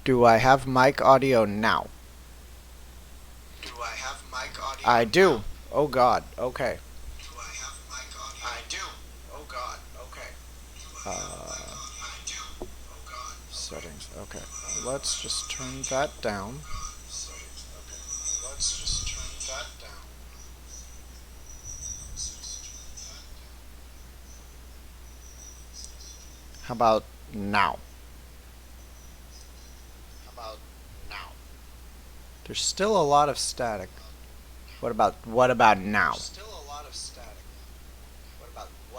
Do I have mic audio now? Do I have mic audio I now? do. Oh god. Okay. Do I have mic audio? I do. Oh God. Okay. Do I have mic Uh, audio? I do. Oh God. Okay. settings. Okay. Let's just turn that down. Settings. Okay. Let's just turn that down. How about now? How about now? There's still a lot of static. What about There's now? still a lot of static. What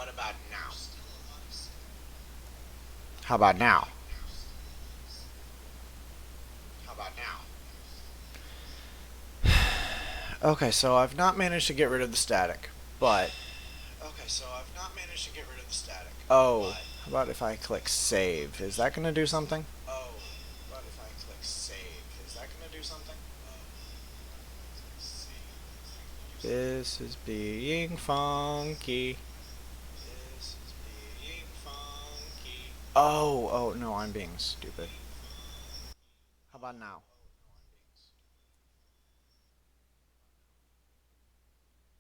about now? How about What now? about now? How about now? Okay, so I've not managed to get rid of the static, but Okay, so I've not managed to get rid of the static, oh, but how about if I click save? Is that gonna do something? oh, but if I click save, is that gonna do something? This is being funky. This is being funky. Oh, no, I'm being stupid. How about now?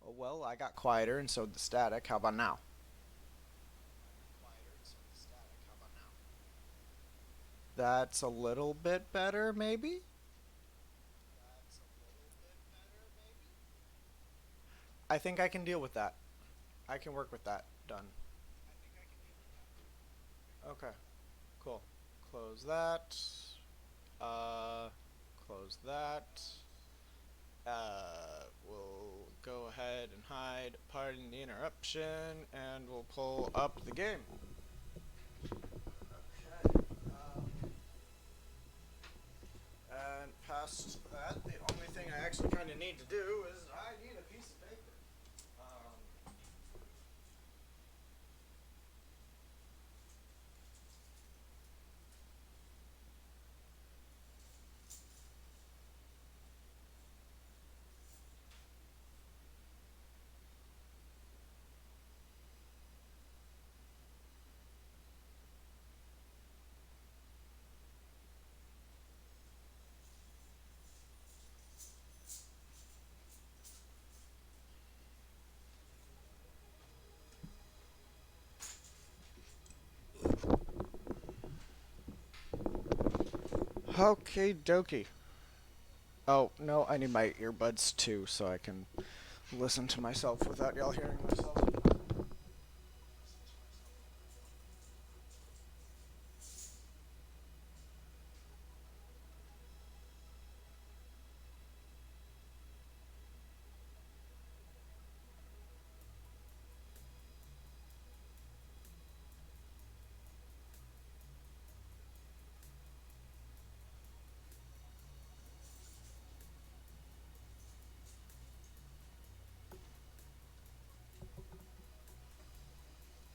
Oh, well, I got quieter and so did the static. How about now? That's a little bit better, maybe? I think I can deal with that. I can work with that. Done. Okay, cool. Close that. Uh, close that. We'll go ahead and hide. Pardon the interruption, and we'll pull up the game. Okay. And past that, the only thing I actually kind of need to do is I need a piece of paper. Um, okay, dokie. Oh, no, I need my earbuds too so I can listen to myself without y'all hearing myself.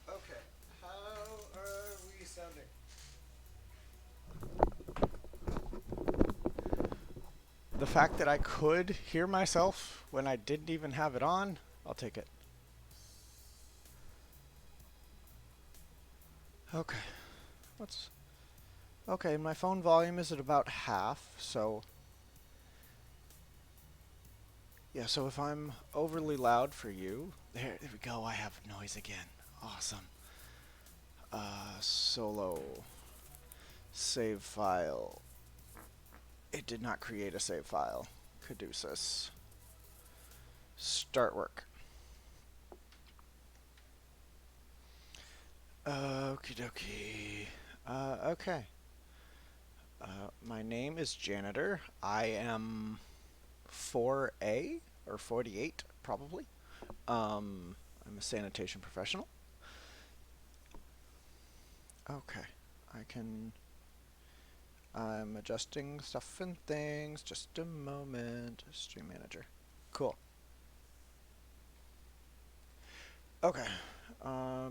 Okay, how are we sounding? The fact that I could hear myself when I didn't even have it on, I'll take it. Okay, let's. Okay, my phone volume is at about half, so. Yeah, so if I'm overly loud for you. There we go, I have noise again. Awesome. Solo. Save file. It did not create a save file. Caduceus. Start work. Okie dokie. Okay. My name is Janitor. I am 4A or 48, probably. I'm a sanitation professional. Okay. I can. I'm adjusting stuff and things. Just a moment. Stream manager. Cool. Okay.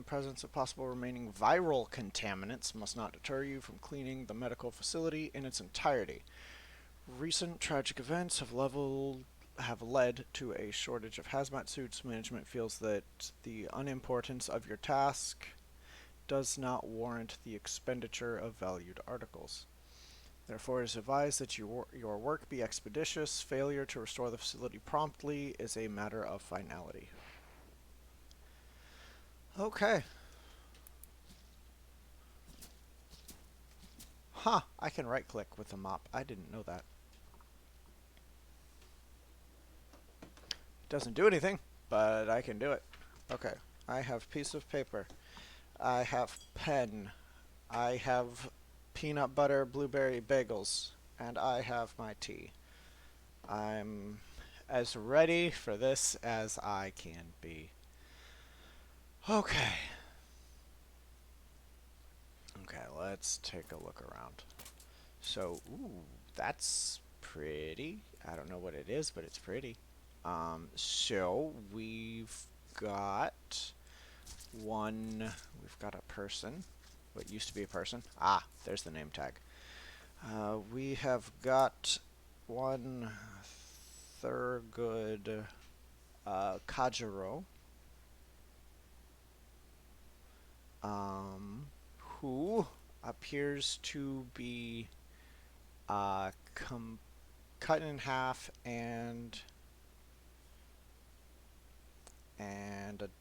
Presence of possible remaining viral contaminants must not deter you from cleaning the medical facility in its entirety. Recent tragic events have led to a shortage of hazmat suits. Management feels that the unimportance of your task does not warrant the expenditure of valued articles. Therefore, it is advised that your work be expeditious. Failure to restore the facility promptly is a matter of finality. Okay. Huh, I can right click with the mop. I didn't know that. It doesn't do anything, but I can do it. Okay, I have piece of paper. I have pen. I have peanut butter blueberry bagels. And I have my tea. I'm as ready for this as I can be. Okay. Okay, let's take a look around. So, ooh, that's pretty. I don't know what it is, but it's pretty. So we've got we've got a person, what used to be a person. Ah, there's the name tag. We have got one Thurgood Kajiro, who appears to be uh, cut in half and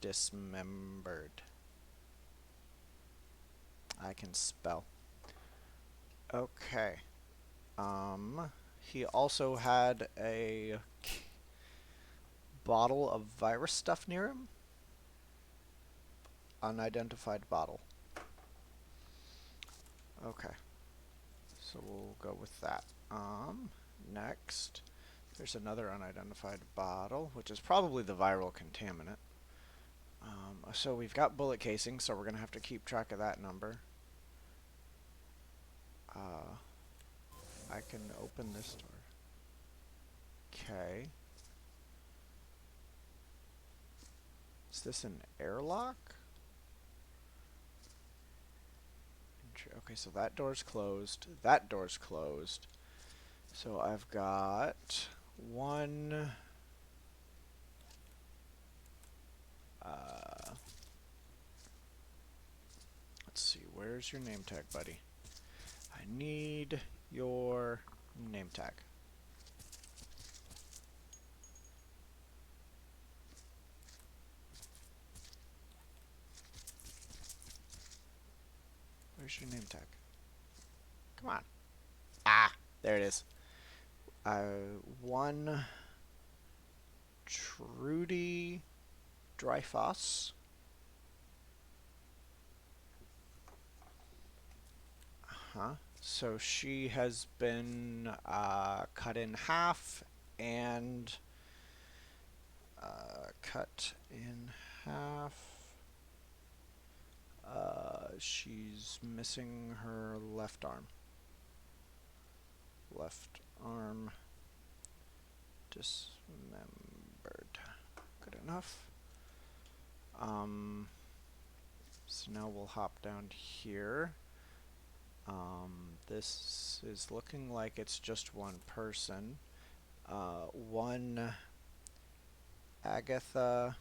dismembered. I can spell. Okay. He also had a bottle of virus stuff near him. Unidentified bottle. Okay. So we'll go with that. Next, there's another unidentified bottle, which is probably the viral contaminant. So we've got bullet casing, so we're going to have to keep track of that number. I can open this door. Okay. Is this an airlock? Okay, so that door's closed. That door's closed. So I've got one. Let's see, where's your name tag, buddy? I need your name tag. Where's your name tag? Come on. Ah, there it is. One Trudy Dreyfuss. Huh. So she has been cut in half and cut in half. She's missing her left arm. Left arm dismembered. Good enough. So now we'll hop down here. This is looking like it's just one person. One Agatha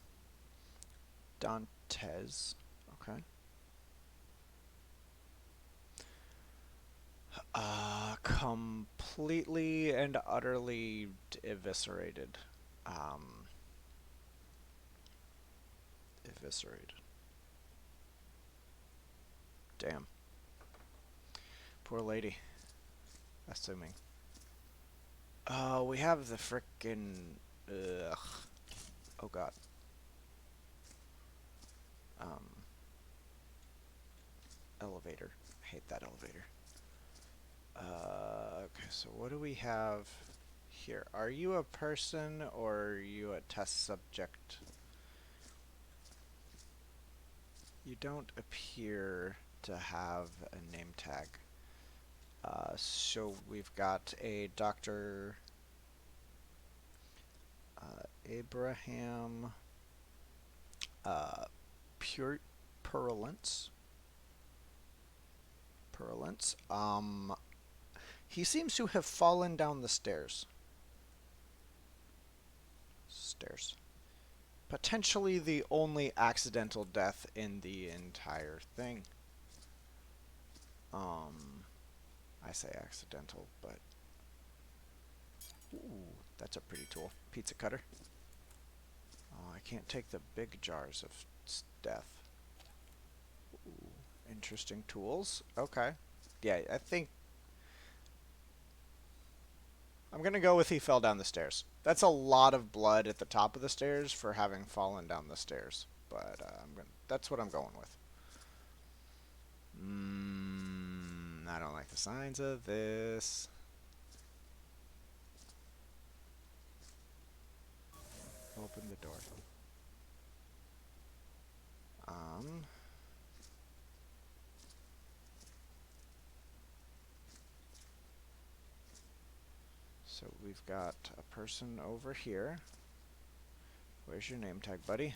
Dantes. Okay. Completely and utterly eviscerated. Eviscerated. Damn. Poor lady. Assuming. We have the frickin'. Ugh. Oh god. Elevator. I hate that elevator. Okay, so what do we have here? Are you a person or are you a test subject? You don't appear to have a name tag. So we've got a Dr. Abraham Pure Purulence. Purulence. He seems to have fallen down the stairs. Stairs. Potentially the only accidental death in the entire thing. I say accidental, but ooh, that's a pretty tool. Pizza cutter. Oh, I can't take the big jars of death. Ooh, interesting tools. Okay. Yeah, I think I'm gonna go with he fell down the stairs. That's a lot of blood at the top of the stairs for having fallen down the stairs, but that's what I'm going with. I don't like the signs of this. Open the door. Um, so we've got a person over here. Where's your name tag, buddy?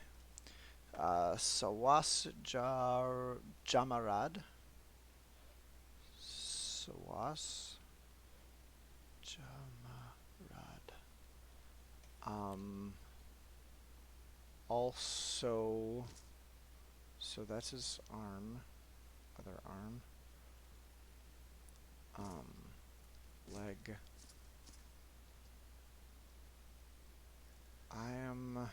Sawas Jamarad. Sawas Jamarad. Um, also, so that's his arm, other arm. Leg. I am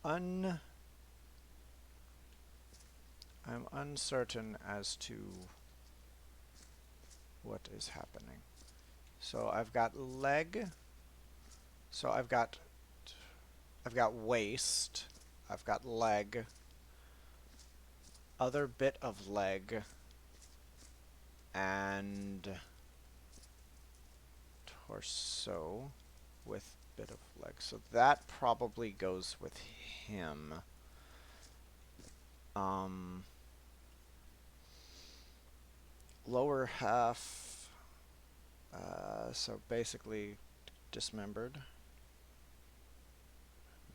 un. I'm uncertain as to what is happening. So I've got leg. So I've got waist. I've got leg. Other bit of leg. And torso with bit of leg. So that probably goes with him. Um, lower half. So basically dismembered.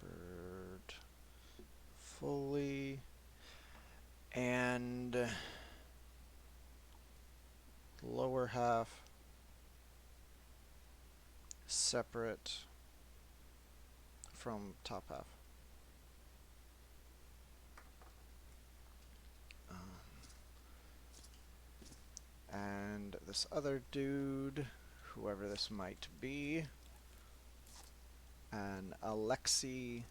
Bird fully. And lower half separate from top half. And this other dude, whoever this might be, an Alexei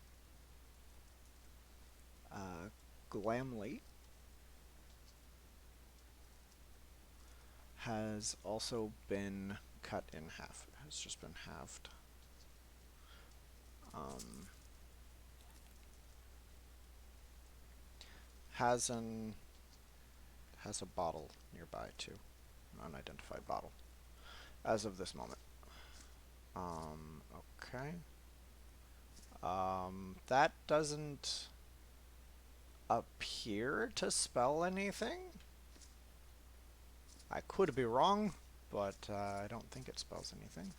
Glamley, has also been cut in half. It has just been halved. Has an has a bottle nearby too, an unidentified bottle, as of this moment. Okay. That doesn't appear to spell anything. I could be wrong, but I don't think it spells anything.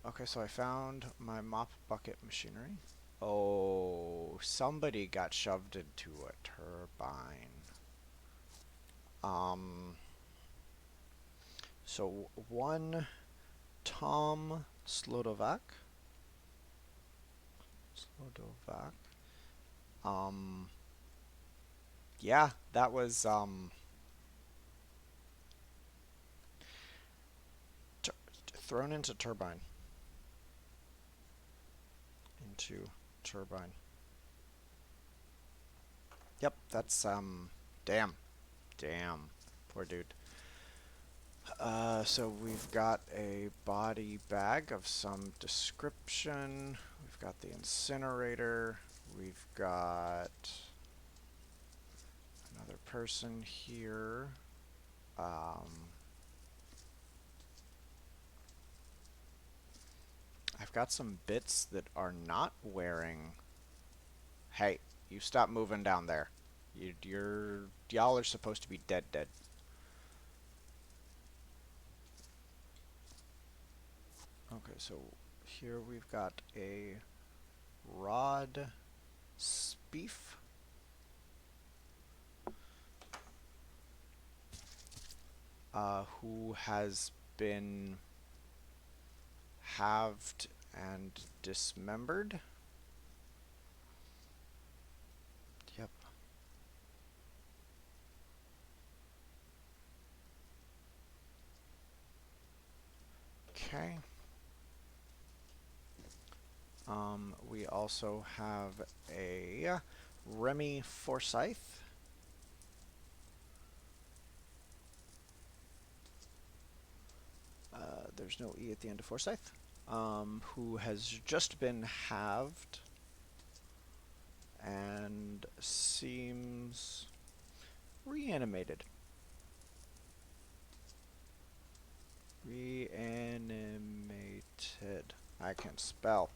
Okay, so I found my mop bucket machinery. Oh, somebody got shoved into a turbine. So one Tom Slodovac. Um, yeah, that was thrown into turbine. Into turbine. Yep, that's damn, damn, poor dude. So we've got a body bag of some description. We've got the incinerator. We've got another person here. I've got some bits that are not wearing. Hey, you stop moving down there. Y'all are supposed to be dead, dead. Okay, so here we've got a Rod Spief. Who has been halved and dismembered. Yep. Okay. We also have a Remy Forsyth. There's no E at the end of Forsyth. Who has just been halved and seems reanimated. Reanimated. I can spell.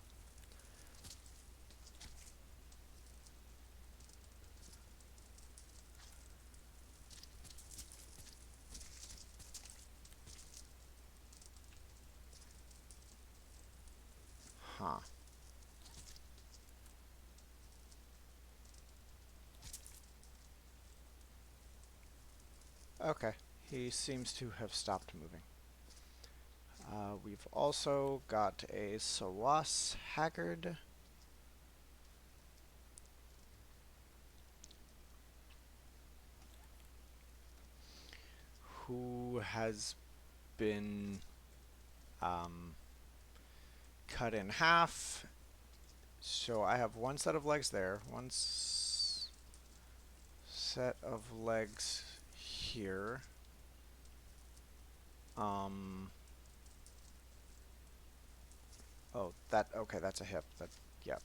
Huh. Okay. He seems to have stopped moving. We've also got a Sawas Haggard, who has been um, cut in half. So I have one set of legs there, one set of legs here. Um, oh, that okay. That's a hip. That yep.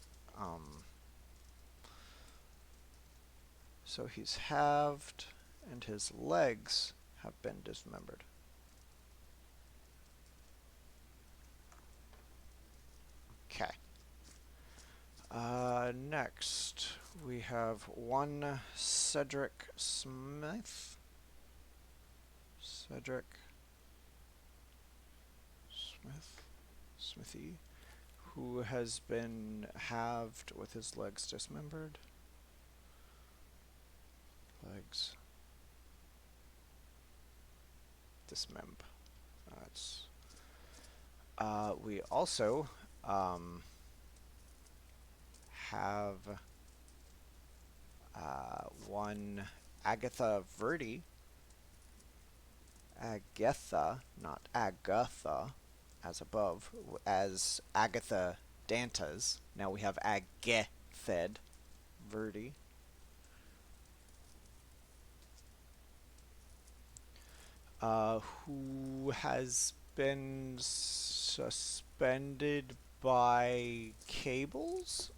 So he's halved, and his legs have been dismembered. Okay. Next, we have one Cedric Smith. Cedric Smith? Smithy? Who has been halved with his legs dismembered. Legs. Dismember. That's. We also have one Agatha Verdi. Agatha, not Agatha, as above, as Agatha Dantas. Now we have Agathed Verdi. Who has been suspended by cables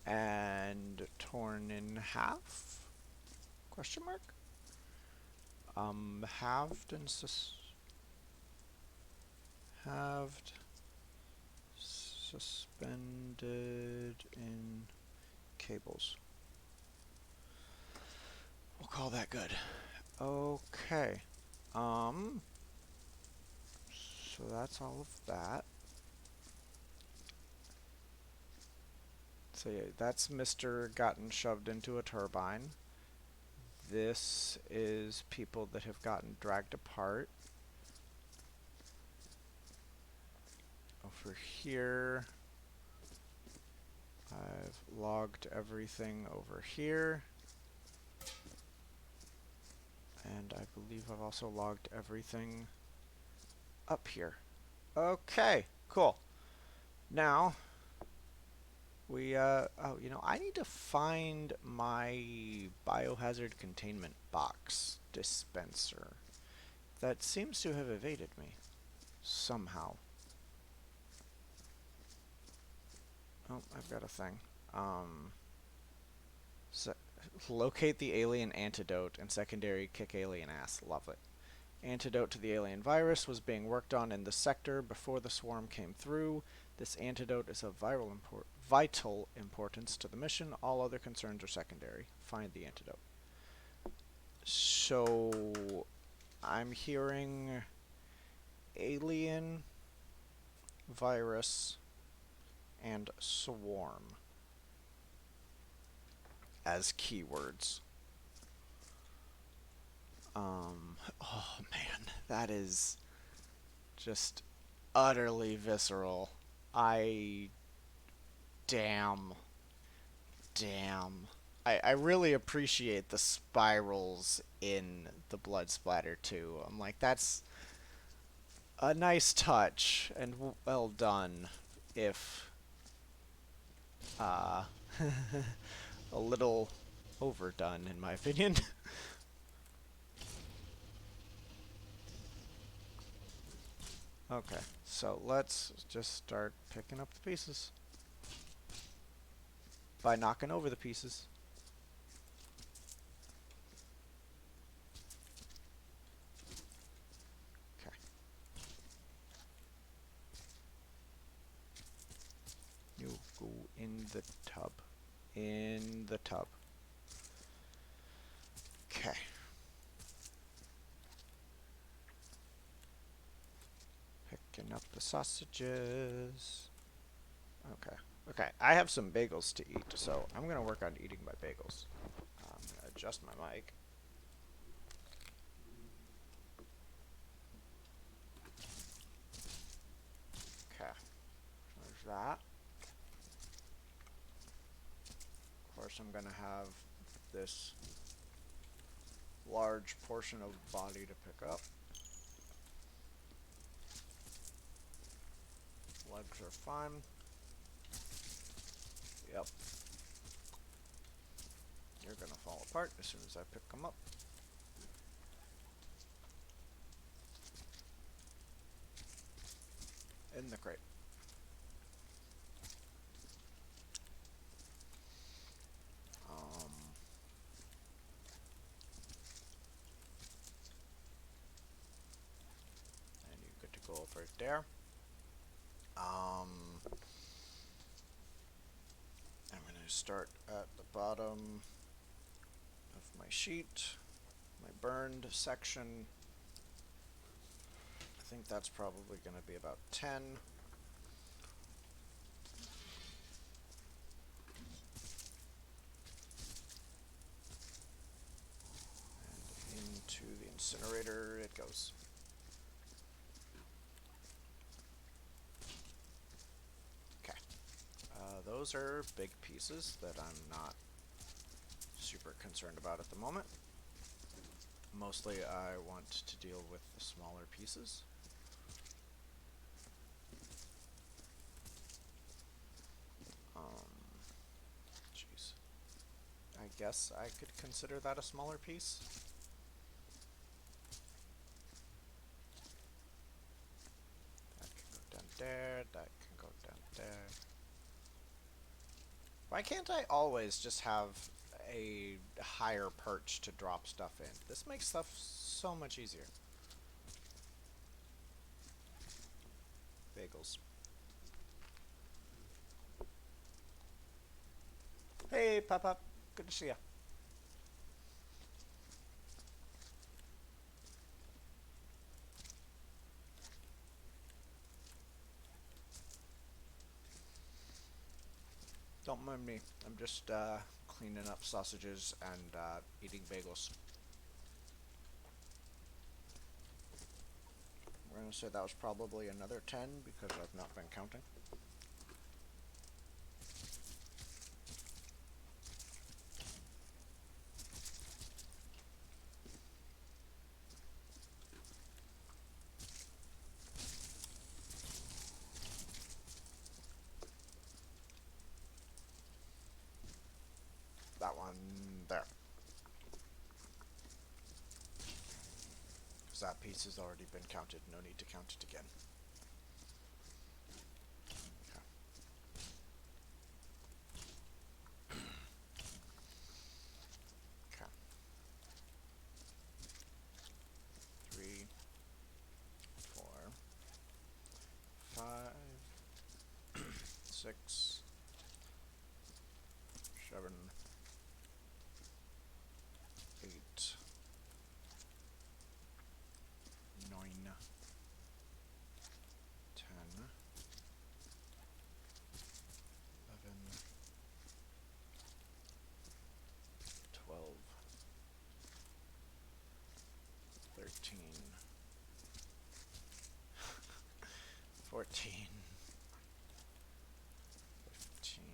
and torn in half? Question mark. Halved and halved, suspended in cables. We'll call that good. Okay. Um. So that's all of that. So yeah, that's Mr. Gotten shoved into a turbine. This is people that have gotten dragged apart. Over here, I've logged everything over here. And I believe I've also logged everything up here. Okay, cool. Now, I need to find my biohazard containment box dispenser. That seems to have evaded me somehow. Oh, I've got a thing. So locate the alien antidote and secondary kick alien ass. Love it. Antidote to the alien virus was being worked on in the sector before the swarm came through. This antidote is of vital importance to the mission. All other concerns are secondary. Find the antidote. So, I'm hearing alien, virus, and swarm as keywords. Oh man, that is just utterly visceral. I damn, damn. I really appreciate the spirals in the blood splatter too. I'm like, that's A nice touch and well done, if uh, a little overdone, in my opinion. Okay, so let's just start picking up the pieces by knocking over the pieces. Okay, you go in the tub. In the tub. Okay. Picking up the sausages. Okay. Okay, I have some bagels to eat, so I'm going to work on eating my bagels. I'm going to adjust my mic. Okay, there's that. Of course, I'm going to have this large portion of body to pick up. Legs are fine. Yep. You're going to fall apart as soon as I pick them up. In the crate. Um, and you get to go over it there. I'm going to start at the bottom of my sheet, my burned section. I think that's probably going to be about 10. And into the incinerator it goes. Okay. Those are big pieces that I'm not super concerned about at the moment. Mostly I want to deal with the smaller pieces. Jeez. I guess I could consider that a smaller piece. That can go down there, that can go down there. Why can't I always just have a higher perch to drop stuff in? This makes stuff so much easier. Bagels. Hey, Pop. Good to see ya. Don't mind me. I'm just cleaning up sausages and eating bagels. We're going to say that was probably another 10 because I've not been counting. That one there. Because that piece has already been counted. No need to count it again. Okay. 3, 4, 5, 6, 7, 8, 9, 10, 11, 12, 13, 14, 15,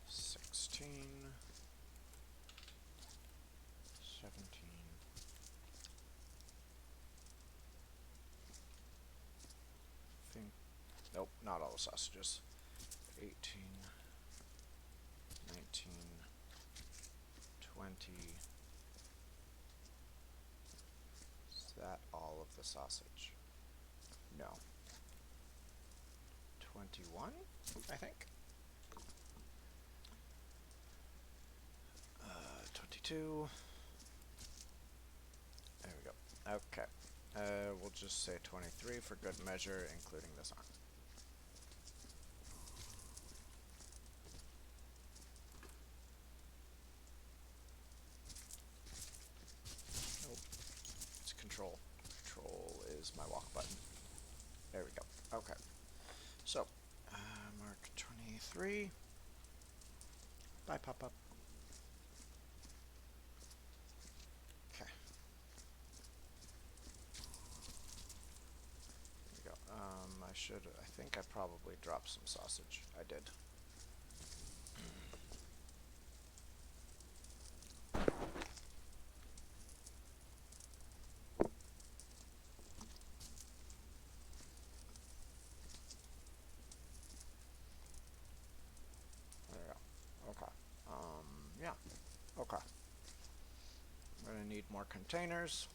16, 17, Nope, not all the sausages. 18, 19, 20. Is that all of the sausage? No. 21, I think. 22. There we go. Okay. We'll just say 23 for good measure, including this arm. Nope. It's control. Control is my walk button. There we go. Okay. So, mark 23. Bye, pop-up. Okay. There we go. I think I probably dropped some sausage. I did. There we go. Okay. Yeah. Okay. We're gonna need more containers.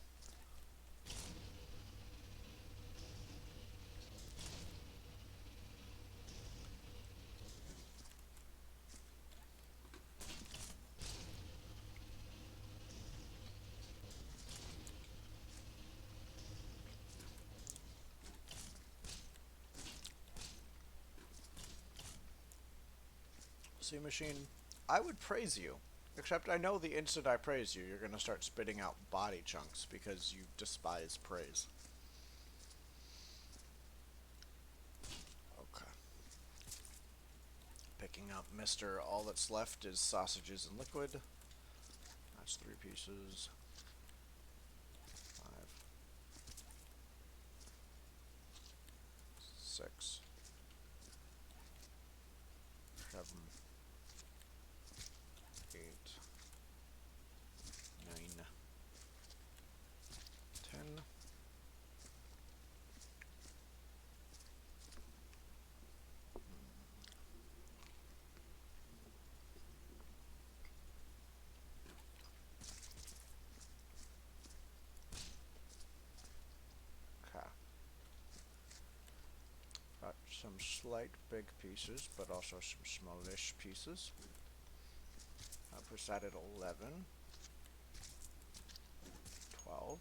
See, machine, I would praise you. Except I know the instant I praise you, you're gonna start spitting out body chunks because you despise praise. Okay. Picking up Mr. All that's left is sausages and liquid. That's 3 pieces. 5. 6. 7. 8. 9. 10. Okay. Got some slight big pieces, but also some smallish pieces. I'll push that at 11. 12.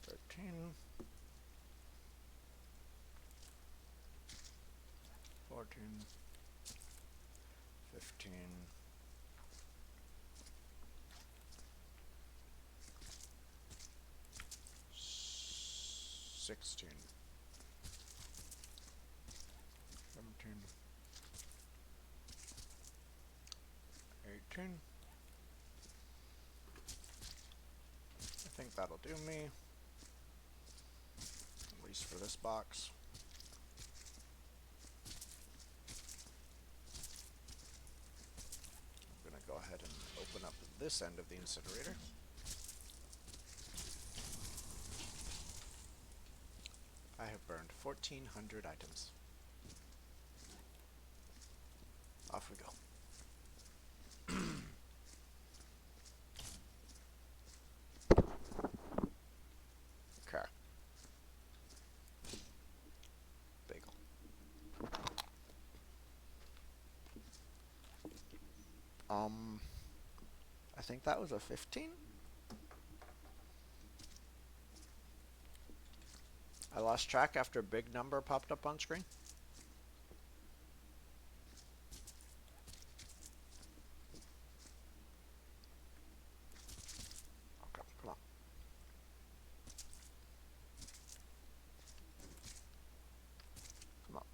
13. 14. 15. 16. 17. 18. I think that'll do me, at least for this box. I'm going to go ahead and open up this end of the incinerator. I have burned 1,400 items. Off we go. Okay. Bagel. I think that was a 15? I lost track after a big number popped up on screen. Okay, come on. Come on.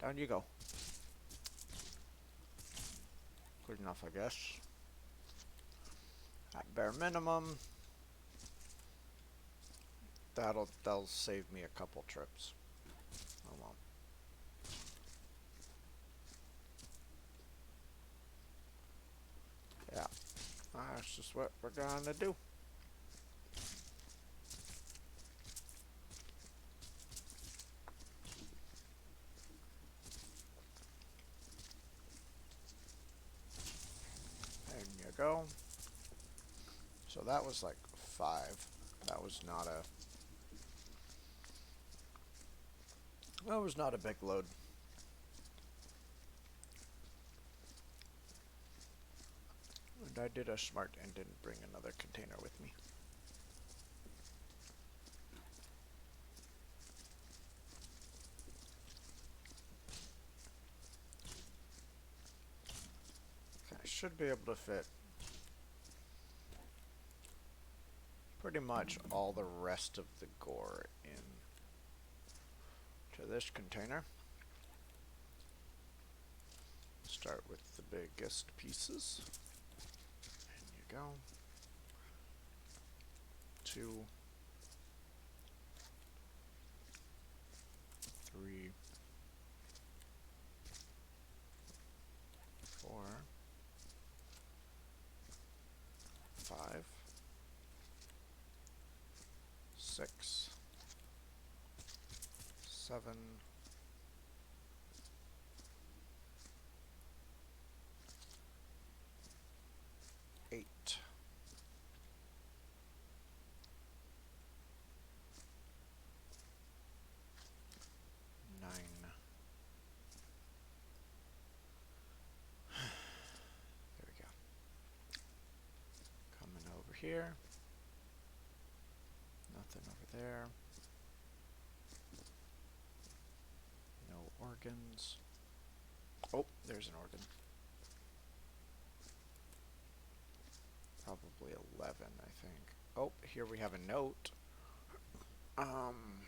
Down you go. Good enough, I guess. At bare minimum, that'll save me a couple trips. Oh well. Yeah, that's just what we're gonna do. that was like 5. That was not a that was not a big load. And I did a smart and didn't bring another container with me. Okay, I should be able to fit pretty much all the rest of the gore in to this container. Start with the biggest pieces. In you go. 2, 3, 4, 5, 6, 7, 8, 9. There we go. Coming over here. Nothing over there. No organs. Oh, there's an organ. Probably 11, I think. Oh, here we have a note. I'm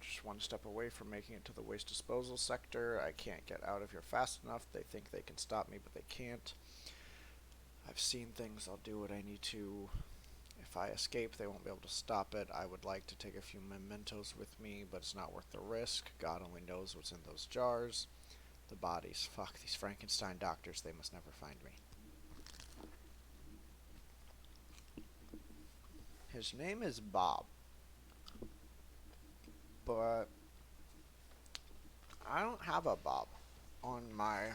just one step away from making it to the waste disposal sector. I can't get out of here fast enough. They think they can stop me, but they can't. I've seen things. I'll do what I need to. If I escape, they won't be able to stop it. I would like to take a few mementos with me, but it's not worth the risk. God only knows what's in those jars. The bodies. Fuck, these Frankenstein doctors. They must never find me. His name is Bob. But I don't have a Bob on my...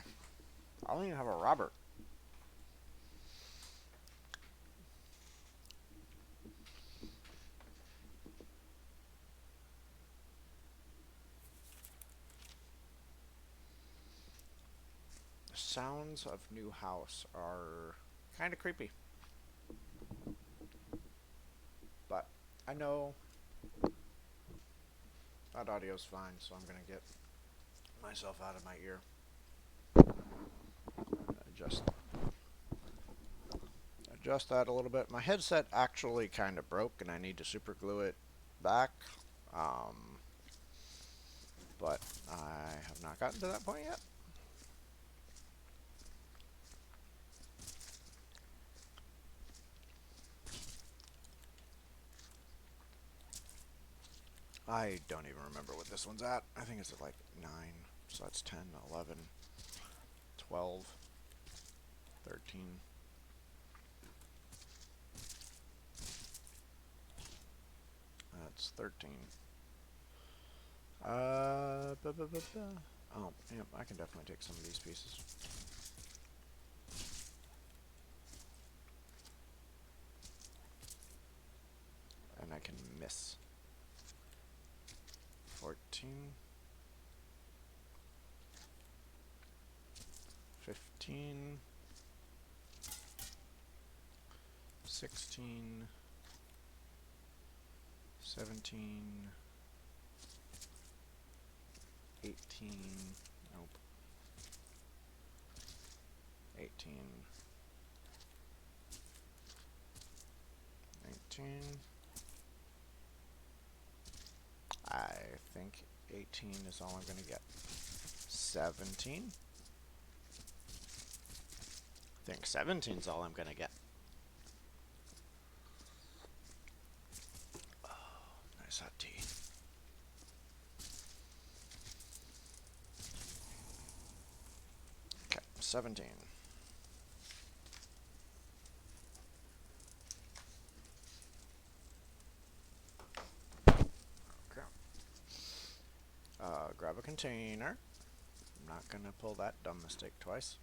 I don't even have a Robert. The sounds of new house are kind of creepy. But I know that audio's fine, so I'm going to get myself out of my ear. Adjust that a little bit. My headset actually kind of broke, and I need to super glue it back. But I have not gotten to that point yet. I don't even remember what this one's at. I think it's at like 9. So that's 10, 11, 12, 13. That's 13. Oh, yeah, I can definitely take some of these pieces. And I can miss. 14. 15. 16. 17. 18. Nope. 18. 19. I think 18 is all I'm going to get. 17. I think 17 is all I'm going to get. Oh, nice hot tea. Okay, 17. Okay. Grab a container. I'm not going to pull that dumb mistake twice.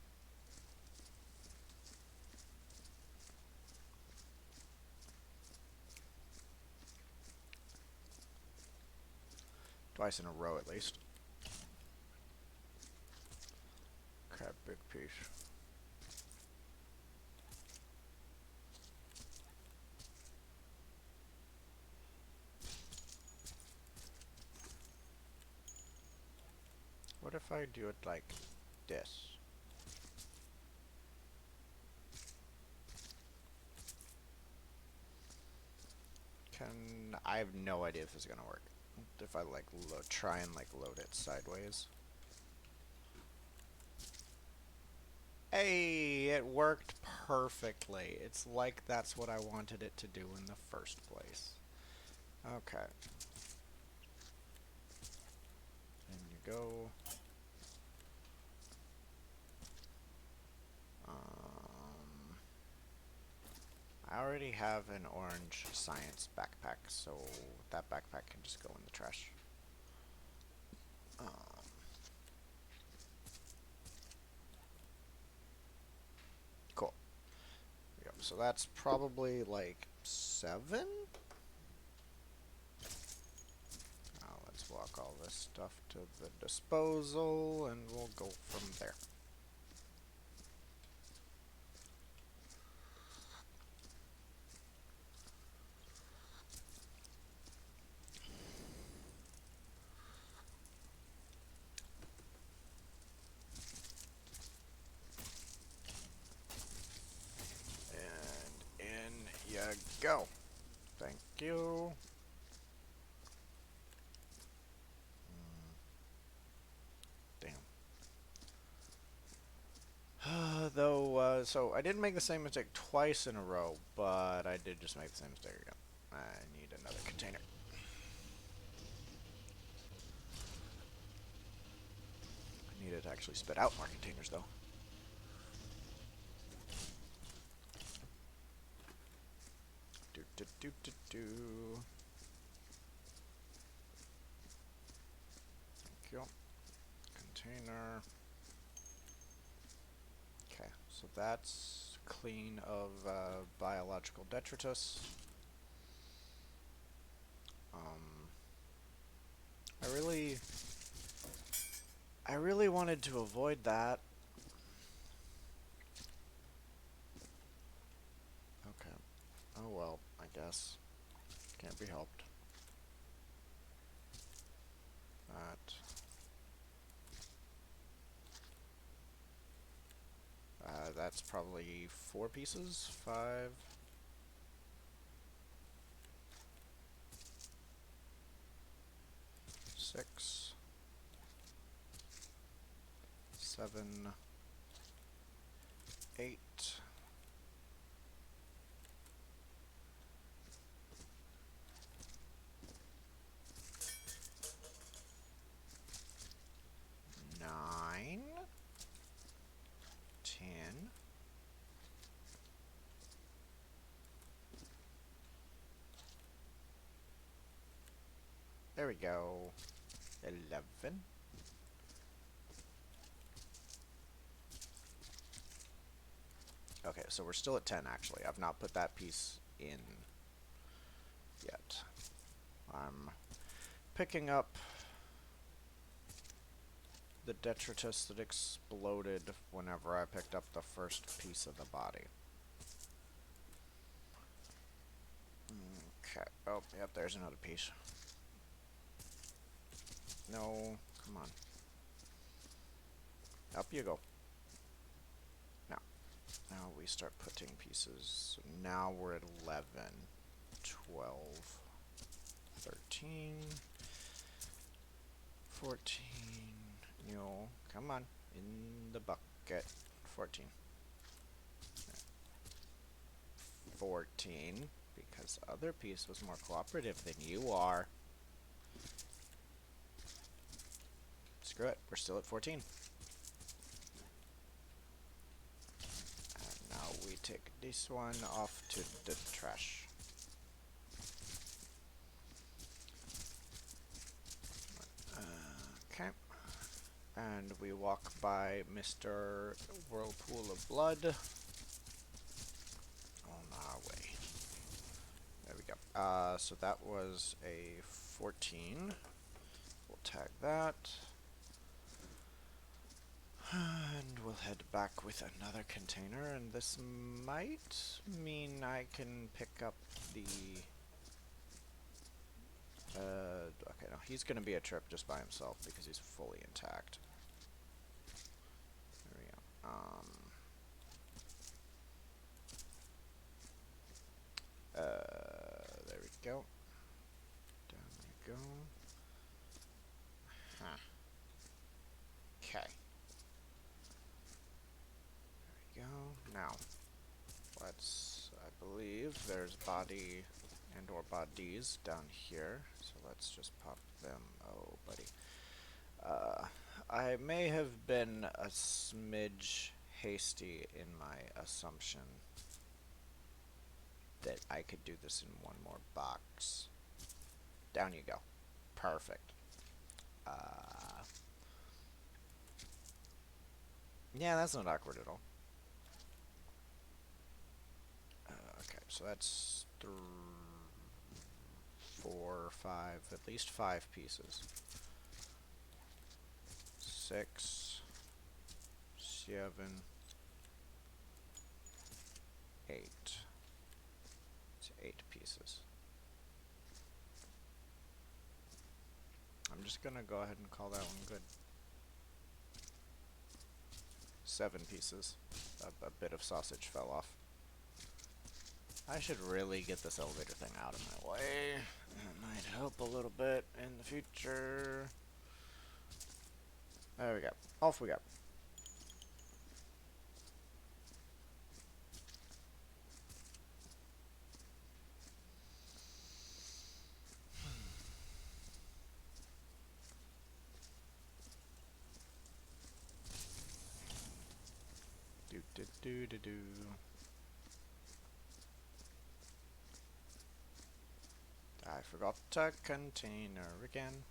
Twice in a row, at least. Okay, big piece. What if I do it like this? I have no idea if this is gonna work. If I like try and like load it sideways. Hey, it worked perfectly. It's like that's what I wanted it to do in the first place. Okay. And you go. I already have an orange science backpack, so that backpack can just go in the trash. Um, cool. Yep, so that's probably like 7? Let's walk all this stuff to the disposal, and we'll go from there. And in you go. Thank you. Damn. So I didn't make the same mistake twice in a row, but I did just make the same mistake again. I need another container. I need it to actually spit out more containers, though. Do do do do do. Thank you. Container. Okay, so that's clean of biological detritus. Um, I really, I really wanted to avoid that. Okay. Oh well, I guess. Can't be helped. That. That's probably 4 pieces. 5. 6. 7. 8. 9. 10. There we go. 11. Okay, so we're still at 10 actually. I've not put that piece in yet. I'm picking up the detritus that exploded whenever I picked up the first piece of the body. Okay. Oh, yep, there's another piece. No, come on. Up you go. Now we start putting pieces. So now we're at 11, 12, 13, 14. No, come on. In the bucket. 14. 14. Because other piece was more cooperative than you are. Screw it. We're still at 14. And now we take this one off to the trash. Okay. And we walk by Mr. Whirlpool of Blood on our way. There we go. So that was a 14. tag that. And we'll head back with another container, and this might mean I can pick up the... okay, no, he's gonna be a trip just by himself because he's fully intact. There we go. There we go. Down we go. Huh. Okay. There we go. Now, let's, I believe there's body and or bodies down here, so let's just pop them. Oh, buddy. I may have been a smidge hasty in my assumption that I could do this in one more box. Down you go. Perfect. Yeah, that's not awkward at all. Okay, so that's 4, 5, at least 5 pieces. 6, 7, 8. It's 8 pieces. I'm just gonna go ahead and call that one good. 7 pieces. A bit of sausage fell off. I should really get this elevator thing out of my way. That might help a little bit in the future. There we go. Off we go. Do do do do do. I forgot a container again.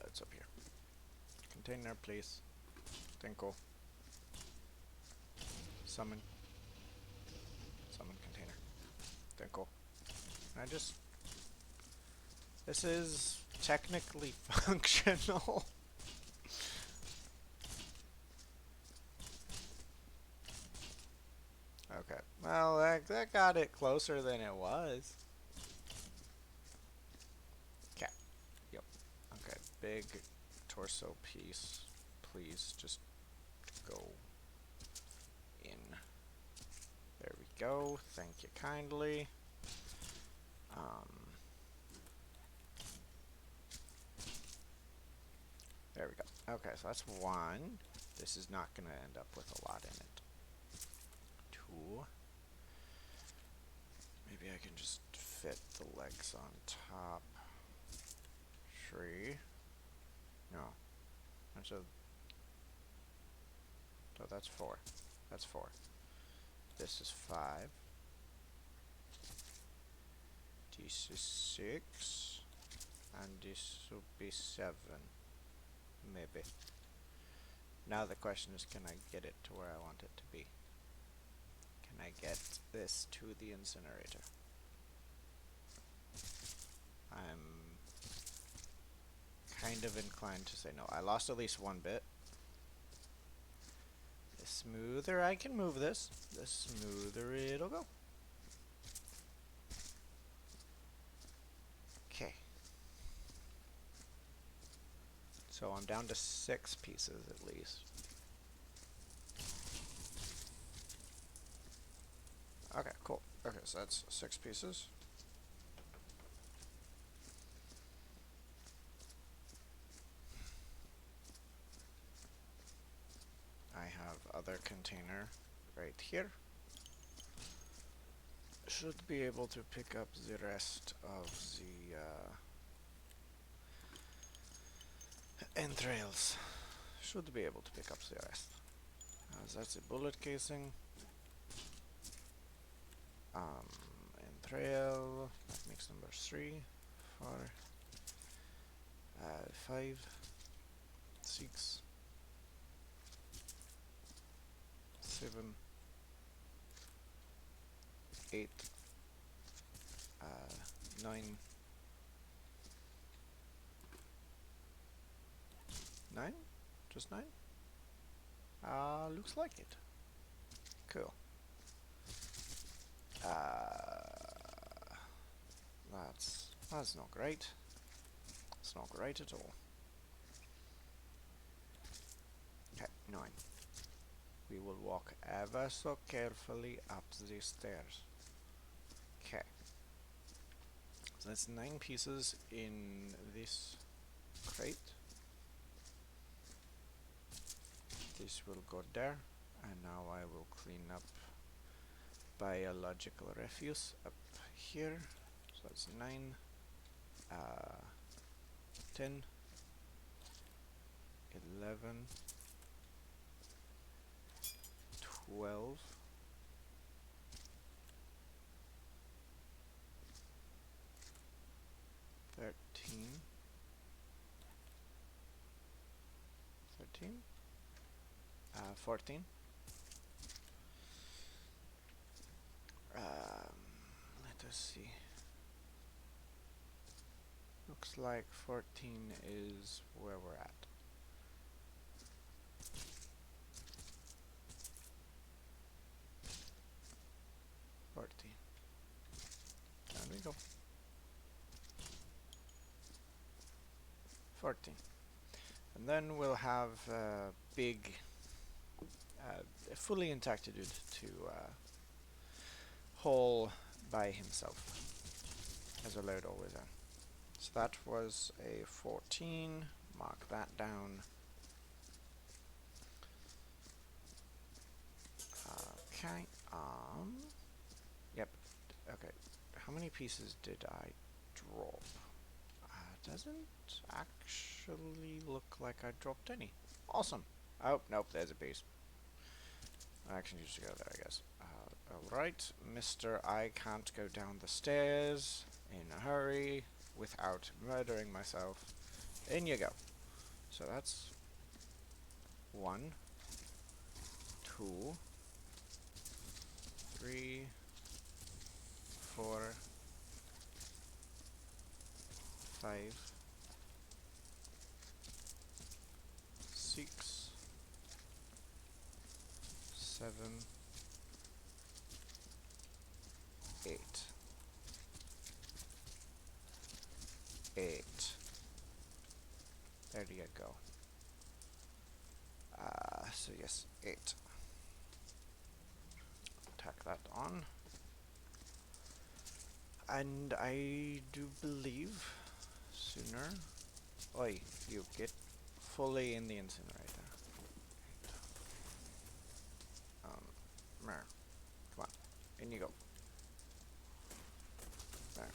It's up here. Container, please. Tinkle. Summon. Summon container. Tinkle. I just... This is technically functional. Okay. Well, that got it closer than it was. Okay. Yep. Okay. Big torso piece. Please just go in. There we go. Thank you kindly. There we go. Okay, so that's 1. This is not going to end up with a lot in it. 2. Maybe I can just fit the legs on top. 3. No. That's a... Oh, that's 4. That's 4. This is 5. This is 6. And this will be 7. Maybe. Now the question is, can I get it to where I want it to be? Can I get this to the incinerator? I'm kind of inclined to say no. I lost at least 1 bit. The smoother I can move this, the smoother it'll go. Okay. So I'm down to 6 pieces at least. Okay, cool. Okay, so that's 6 pieces. I have other container right here. Should be able to pick up the rest of the entrails. Should be able to pick up the rest. That's a bullet casing. Entrail. That makes number 3, 4, 5, 6, 7, 8, 9. 9? Just 9? Looks like it. Cool. That's not great. It's not great at all. Okay, 9. We will walk ever so carefully up the stairs. Okay. So that's 9 pieces in this crate. This will go there. And now I will clean up biological refuse up here. So that's 9, 10, 11, 12, 13, 14. Let us see. Looks like 14 is where we're at. 14. There we go. 14. And then we'll have a big, fully intact dude to haul by himself, as a load always on. So that was a 14. Mark that down. Okay. Yep. Okay. How many pieces did I drop? Doesn't actually look like I dropped any. Awesome. Oh, nope, there's a piece. I actually used to go there, I guess. Alright, Mr. I can't go down the stairs in a hurry without murdering myself. In you go. So that's 1, 2, 3, 4, 5, 6, 7, 8. 8. There you go. So yes, 8. Tack that on. And I do believe sooner. Oi, you get fully in the incinerator. There. Come on, in you go. There.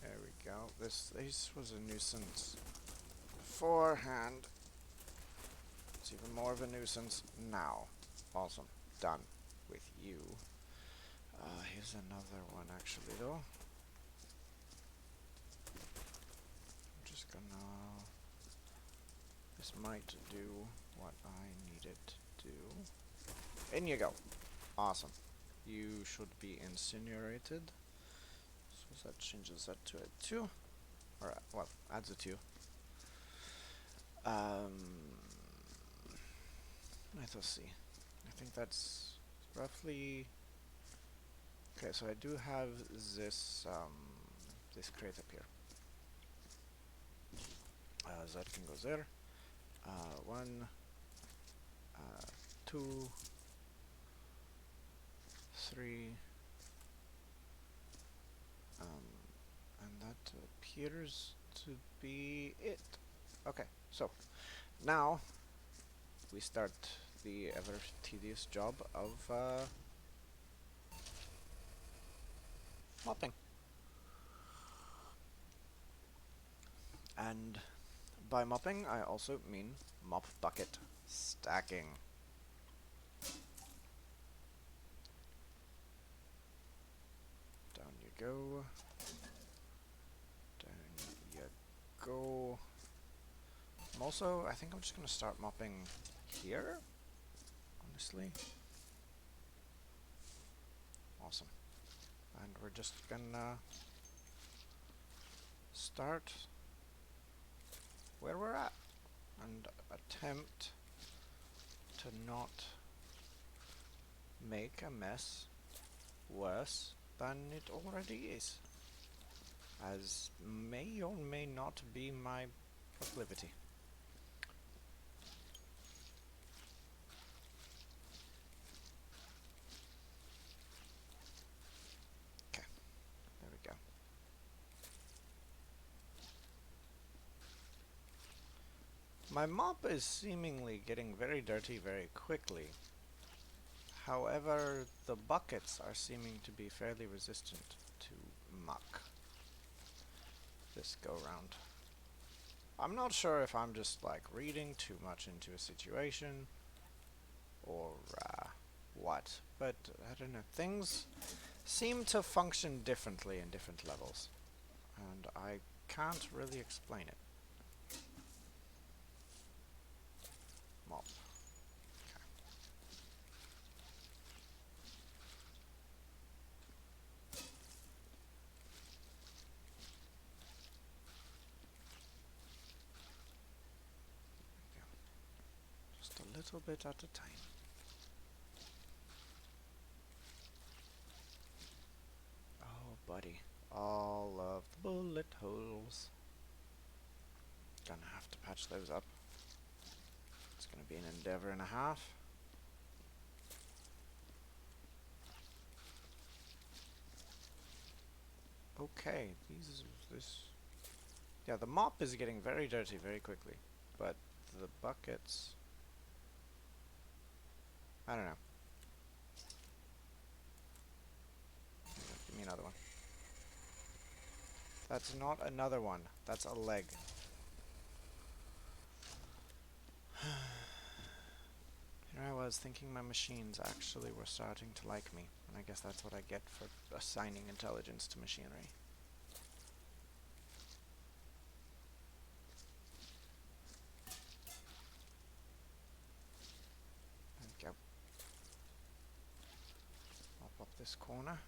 There we go. This was a nuisance beforehand. It's even more of a nuisance now. Awesome. Done with you. Here's another one actually though. I'm just gonna... This might do what I need it to do. In you go. Awesome. You should be incinerated. So that changes that to a 2. Or, well, adds a 2. Let's see. I think that's roughly... Okay, so I do have this, this crate up here. That can go there. 1, 2, 3, and that appears to be it. Okay, so now we start the ever tedious job of mopping. And by mopping, I also mean mop bucket stacking. Down you go. Down you go. I think I'm just going to start mopping here. honestly. Awesome. And we're just gonna start where we're at and attempt to not make a mess worse than it already is, as may or may not be my proclivity. Okay, there we go. My mop is seemingly getting very dirty very quickly. However, the buckets are seeming to be fairly resistant to muck this go round. I'm not sure if I'm just like reading too much into a situation or what, but I don't know. Things seem to function differently in different levels, and I can't really explain it. Mop. Okay. There we go. Just a little bit at a time. Oh, buddy. All of the bullet holes. Gonna have to patch those up. It's gonna be an endeavor and a half. Okay, this. Yeah, the mop is getting very dirty very quickly, but the buckets. I don't know. Give me another one. That's not another one. That's a leg. Here I was thinking my machines actually were starting to like me, and I guess that's what I get for assigning intelligence to machinery. There we go. Mop up this corner.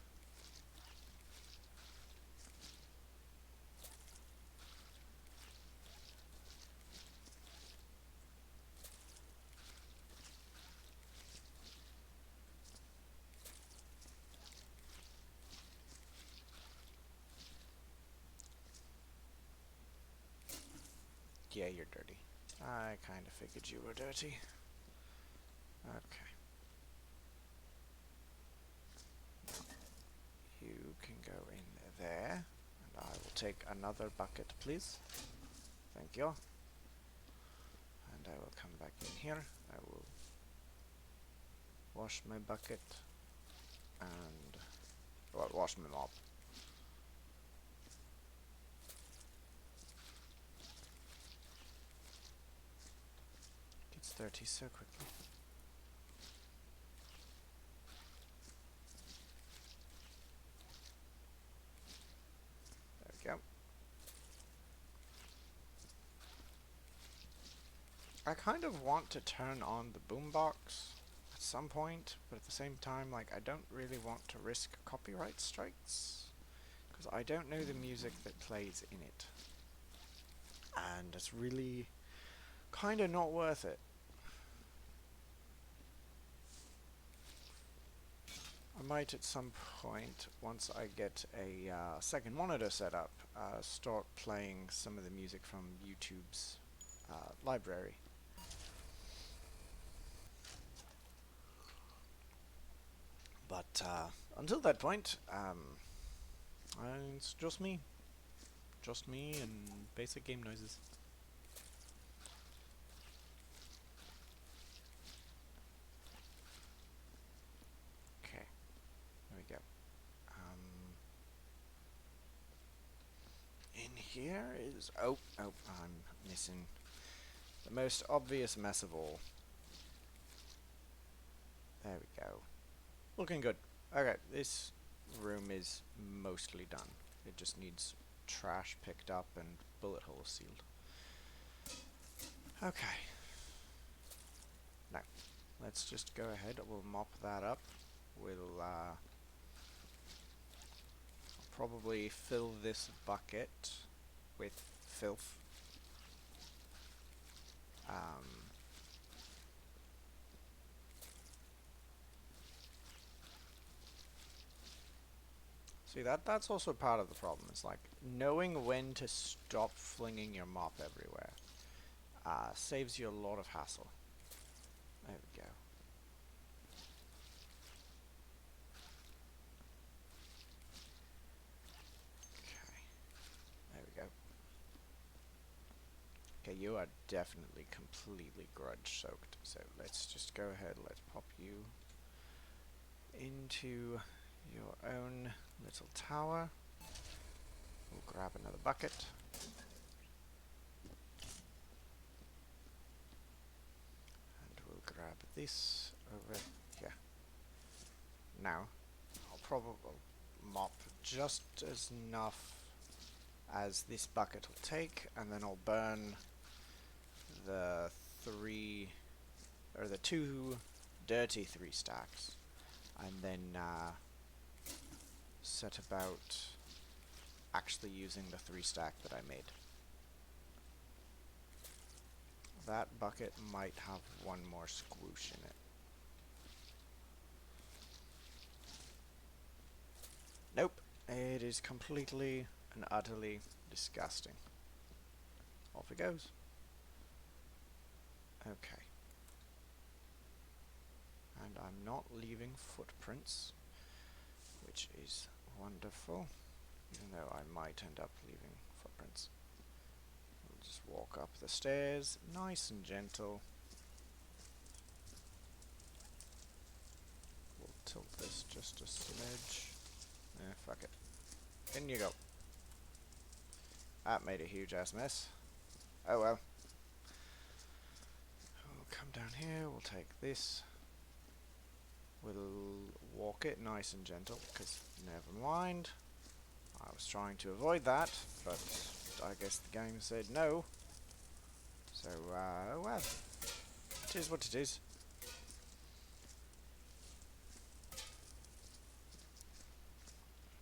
Yeah, you're dirty. I kind of figured you were dirty. Okay. You can go in there, and I will take another bucket, please. Thank you. And I will come back in here. I will wash my bucket and well, wash my mop. Gets dirty so quickly. There we go. I kind of want to turn on the boombox at some point, but at the same time, like, I don't really want to risk copyright strikes, because I don't know the music that plays in it. And it's really kind of not worth it. I might at some point, once I get a second monitor set up, start playing some of the music from YouTube's library. But until that point, it's just me. Just me and basic game noises. Okay, there we go. In here is... Oh, I'm missing the most obvious mess of all. There we go. Looking good. Okay, this room is mostly done. It just needs trash picked up and bullet holes sealed. Okay. Now, let's just go ahead. We'll mop that up. We'll probably fill this bucket with filth. Um, See, that's also part of the problem. It's like knowing when to stop flinging your mop everywhere saves you a lot of hassle. There we go. Okay, there we go. Okay, you are definitely completely grudge soaked. So let's just go ahead. Let's pop you into your own little tower. We'll grab another bucket. And we'll grab this over here. Now, I'll probably mop just as enough as this bucket will take, and then I'll burn the two dirty 3 stacks, and then set about actually using the 3 stack that I made. That bucket might have one more squoosh in it. Nope, it is completely and utterly disgusting. Off it goes. Okay. And I'm not leaving footprints, which is wonderful, even though I might end up leaving footprints. We'll just walk up the stairs, nice and gentle. We'll tilt this just a smidge. Fuck it. In you go. That made a huge ass mess. Oh well. We'll come down here, we'll take this. We'll walk it nice and gentle, because never mind. I was trying to avoid that, but I guess the game said no. So, well, it is what it is.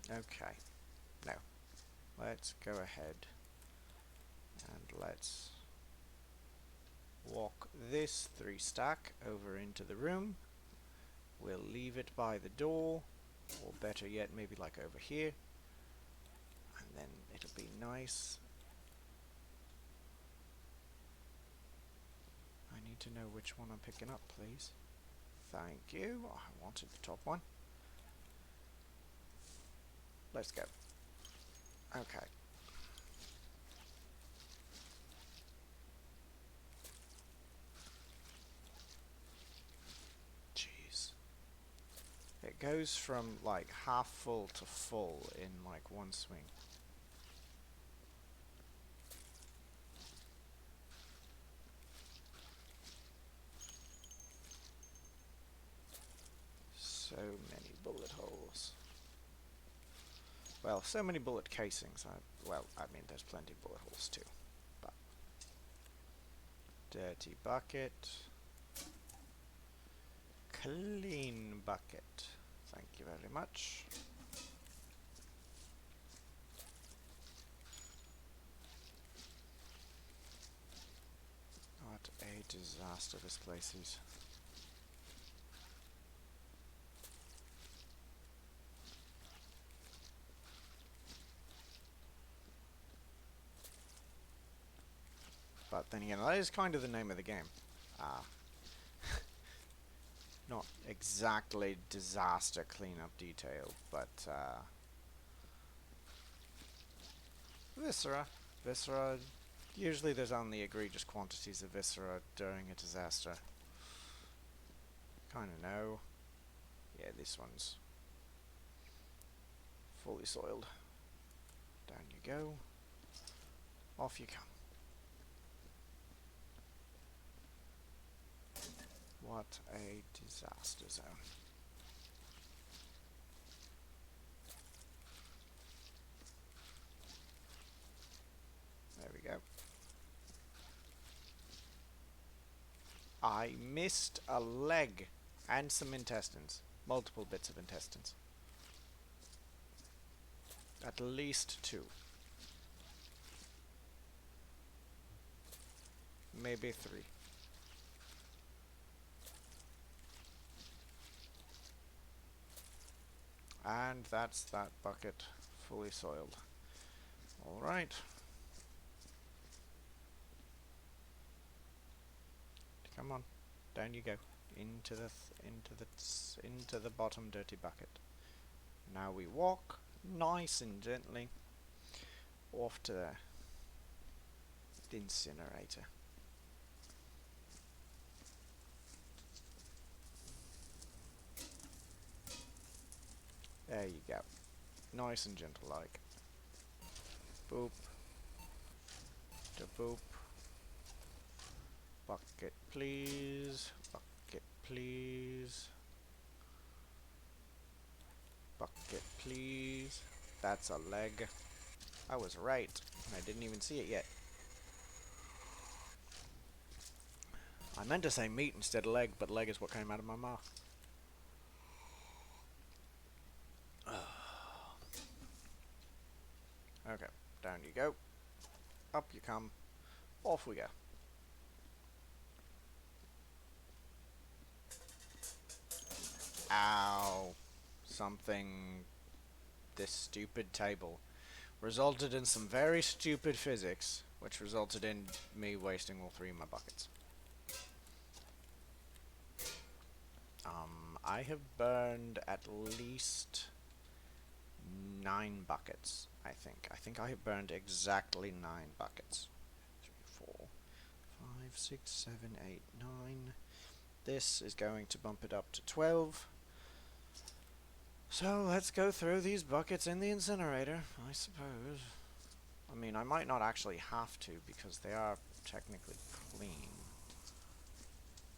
Okay, now, let's go ahead and let's walk this 3 stack over into the room. We'll leave it by the door, or better yet, maybe like over here. And then it'll be nice. I need to know which one I'm picking up, please. Thank you. I wanted the top one. Let's go. Okay. Jeez. It goes from like half full to full in like one swing. So many bullet holes. Well, so many bullet casings. I mean, there's plenty of bullet holes too. But dirty bucket. Clean bucket. Thank you very much. What a disaster this place is. But then again, that is kind of the name of the game. Not exactly disaster cleanup detail, but viscera. Viscera. Usually there's only egregious quantities of viscera during a disaster. Kinda know. Yeah, this one's fully soiled. Down you go. Off you come. What a disaster zone. There we go. I missed a leg and some intestines. Multiple bits of intestines. At least two. Maybe three. And that's that bucket fully soiled. Alright. Come on. Down you go. Into the bottom dirty bucket. Now we walk nice and gently off to the incinerator. There you go. Nice and gentle like. Boop. To boop. Bucket please. Bucket please. Bucket please. That's a leg. I was right. I didn't even see it yet. I meant to say meat instead of leg, but leg is what came out of my mouth. Okay, down you go. Up you come. Off we go. Ow. Something... This stupid table resulted in some very stupid physics, which resulted in me wasting all three of my buckets. I have burned at least 9 buckets, I think. I think I have burned exactly 9 buckets. 3, 4, 5, 6, 7, 8, 9. This is going to bump it up to 12. So let's go throw these buckets in the incinerator, I suppose. I mean, I might not actually have to because they are technically clean.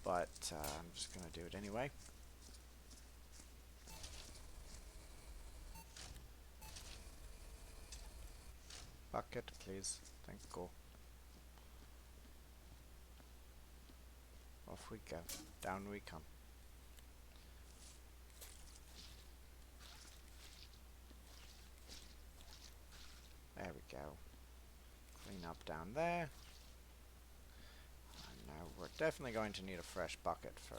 But I'm just going to do it anyway. Bucket, please. Thank you. Off we go. Down we come. There we go. Clean up down there. And now we're definitely going to need a fresh bucket for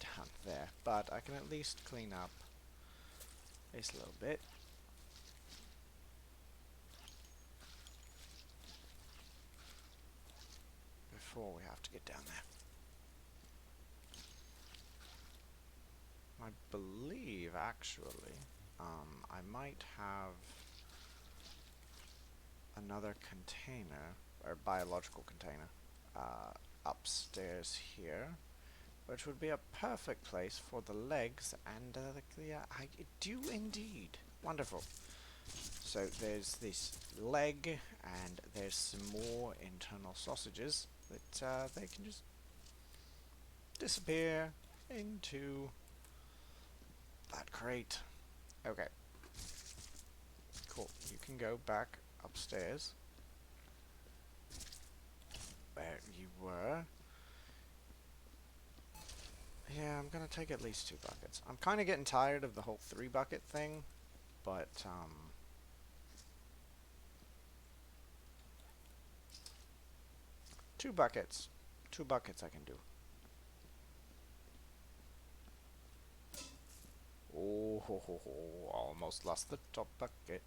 down there. But I can at least clean up this little bit. Before we have to get down there. I believe, actually, I might have another container, or biological container, upstairs here, which would be a perfect place for the legs and I do indeed. Wonderful. So there's this leg, and there's some more internal sausages that they can just disappear into that crate. Okay. Cool. You can go back upstairs where you were. Yeah, I'm gonna take at least 2 buckets. I'm kind of getting tired of the whole 3 bucket thing, but 2 buckets. 2 buckets I can do. Oh, ho, ho, ho. Almost lost the top bucket.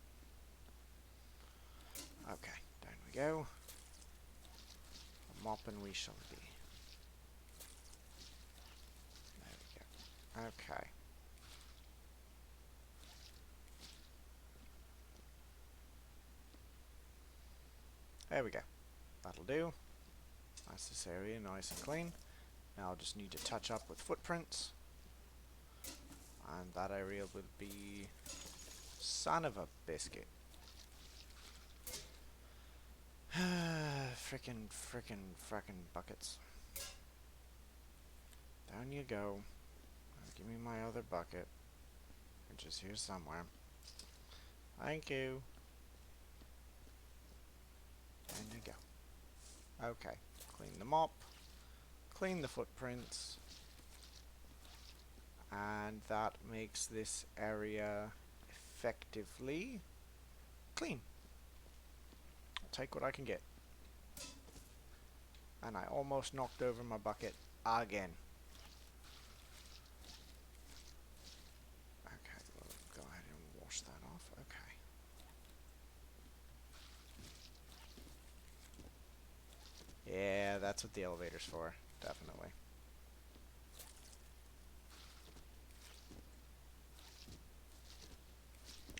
Okay, down we go. Mopping we shall be. There we go. Okay. There we go. That'll do. That's this area nice and clean. Now I'll just need to touch up with footprints. And that area will be... Son of a biscuit. frickin' buckets. Down you go. Give me my other bucket, which is here somewhere. Thank you. Down you go. Okay. Clean the mop. clean the footprints, and that makes this area effectively clean. I'll take what I can get. And I almost knocked over my bucket again. Okay, we'll go ahead and wash that off. Okay. Yeah, that's what the elevator's for. Definitely.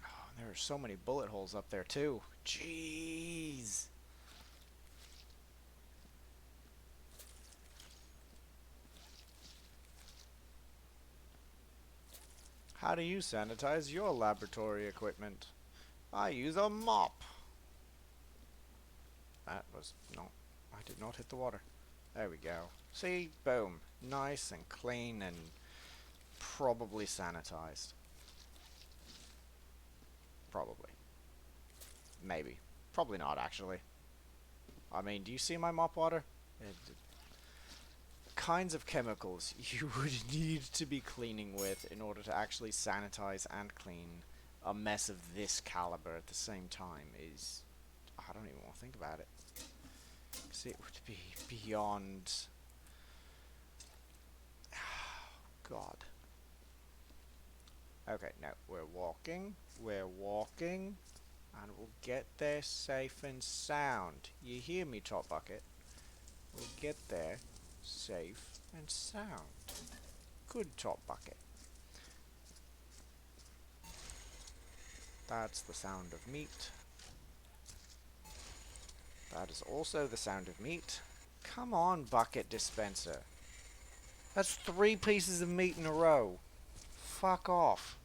Oh, there are so many bullet holes up there, too. Jeez. How do you sanitize your laboratory equipment? I use a mop. That was not... I did not hit the water. There we go. See? Boom. Nice and clean and probably sanitized. Probably. Maybe. Probably not, actually. I mean, do you see my mop water? Kinds of chemicals you would need to be cleaning with in order to actually sanitize and clean a mess of this caliber at the same time is... I don't even want to think about it. Because it would be beyond... God. Okay, now we're walking, and we'll get there safe and sound. You hear me, Top Bucket? We'll get there safe and sound. Good, Top Bucket. That's the sound of meat. That is also the sound of meat. Come on, Bucket Dispenser. That's 3 pieces of meat in a row. Fuck off.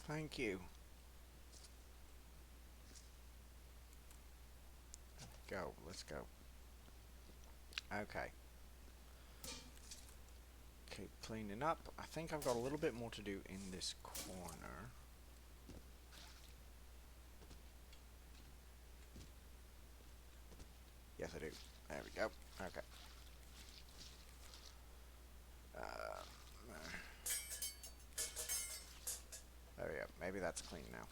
Thank you. Go, let's go. Okay. Keep cleaning up. I think I've got a little bit more to do in this corner. Yes, I do. There we go. Okay. There we go. Maybe that's clean now.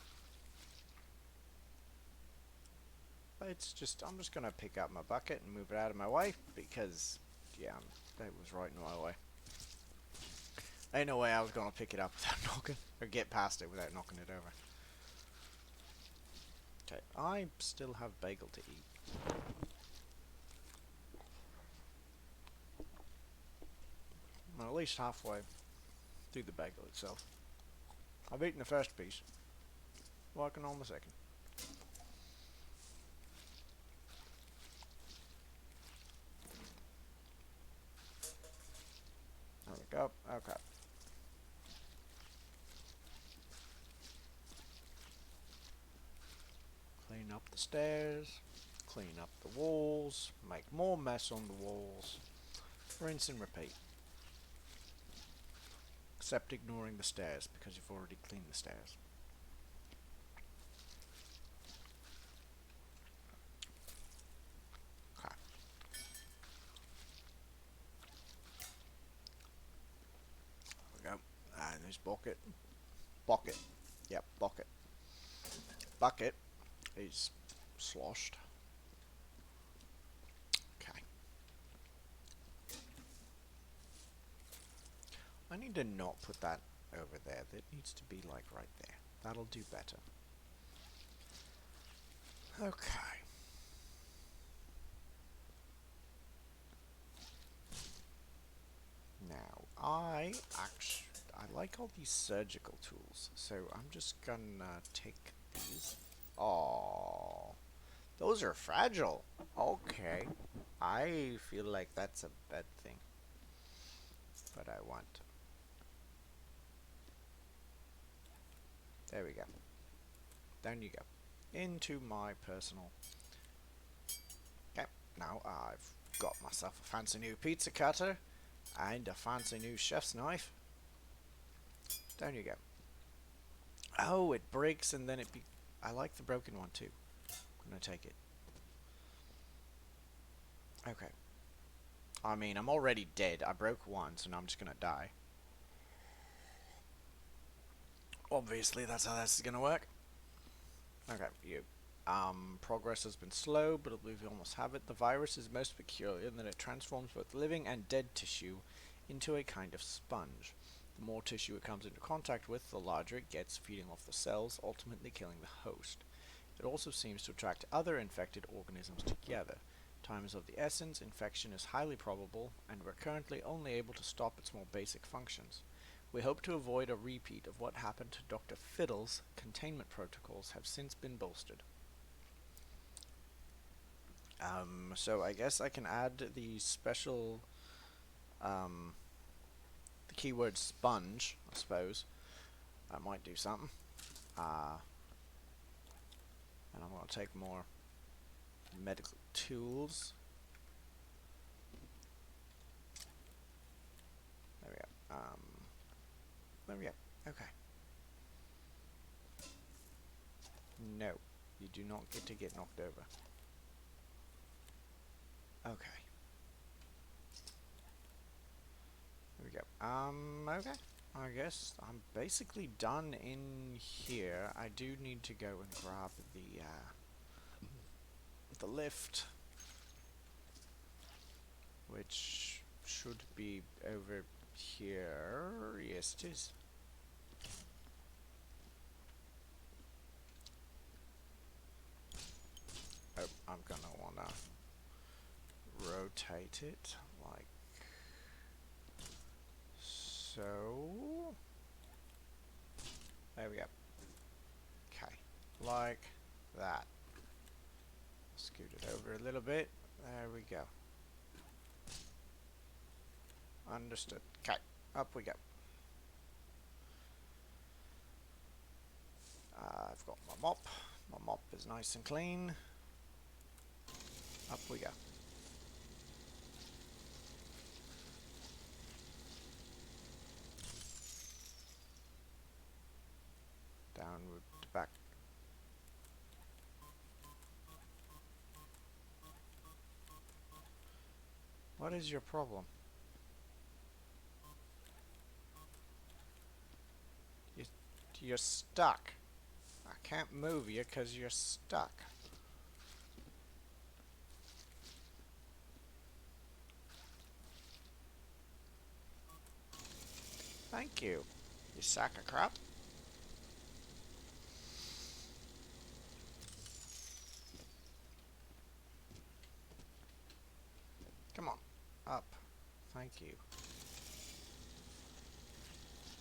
But it's just, I'm just gonna pick up my bucket and move it out of my way because, yeah, it was right in my way. Ain't no way I was gonna pick it up without knocking, or get past it without knocking it over. Okay, I still have bagel to eat. I'm at least halfway through the bagel itself. I've eaten the first piece, working on the second. There we go. Okay. Clean up the stairs, clean up the walls, make more mess on the walls, rinse and repeat. Except ignoring the stairs because you've already cleaned the stairs. Okay. There we go. And there's bucket. Bucket. Yep, bucket. Bucket is sloshed. Okay. I need to not put that over there. That needs to be like right there. That'll do better. Okay. Now, I like all these surgical tools, so I'm just gonna take these. Oh, those are fragile. Okay. I feel like that's a bad thing. But I want. There we go. Down you go. Into my personal. Okay, now I've got myself a fancy new pizza cutter and a fancy new chef's knife. Down you go. Oh, it breaks and then I like the broken one too. I'm gonna take it. Okay. I mean, I'm already dead. I broke one, so now I'm just gonna die. Obviously, that's how this is gonna work. Okay, you. Progress has been slow, but I believe we almost have it. The virus is most peculiar in that it transforms both living and dead tissue into a kind of sponge. The more tissue it comes into contact with, the larger it gets, feeding off the cells, ultimately killing the host. It also seems to attract other infected organisms together. Time is of the essence, infection is highly probable, and we're currently only able to stop its more basic functions. We hope to avoid a repeat of what happened to Dr. Fiddle's containment protocols have since been bolstered. So I guess I can add the special, um, the keyword sponge, I suppose. That might do something. Uh, and I'm going to take more medical tools. There we go. There we go. Okay. No, you do not get to get knocked over. Okay. There we go. Okay. I guess I'm basically done in here. I do need to go and grab the lift, which should be over here. Yes, it is. Oh, I'm gonna wanna rotate it like so. There we go. Okay, like that. Scoot it over a little bit. There we go. Understood. Okay, up we go. I've got my mop. My mop is nice and clean. Up we go. Downward, back. What is your problem? You, you're stuck. I can't move you because you're stuck. Thank you, you sack of crap. Come on, up. Thank you.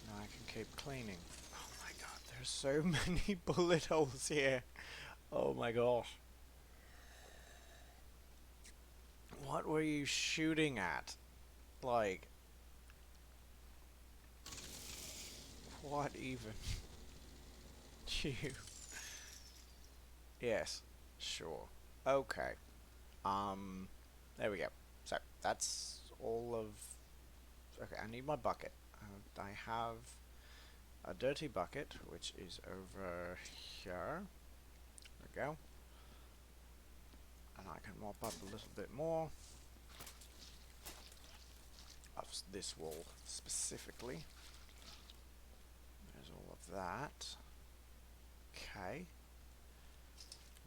Now I can keep cleaning. Oh my god, there's so many bullet holes here. Oh my gosh. What were you shooting at? Like, what even? You. Yes, sure. Okay. Um, there we go. So, that's all of... Okay, I need my bucket. I have a dirty bucket, which is over here. There we go. And I can mop up a little bit more of this wall specifically. There's all of that. Okay.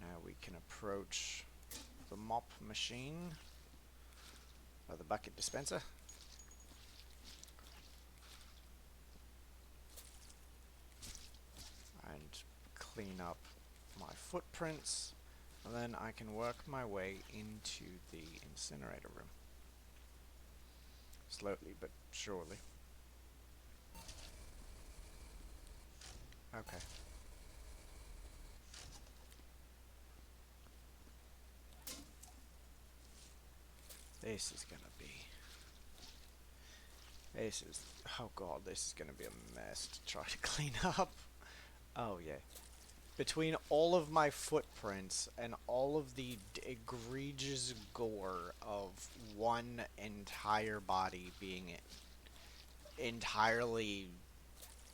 Now we can approach the mop machine, or the bucket dispenser. And clean up my footprints, and then I can work my way into the incinerator room. Slowly but surely. Okay. This is gonna be... This is... Oh god, this is gonna be a mess to try to clean up. Oh yeah. Between all of my footprints and all of the egregious gore of one entire body being entirely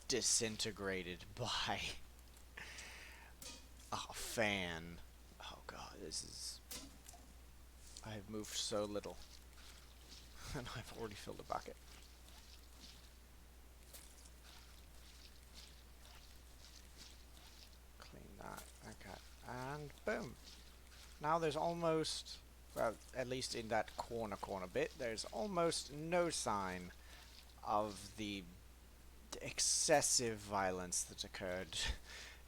disintegrated by fan. Oh god, this is... I have moved so little. And I've already filled a bucket. Clean that. Okay. And boom. Now there's almost... Well, at least in that corner bit, there's almost no sign of the excessive violence that occurred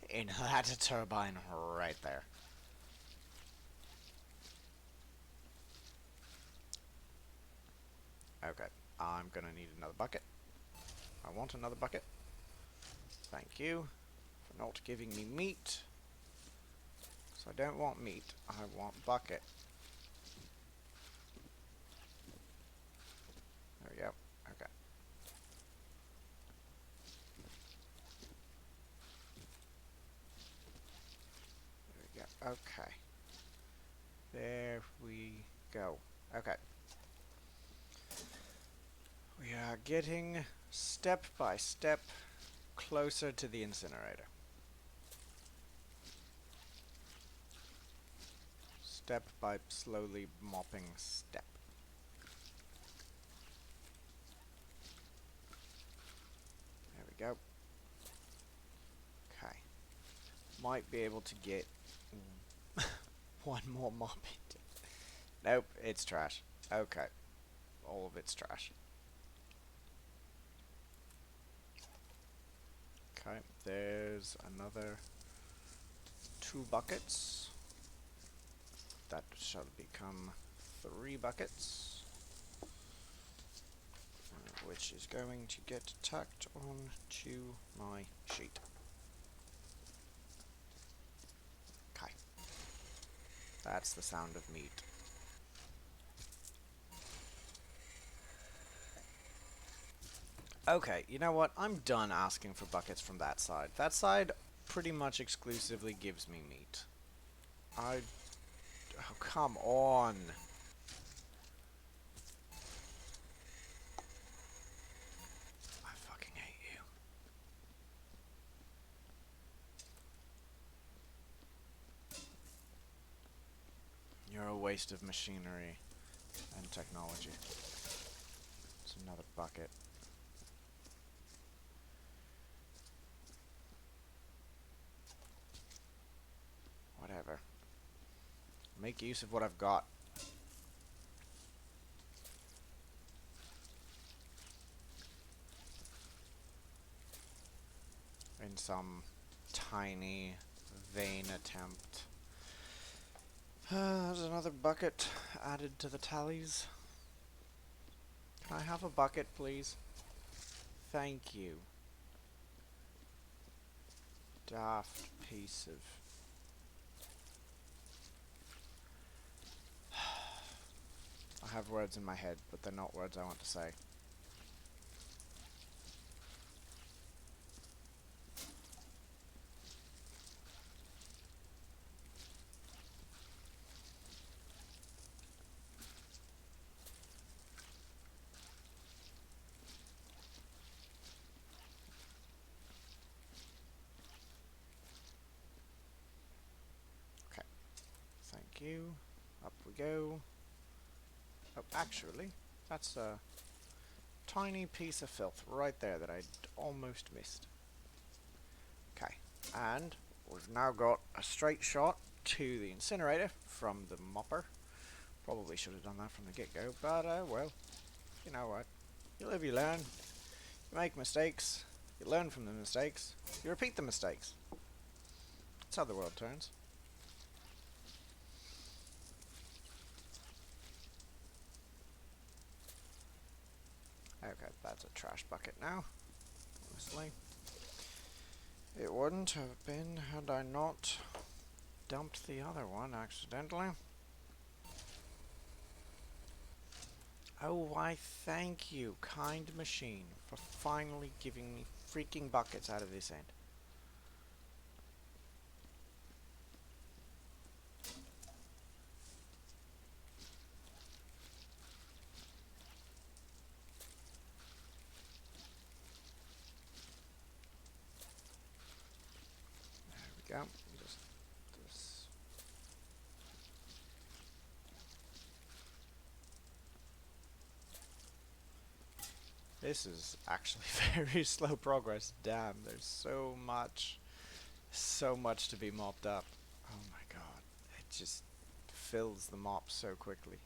in that turbine right there. Okay, I'm gonna need another bucket. I want another bucket. Thank you for not giving me meat. So I don't want meat, I want bucket. There we go. Okay. There we go. Okay. There we go. Okay. We are getting step by step closer to the incinerator. Step by slowly mopping step. There we go. Okay. Might be able to get one more mop into. Nope, it's trash. Okay. All of it's trash. Okay, there's another 2 buckets. That shall become 3 buckets. Which is going to get tacked on to my sheet. Okay. That's the sound of meat. Okay, you know what? I'm done asking for buckets from that side. That side pretty much exclusively gives me meat. Oh, come on. I fucking hate you. You're a waste of machinery and technology. It's another bucket. Whatever. Make use of what I've got. In some tiny, vain attempt. There's another bucket added to the tallies. Can I have a bucket, please? Thank you. Daft piece of... I have words in my head, but they're not words I want to say. Okay. Thank you. Up we go. Oh, actually, that's a tiny piece of filth right there that I'd almost missed. Okay. And we've now got a straight shot to the incinerator from the mopper. Probably should have done that from the get-go, but well, you know what. You live, you learn. You make mistakes. You learn from the mistakes. You repeat the mistakes. That's how the world turns. Okay, that's a trash bucket now. Honestly. It wouldn't have been had I not dumped the other one accidentally. Oh, why thank you, kind machine, for finally giving me freaking buckets out of this end. There we go. Just This is actually very slow progress. Damn, there's so much to be mopped up. Oh my god. It just fills the mop so quickly.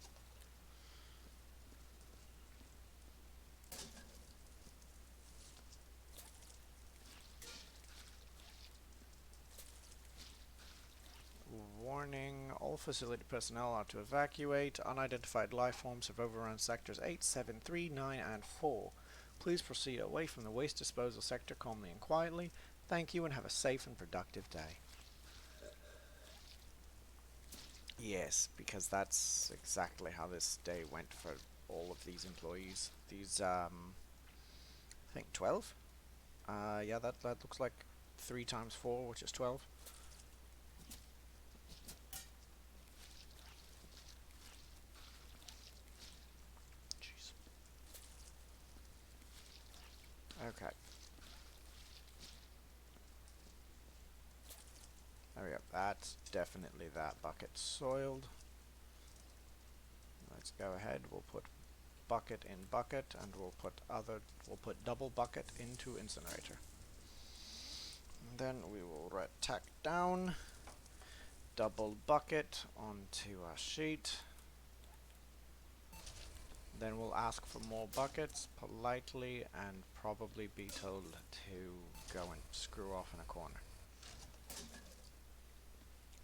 Warning, all facility personnel are to evacuate. Unidentified life forms have overrun sectors 8, 7, 3, 9, and 4. Please proceed away from the waste disposal sector calmly and quietly. Thank you and have a safe and productive day. Yes, because that's exactly how this day went for all of these employees. I think 12? Yeah, that looks like 3 times 4, which is 12. Jeez. Okay. There we go. That's definitely that bucket soiled. Let's go ahead. We'll put bucket in bucket, and we'll put double bucket into incinerator. And then we will tack down double bucket onto our sheet. Then we'll ask for more buckets politely and probably be told to go and screw off in a corner.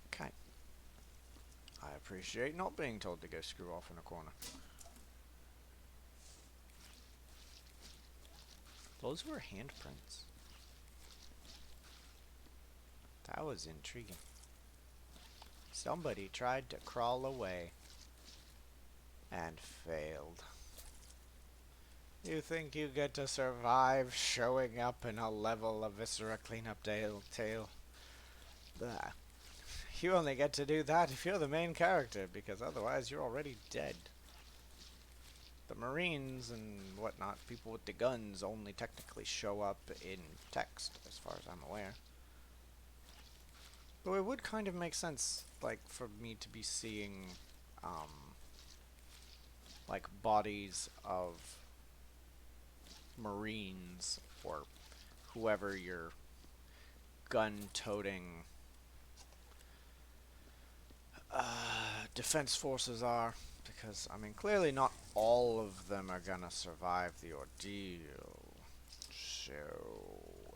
Okay. I appreciate not being told to go screw off in a corner. Those were handprints. That was intriguing. Somebody tried to crawl away and failed. You think you get to survive showing up in a level of Viscera cleanup tale? Blah. You only get to do that if you're the main character, because otherwise you're already dead. The Marines and whatnot, people with the guns, only technically show up in text, as far as I'm aware. Though it would kind of make sense, like, for me to be seeing, like, bodies of Marines or whoever your gun-toting defense forces are, because, I mean, clearly not all of them are gonna survive the ordeal. So,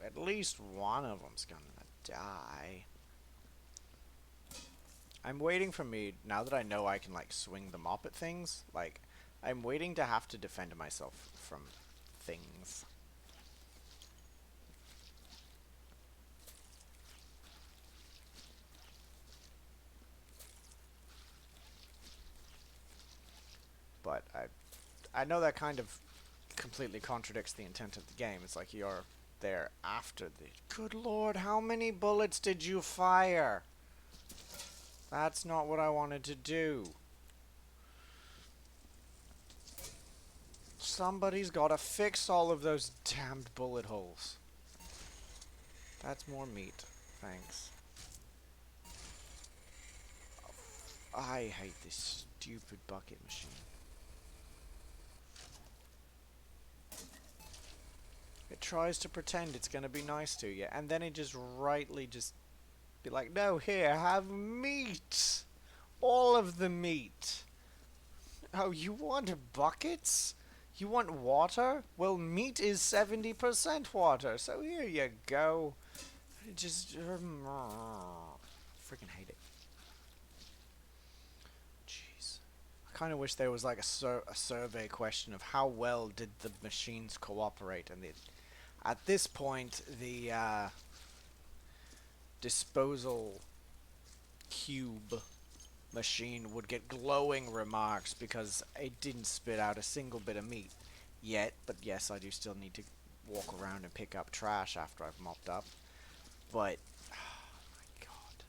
at least one of them's gonna die. I'm waiting for me, now that I know I can, like, swing the mop at things, like, I'm waiting to have to defend myself from things. But I know that kind of completely contradicts the intent of the game. It's like you're there after the... Good lord, how many bullets did you fire? That's not what I wanted to do. Somebody's gotta fix all of those damned bullet holes. That's more meat. Thanks. I hate this stupid bucket machine. It tries to pretend it's gonna be nice to you, and then it just rightly just be like, no, here, have meat! All of the meat! Oh, you want buckets? You want water? Well, meat is 70% water, so here you go. Just... freaking hate it. Jeez. I kind of wish there was like a survey question of how well did the machines cooperate, and at this point, the disposal cube machine would get glowing remarks because it didn't spit out a single bit of meat yet. But yes, I do still need to walk around and pick up trash after I've mopped up. But, oh my god.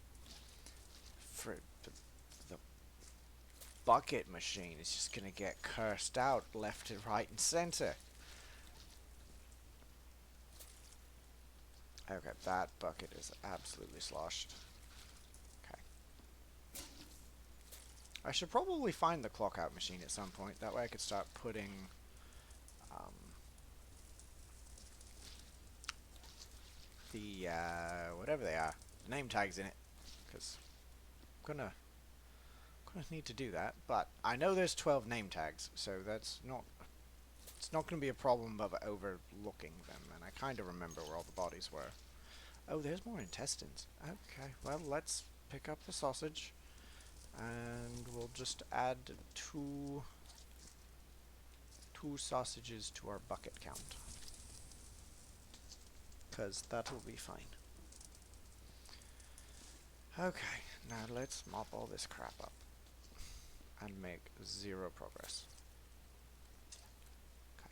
For the bucket machine is just gonna get cursed out left and right and center. Okay, that bucket is absolutely sloshed. Okay. I should probably find the clock out machine at some point. That way I could start putting the, whatever they are, name tags in it, because I'm gonna need to do that. But I know there's 12 name tags, so it's not gonna be a problem of overlooking them, and I kind of remember where all the bodies were. Oh, there's more intestines. Okay, well, let's pick up the sausage, and we'll just add two sausages to our bucket count, because that'll be fine. Okay, now let's mop all this crap up and make zero progress. Okay,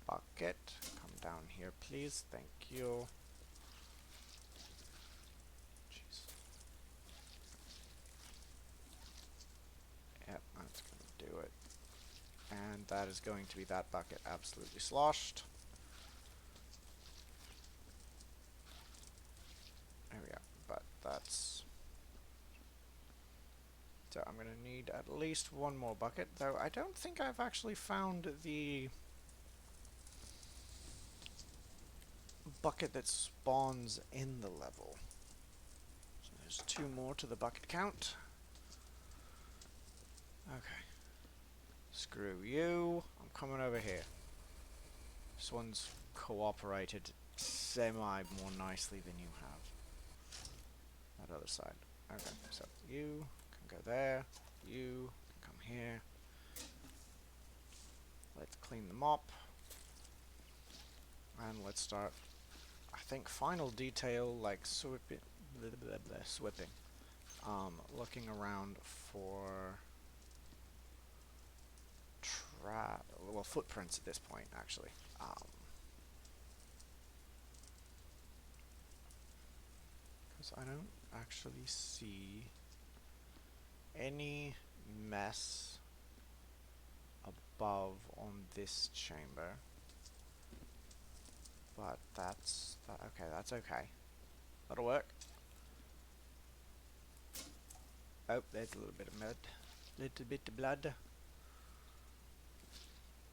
bucket, come down here, please. Thank you. Jeez. Yep, that's gonna do it. And that is going to be that bucket absolutely sloshed. There we go. But that's... So I'm going to need at least one more bucket, though I don't think I've actually found the bucket that spawns in the level. So there's 2 more to the bucket count. Okay. Screw you. I'm coming over here. This one's cooperated semi more nicely than you have. That other side. Okay, so you can go there. You can come here. Let's clean the mop. And let's start, I think, final detail, like sweeping. Looking around for footprints at this point, actually. Because I don't actually see any mess above on this chamber. But okay, that's okay. That'll work. Oh, there's a little bit of blood. Little bit of blood.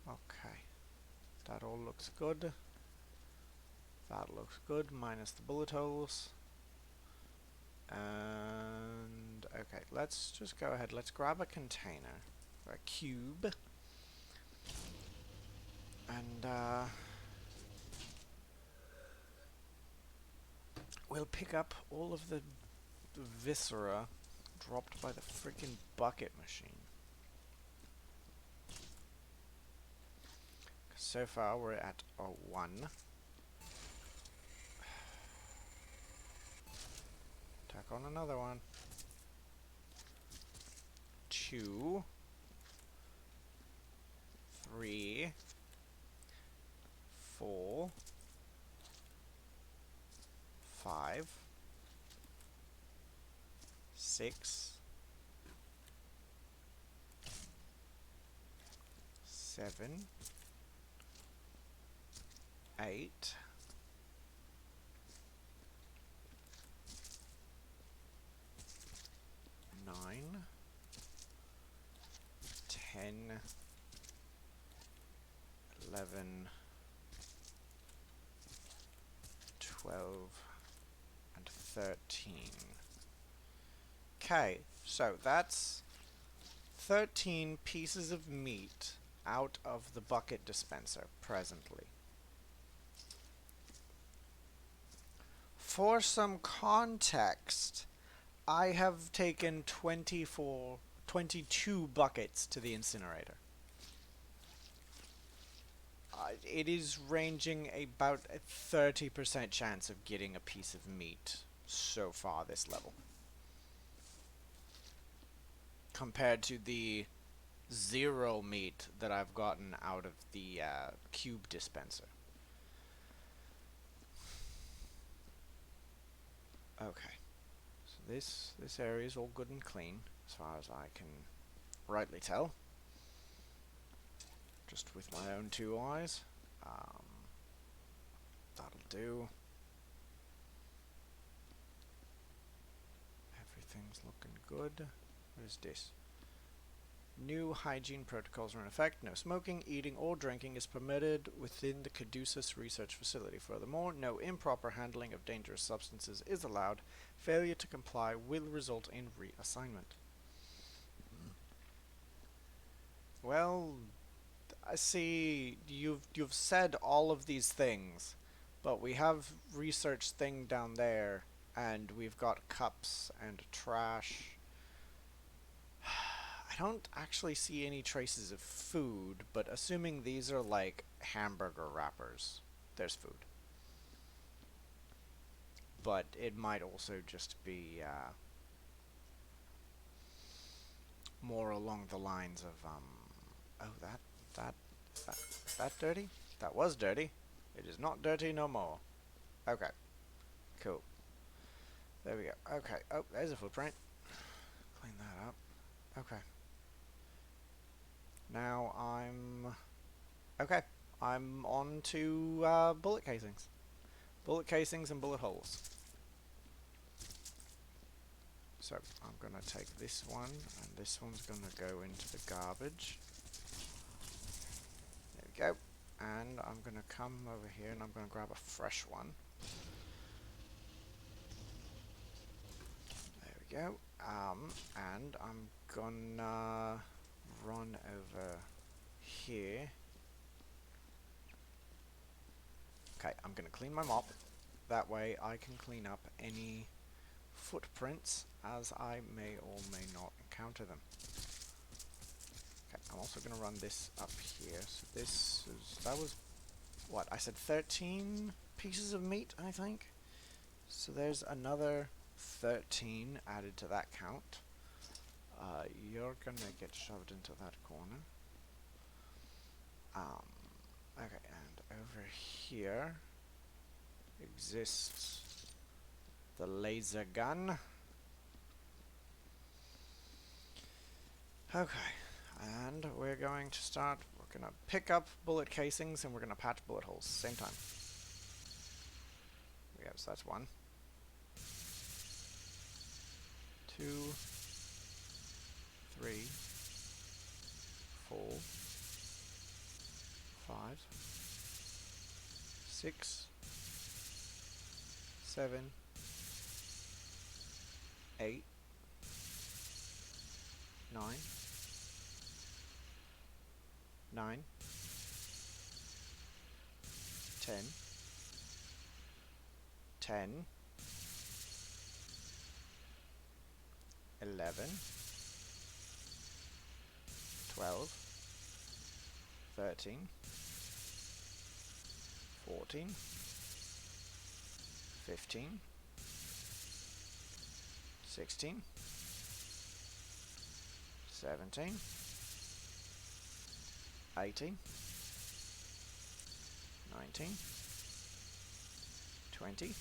Okay. That all looks good. That looks good, minus the bullet holes. And okay, let's just go ahead. Let's grab a container, or a cube, and we'll pick up all of the viscera dropped by the freaking bucket machine. So far we're at a 1. Tack on another one. 2. 3. 4. 5. 6. 7. 8. 9. 10. 11. 12. And 13. Okay, so that's 13 pieces of meat out of the bucket dispenser presently. For some context, I have taken 22 buckets to the incinerator. It is ranging about a 30% chance of getting a piece of meat so far this level, compared to the 0 meat that I've gotten out of the cube dispenser. Okay, so this area is all good and clean as far as I can rightly tell, just with my own 2 eyes. That'll do. Everything's looking good. What is this? New hygiene protocols are in effect. No smoking, eating, or drinking is permitted within the Caduceus research facility. Furthermore, no improper handling of dangerous substances is allowed. Failure to comply will result in reassignment. Well, I see you've said all of these things, but we have research thing down there, and we've got cups and trash. I don't actually see any traces of food, but assuming these are like hamburger wrappers, there's food. But it might also just be more along the lines of oh that that is that dirty? That was dirty. It is not dirty no more. Okay, cool. There we go. Okay. Oh, there's a footprint. Clean that up. Okay. Now okay. I'm on to bullet casings. Bullet casings and bullet holes. So I'm gonna take this one, and this one's gonna go into the garbage. There we go. And I'm gonna come over here and I'm gonna grab a fresh one. There we go. And I'm gonna run over here. Okay, I'm gonna clean my mop. That way I can clean up any footprints as I may or may not encounter them. Okay, I'm also going to run this up here. So that was, what, I said 13 pieces of meat, I think? So there's another 13 added to that count. You're going to get shoved into that corner. Okay, and over here exists the laser gun. Okay, and we're going to start, we're going to pick up bullet casings and we're going to patch bullet holes, same time. There we go, so that's 1, 2, 3, 4, 5, 6, 7, 8, 9, 9, 10, 10, 11, 12, 13, 14, 15, 16, 17, 18, 19, 20.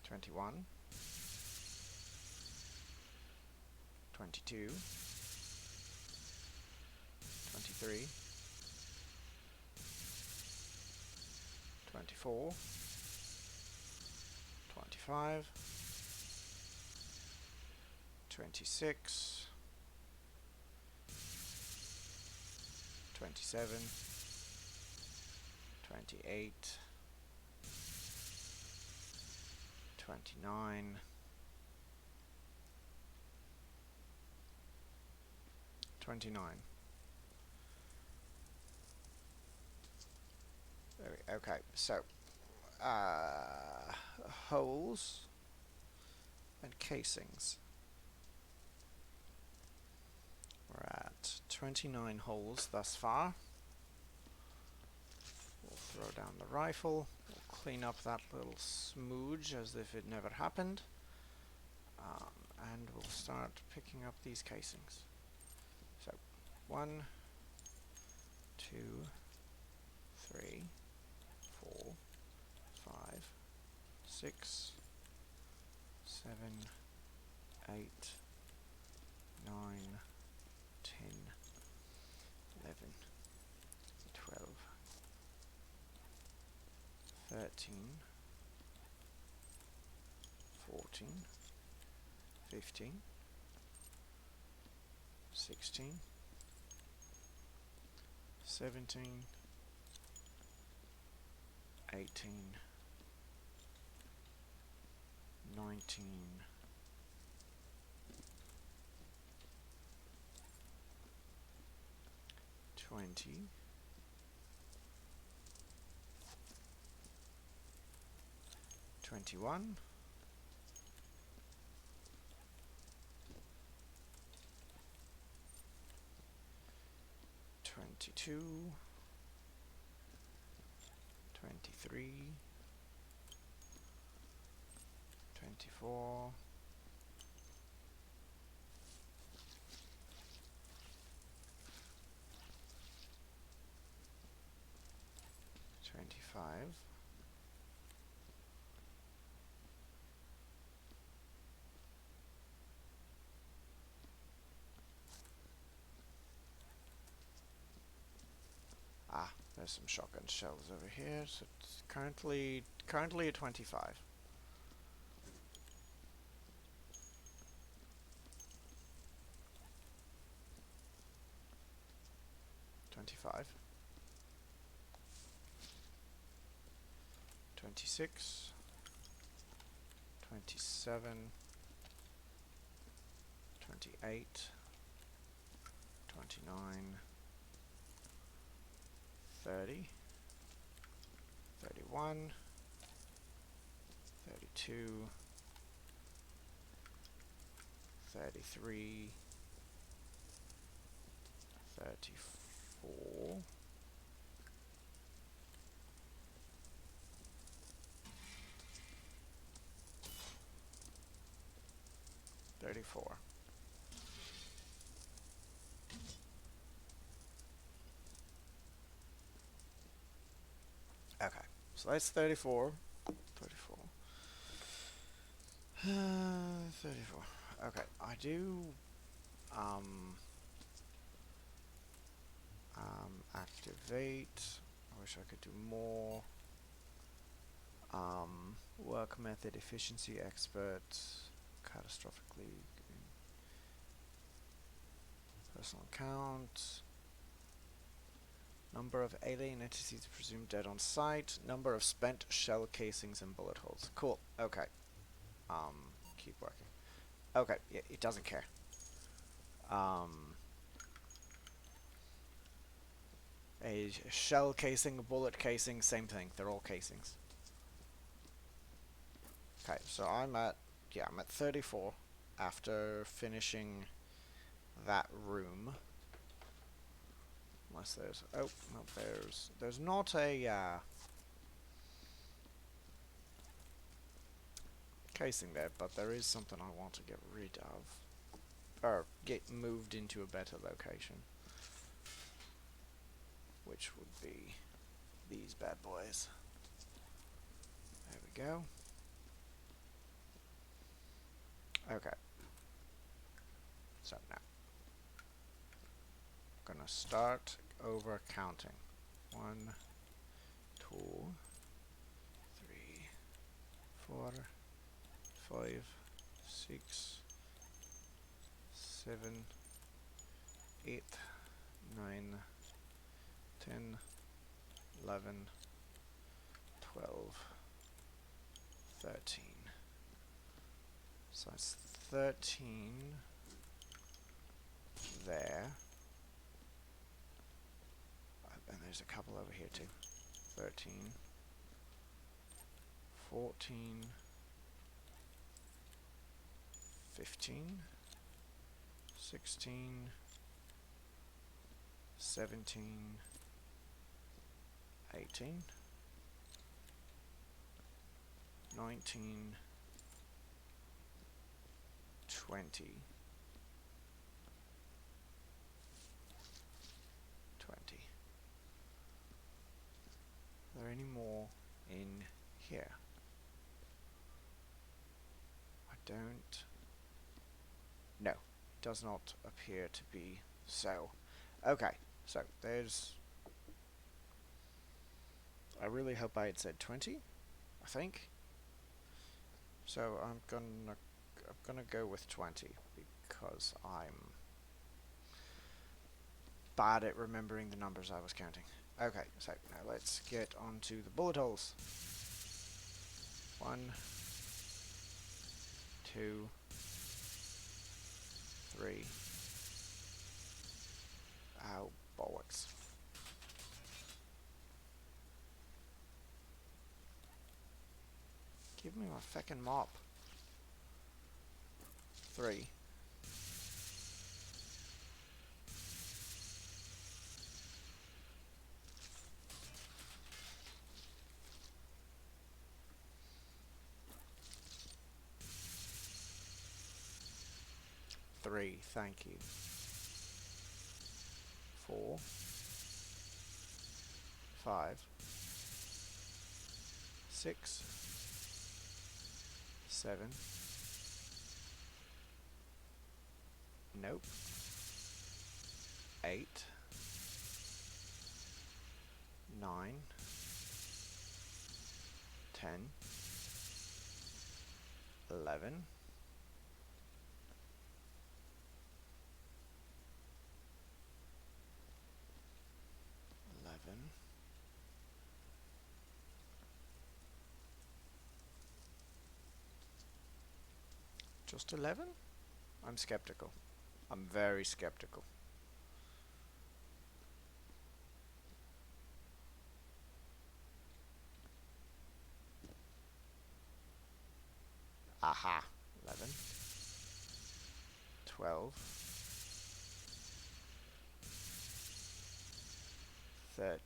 21, 22, 23, 24, 25, 26, 27, 28, 29, 29. Okay, so holes and casings. We're at 29 holes thus far. We'll throw down the rifle. We'll clean up that little smooge as if it never happened. And we'll start picking up these casings. So, 1, 2, 3, 4, 5, 6, 7, 8, 9, 10, 13, 14, 15, 16, 17, 18, 19, 20, 21, 22, 23, 24, 25, 'there's some shotgun shells over here, so it's currently a 25. 25, 26, 27, 28, 29, 30, 31, 32, 33, 34, 34. Okay, so that's 34. 34. 34. Okay, I do activate. I wish I could do more. Work method efficiency expert, catastrophically personal account, number of alien entities presumed dead on site, number of spent shell casings and bullet holes. Cool. Okay. Keep working. Okay. Yeah, it doesn't care. A shell casing, a bullet casing, same thing. They're all casings. Okay, so I'm at 34 after finishing that room. Unless there's no, there's not a casing there, but there is something I want to get rid of or get moved into a better location, which would be these bad boys. There we go. Okay. So now I'm gonna start over counting. 1, 2, 3, 4, 5, 6, 7, 8, 9, 10, 11, 12, 13. So it's 13 there. And there's a couple over here too. 13, 14, 15, 16, 17, 18, 19, 20, 20. Are there any more in here? I don't... No, it does not appear to be so. Okay, so there's... I really hope I had said 20. I think. So I'm gonna go with 20 because I'm bad at remembering the numbers I was counting. Okay, so now let's get onto the bullet holes. 1, 2, 3. Ow, bollocks. Give me my feckin' mop. 3. 3, thank you. 4, 5, 6, 7. Nope. 8, 9, 10, 11, 11. Just 11? I'm skeptical. I'm very skeptical. Aha. 11, 12, 13,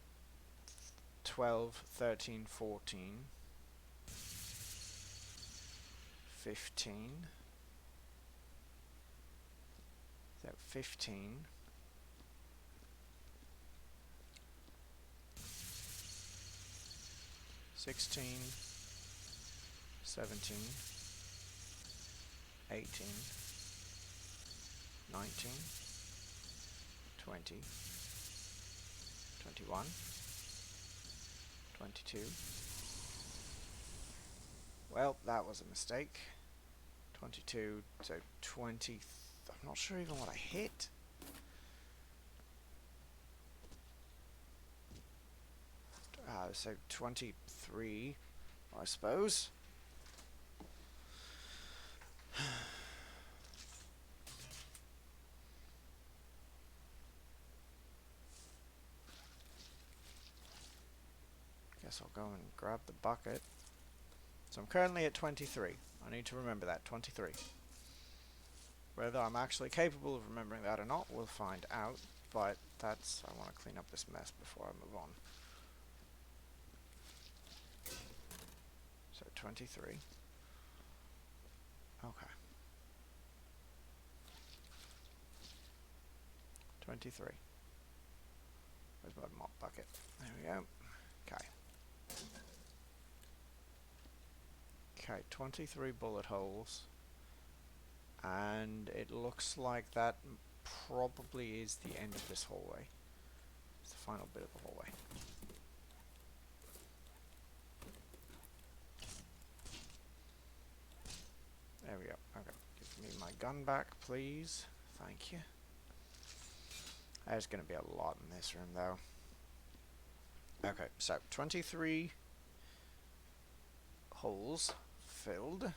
12, 13, 14, 15. So 15, 16, 17, 18, 19, 20, 21, 22. Well, that was a mistake. 22, so 20. I'm not sure even what I hit. So 23, I suppose. Guess I'll go and grab the bucket. So I'm currently at 23. I need to remember that, 23. Whether I'm actually capable of remembering that or not, we'll find out. But I want to clean up this mess before I move on. So 23. Okay. 23. Where's my mop bucket? There we go. Okay. Okay, 23 bullet holes. And it looks like that probably is the end of this hallway. It's the final bit of the hallway. There we go. Okay. Give me my gun back, please. Thank you. There's going to be a lot in this room, though. Okay, so 23 holes filled. And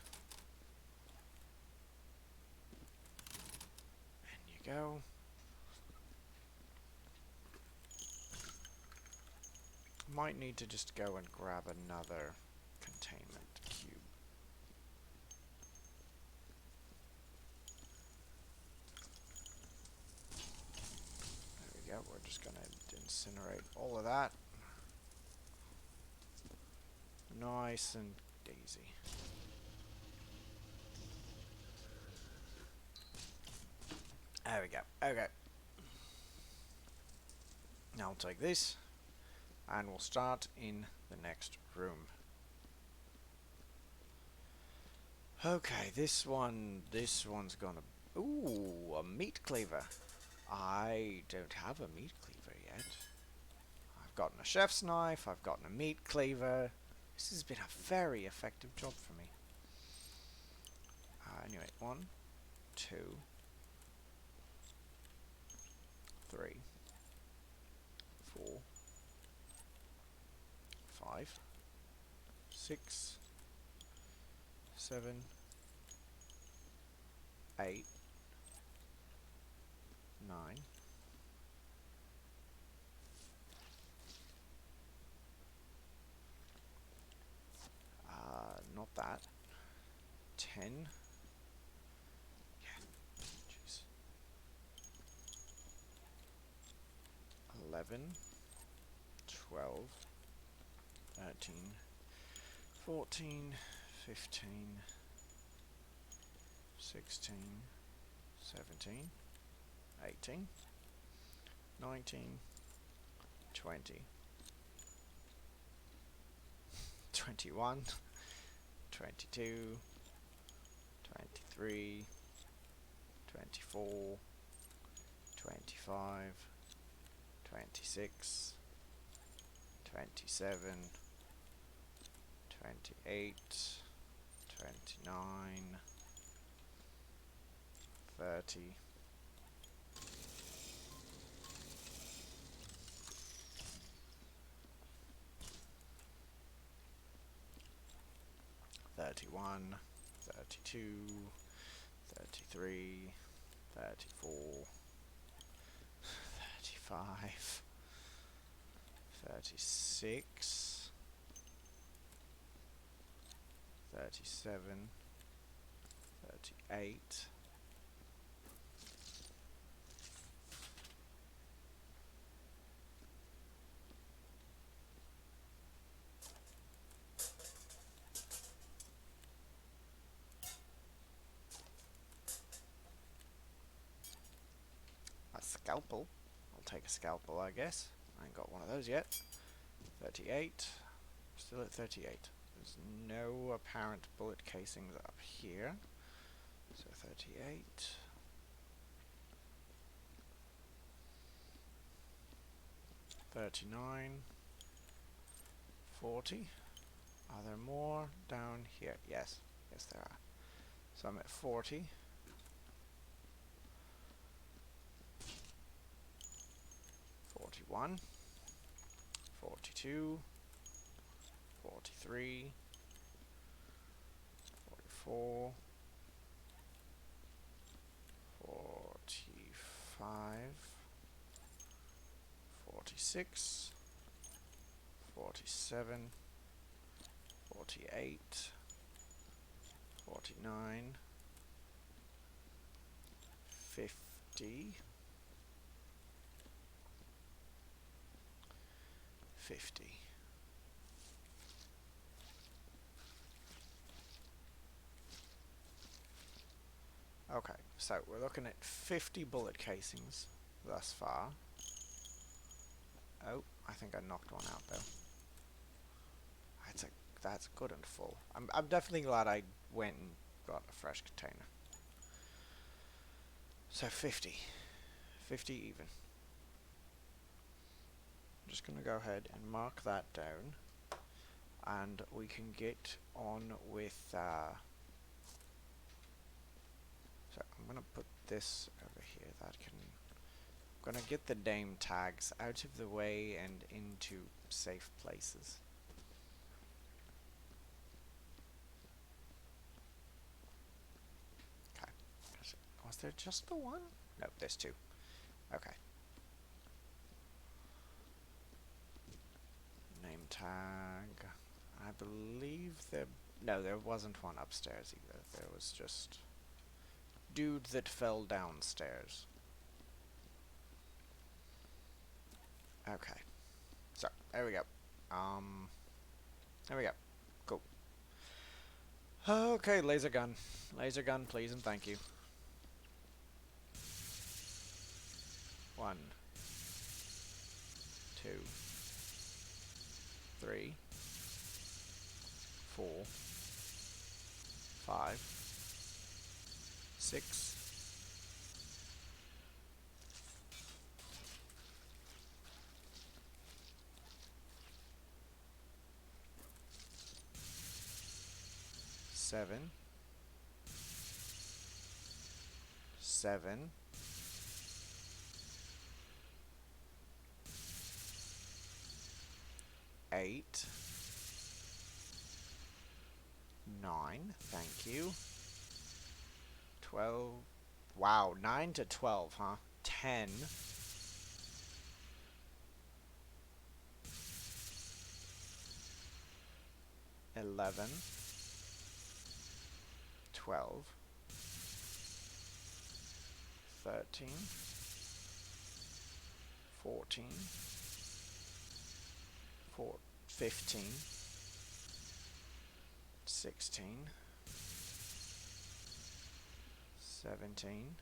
you go. Might need to just go and grab another containment cube. There we go. We're just going to incinerate all of that. Nice and easy. There we go. Okay. Now I'll take this, and we'll start in the next room. Okay, this one's gonna... Ooh, a meat cleaver. I don't have a meat cleaver yet. I've gotten a chef's knife, I've gotten a meat cleaver. This has been a very effective job for me. Anyway, 1, 2, 3, 4, 5, 6, 7, 8, 9. Not that. 10. Yeah, jeez. 11, 12, 13, 14, 15, 16, 17, 18, 19, 20, 21, 22, 23, 24, 25, 26, 27, 28, 29, 30, 31, 32, 33, 34, 35, 36, 37, 38, 'A scalpel. I'll take a scalpel, I guess. I ain't got one of those yet. 38. Still at 38. There's no apparent bullet casings up here. So 38. 39. 40. Are there more down here? Yes. Yes, there are. So I'm at 40. 41. 42. 43. 44. 45. 46. 47. 48. 49. 50. 50. Okay, so we're looking at 50 bullet casings thus far. Oh, I think I knocked one out though. That's good and full. I'm definitely glad I went and got a fresh container. So 50. 50 even. I'm just gonna go ahead and mark that down, and we can get on with so I'm gonna put this over here. That can I'm gonna get the name tags out of the way and into safe places. Okay. Was there just the one? No, there's two. Okay. Name tag. I believe there... No, there wasn't one upstairs either. There was just... Dude that fell downstairs. Okay. So, there we go. There we go. Cool. Okay, laser gun. Laser gun, please and thank you. 1, 2, 3, 4, 5, 6, 7, 7, 8, 9, thank you. 12, wow, 9 to 12, huh? 10, 11, 12, 13, 14, 15, 16, 17,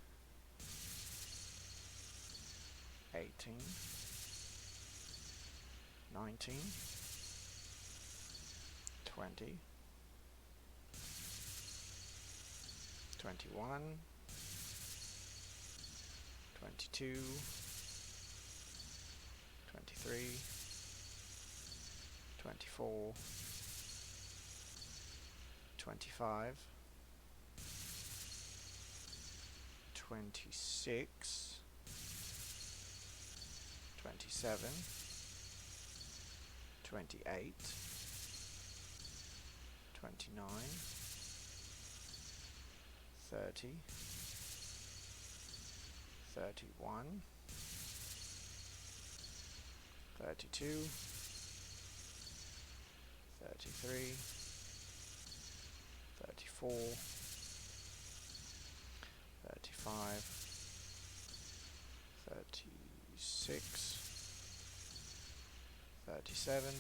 18, 19, 20, 21, 22, 23, 24, 25, 26, 27, 28, 29, 30, 31, 32, 33, 34, 35, 36, 37,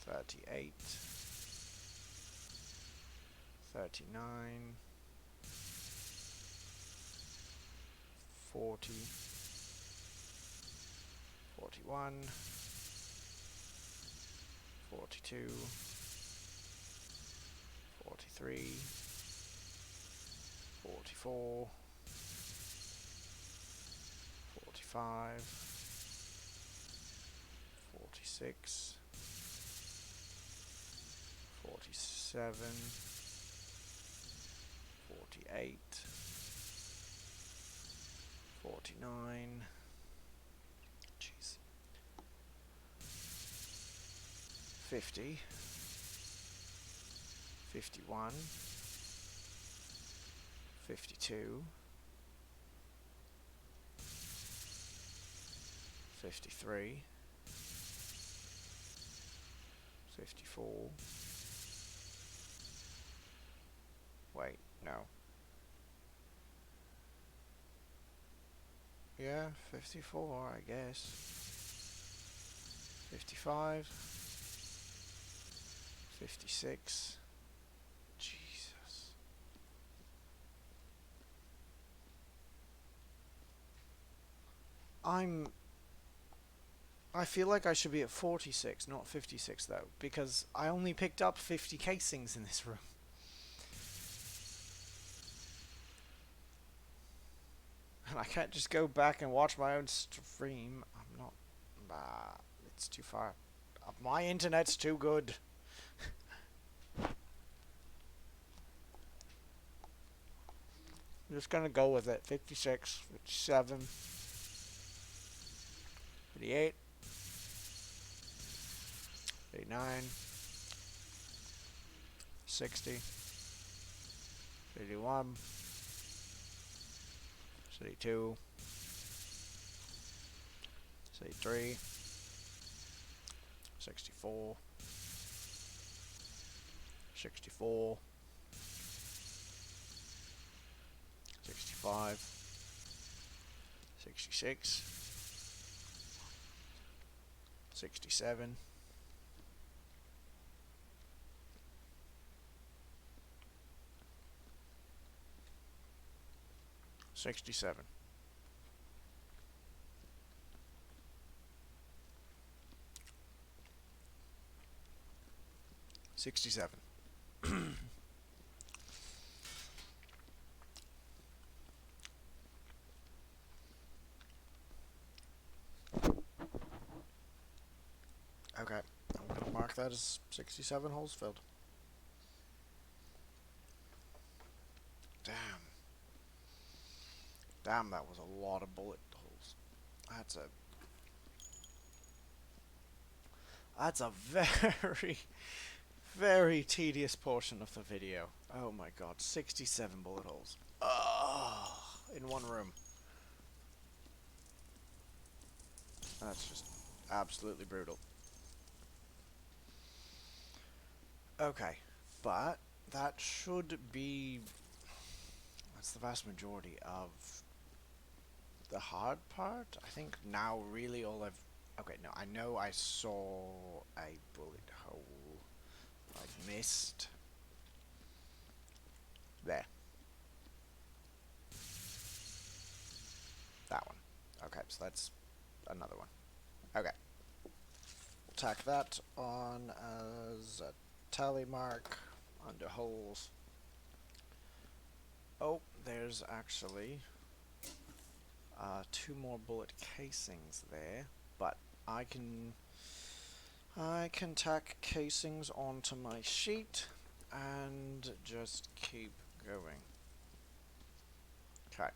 38, 39, 40, 41, 42, 43, 44, 45, 46, 47, 48, 49, jeez, 50, 51, 52, 53, 54, wait, no, yeah, 54, I guess, 55, 56, Jesus, I'm I feel like I should be at 46, not 56 though, because I only picked up 50 casings in this room. And I can't just go back and watch my own stream. I'm not. It's too far. My internet's too good. I'm just gonna go with it. 56, 57, 58, 59, 60, 61, 62, 63, 64, 64, 65, 66, 67, 67, 67. Okay, I'm gonna mark that as 67 holes filled. Damn, that was a lot of bullet holes. That's a that's a very very tedious portion of the video. Oh my god, 67 bullet holes. Oh, in one room. That's just absolutely brutal. Okay, but that should be... That's the vast majority of the hard part. I think now really all I've... Okay, no, I know I saw a bullet hole. I missed. There. That one. Okay, so that's another one. Okay. We'll tack that on as a tally mark under holes. Oh, there's actually two more bullet casings there, but I can tack casings onto my sheet and just keep going. Okay.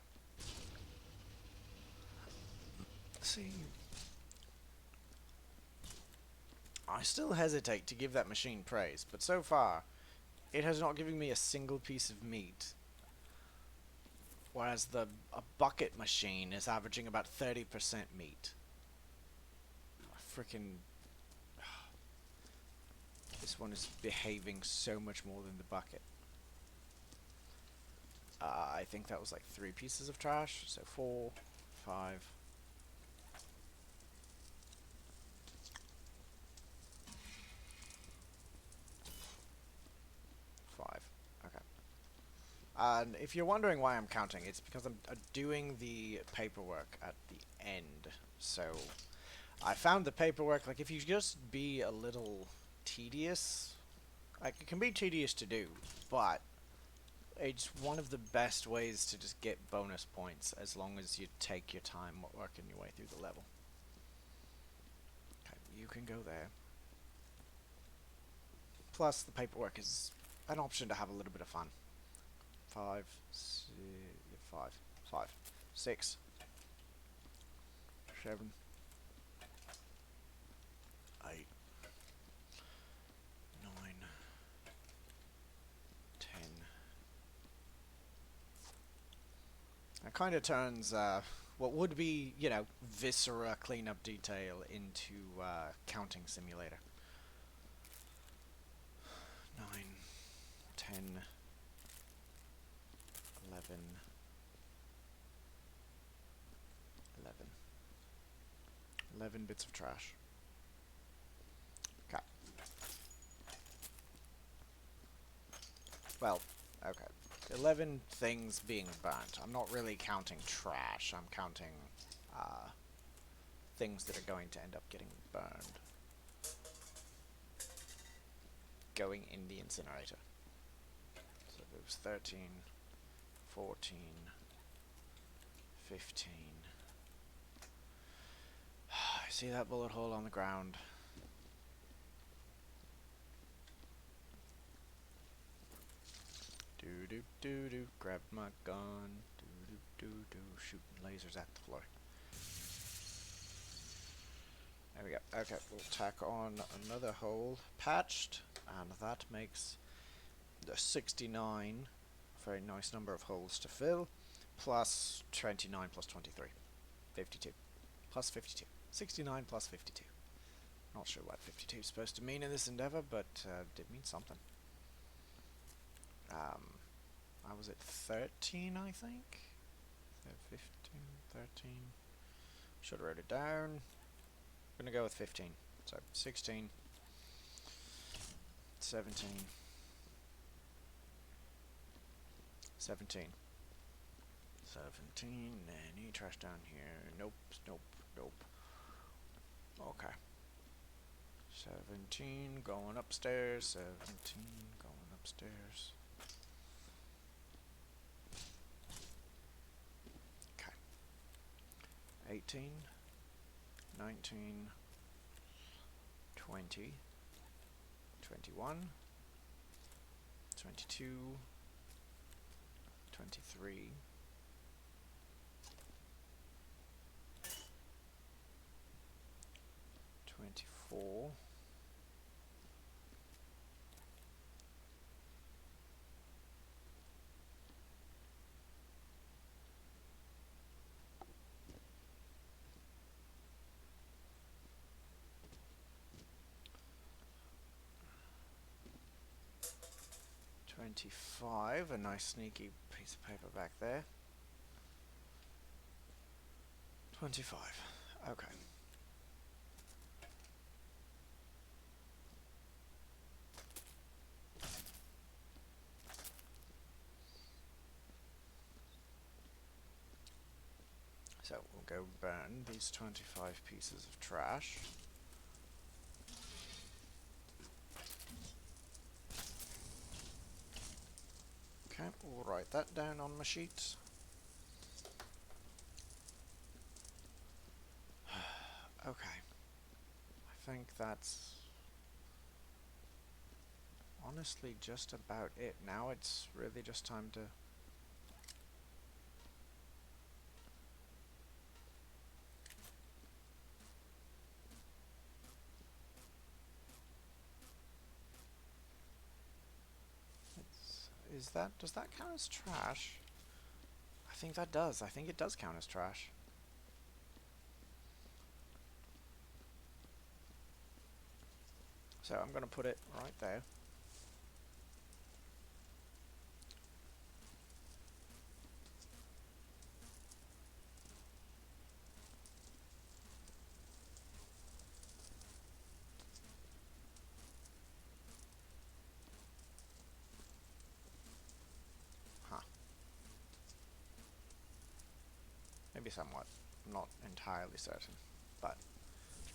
See, I still hesitate to give that machine praise, but so far it has not given me a single piece of meat. Whereas a bucket machine is averaging about 30% meat. Freaking... This one is behaving so much more than the bucket. I think that was like 3 pieces of trash, so 4, 5. 5. Okay. And if you're wondering why I'm counting, it's because I'm doing the paperwork at the end. So I found the paperwork, like if you just be a little tedious, like it can be tedious to do, but it's one of the best ways to just get bonus points as long as you take your time working your way through the level. Okay, you can go there. Plus, the paperwork is an option to have a little bit of fun. 5, 6, 7, 8, 9, 10. It kind of turns what would be, you know, viscera cleanup detail into counting simulator. 9, 10, 11, 11. 11 bits of trash. Okay. Well, okay. 11 things being burnt. I'm not really counting trash. I'm counting things that are going to end up getting burned. Going in the incinerator. So it was 13, 14, 15. I see that bullet hole on the ground. Do do do do. Grab my gun. Do do do do. Shooting lasers at the floor. There we go. Okay, we'll tack on another hole, patched, and that makes the 69. A very nice number of holes to fill, plus 29 plus 23. 52. Plus 52. 69 plus 52. Not sure what 52 is supposed to mean in this endeavor, but it means something. I was at 13, I think? 15, 13. Should have wrote it down. I'm gonna go with 15. So 16, 17, 17, 17. Any trash down here? Nope, nope, nope. Okay. 17 going upstairs. 17 going upstairs. Okay. 18, 19, 20, 21, 22, 23, 24. $25, a nice sneaky piece of paper back there. 25. Okay. So we'll go burn these 25 pieces of trash. Okay, we'll write that down on my sheets. Okay. I think that's honestly just about it. Now it's really just time to... does that count as trash? I think that does. I think it does count as trash. So I'm going to put it right there. Huh. Maybe somewhat. I'm not entirely certain. But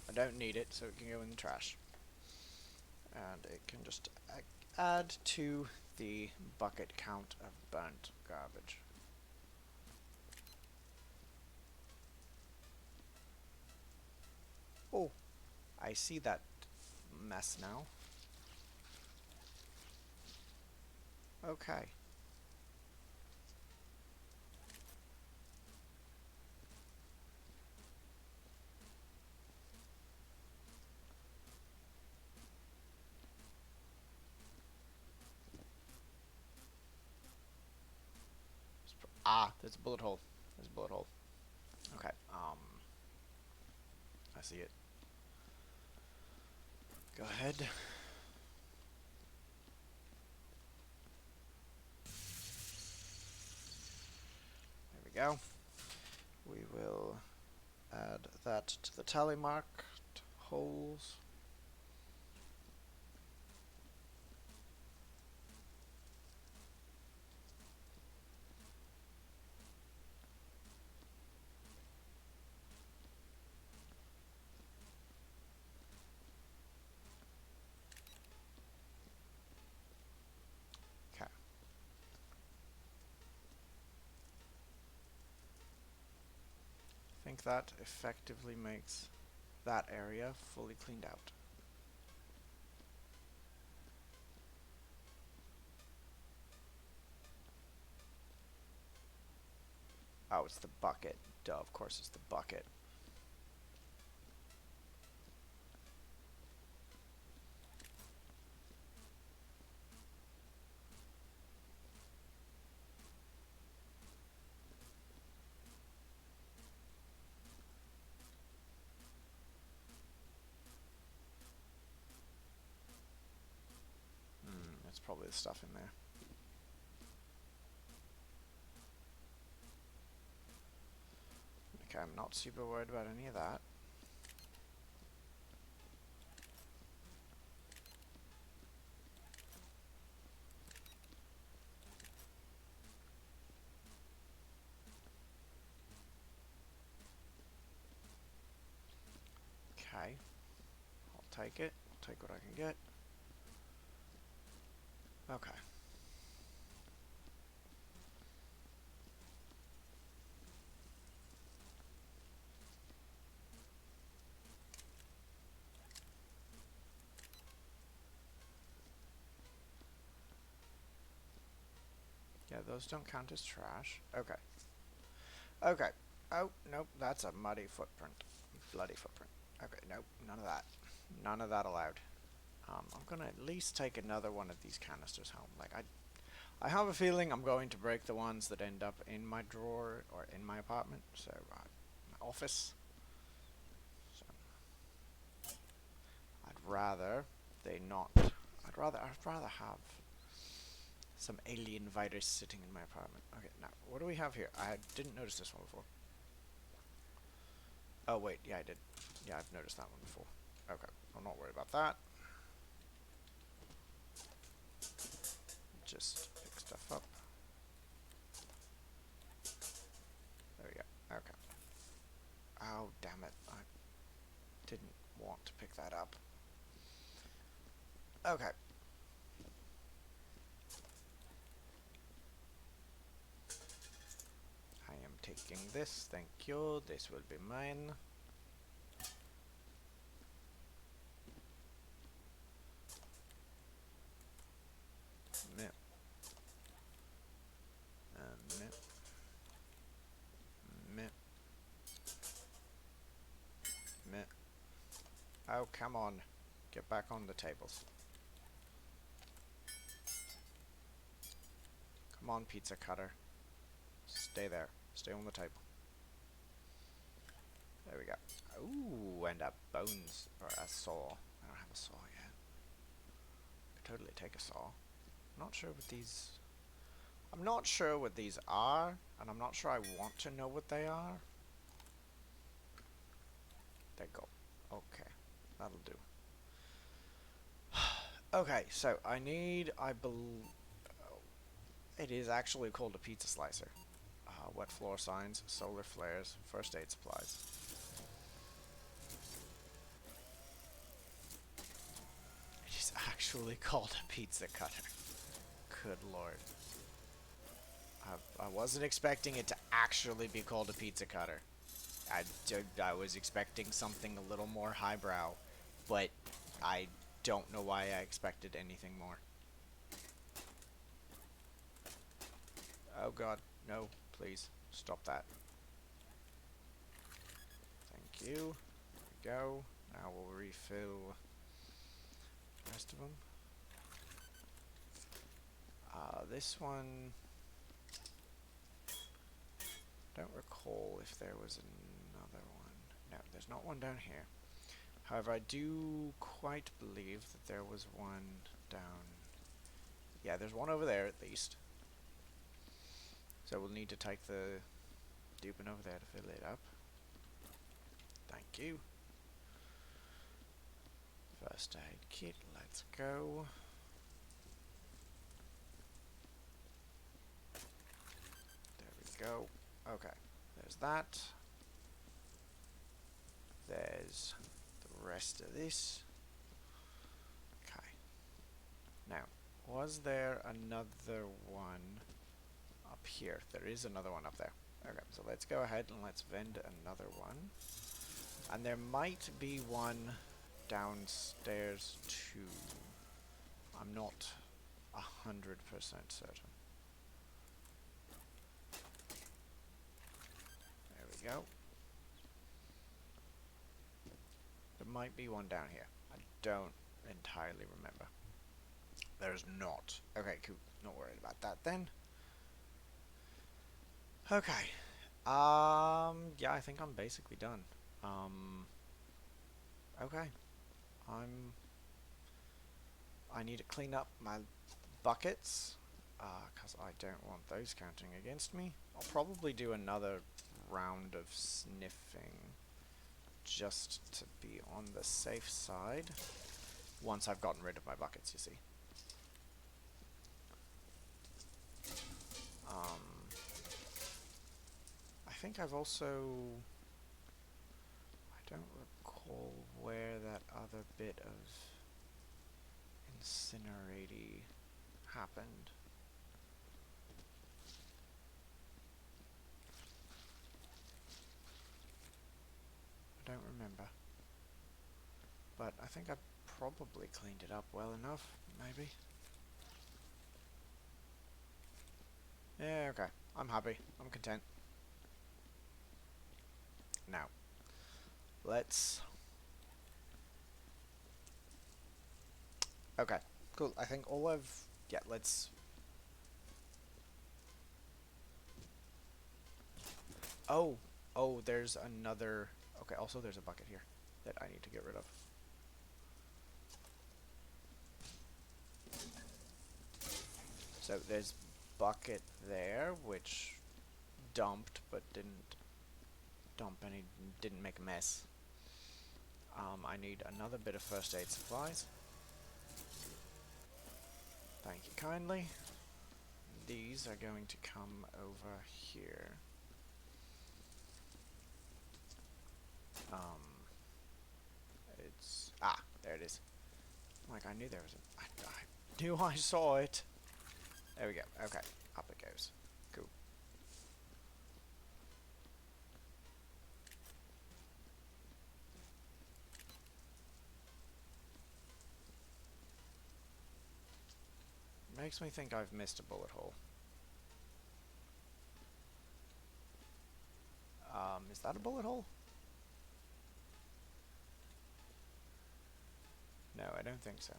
I don't need it, so it can go in the trash. And it can just add to the bucket count of burnt garbage. Oh, I see that mess now. Okay. Ah, there's a bullet hole. There's a bullet hole. Okay, I see it. Go ahead. There we go. We will add that to the tally marked holes. Okay. I think that effectively makes that area fully cleaned out. Oh, it's the bucket. Duh, of course it's the bucket. That's probably the stuff in there. Okay, I'm not super worried about any of that. Okay, I'll take it. I'll take what I can get. Okay. Yeah, those don't count as trash. Okay. Okay. Oh, nope, that's a muddy footprint. Bloody footprint. Okay, nope, none of that. None of that allowed. I'm gonna at least take another one of these canisters home. Like, I have a feeling I'm going to break the ones that end up in my drawer or in my apartment, so, my office. So, I'd rather they not. I'd rather have some alien virus sitting in my apartment. Okay, now, what do we have here? I didn't notice this one before. Oh, wait, yeah, I did. Yeah, I've noticed that one before. Okay, I'm not worried about that. Just pick stuff up. There we go. Okay. Oh, damn it. I didn't want to pick that up. Okay. I am taking this. Thank you. This will be mine. Meh. Meh. Meh. Meh. Oh, come on. Get back on the tables. Come on, pizza cutter. Stay there. Stay on the table. There we go. Ooh, and a bones or a saw. I don't have a saw yet. Could totally take a saw. Not sure what these. I'm not sure what these are, and I'm not sure I want to know what they are. There you go. Okay, that'll do. Okay, so I believe it is actually called a pizza slicer. Wet floor signs, solar flares, first aid supplies. It is actually called a pizza cutter. Good lord. I wasn't expecting it to actually be called a pizza cutter. I was expecting something a little more highbrow, but I don't know why I expected anything more. Oh god, no, please, stop that. Thank you. There we go. Now we'll refill the rest of them. This one, I don't recall if there was another one. No, there's not one down here. However, I do quite believe that there was one down. Yeah, there's one over there at least. So we'll need to take the duping over there to fill it up. Thank you. First aid kit, let's go. There we go. Okay, there's that. There's the rest of this. Okay. Now, was there another one up here? There is another one up there. Okay, so let's go ahead and let's vend another one. And there might be one downstairs too. I'm not 100% certain. There we go. There might be one down here. I don't entirely remember. There's not. Okay, cool. Not worried about that then. Okay. Yeah, I think I'm basically done. Okay. I'm I need to clean up my buckets, because I don't want those counting against me. I'll probably do another round of sniffing just to be on the safe side once I've gotten rid of my buckets, you see. I think I've also... I don't recall where that other bit of incinerate happened. I don't remember. But I think I probably cleaned it up well enough, maybe. Yeah, okay. I'm happy. I'm content. Now, let's Okay, cool. I think all I've... Yeah, let's... Oh! Oh, there's another... Okay, also there's a bucket here that I need to get rid of. So there's bucket there, which dumped, but didn't dump any... didn't make a mess. I need another bit of first aid supplies. Thank you kindly. These are going to come over here. Um, it's... Ah, there it is. Like, I knew there was a... I knew I saw it. There we go. Okay, up it goes. Cool. Makes me think I've missed a bullet hole. Is that a bullet hole? No, I don't think so.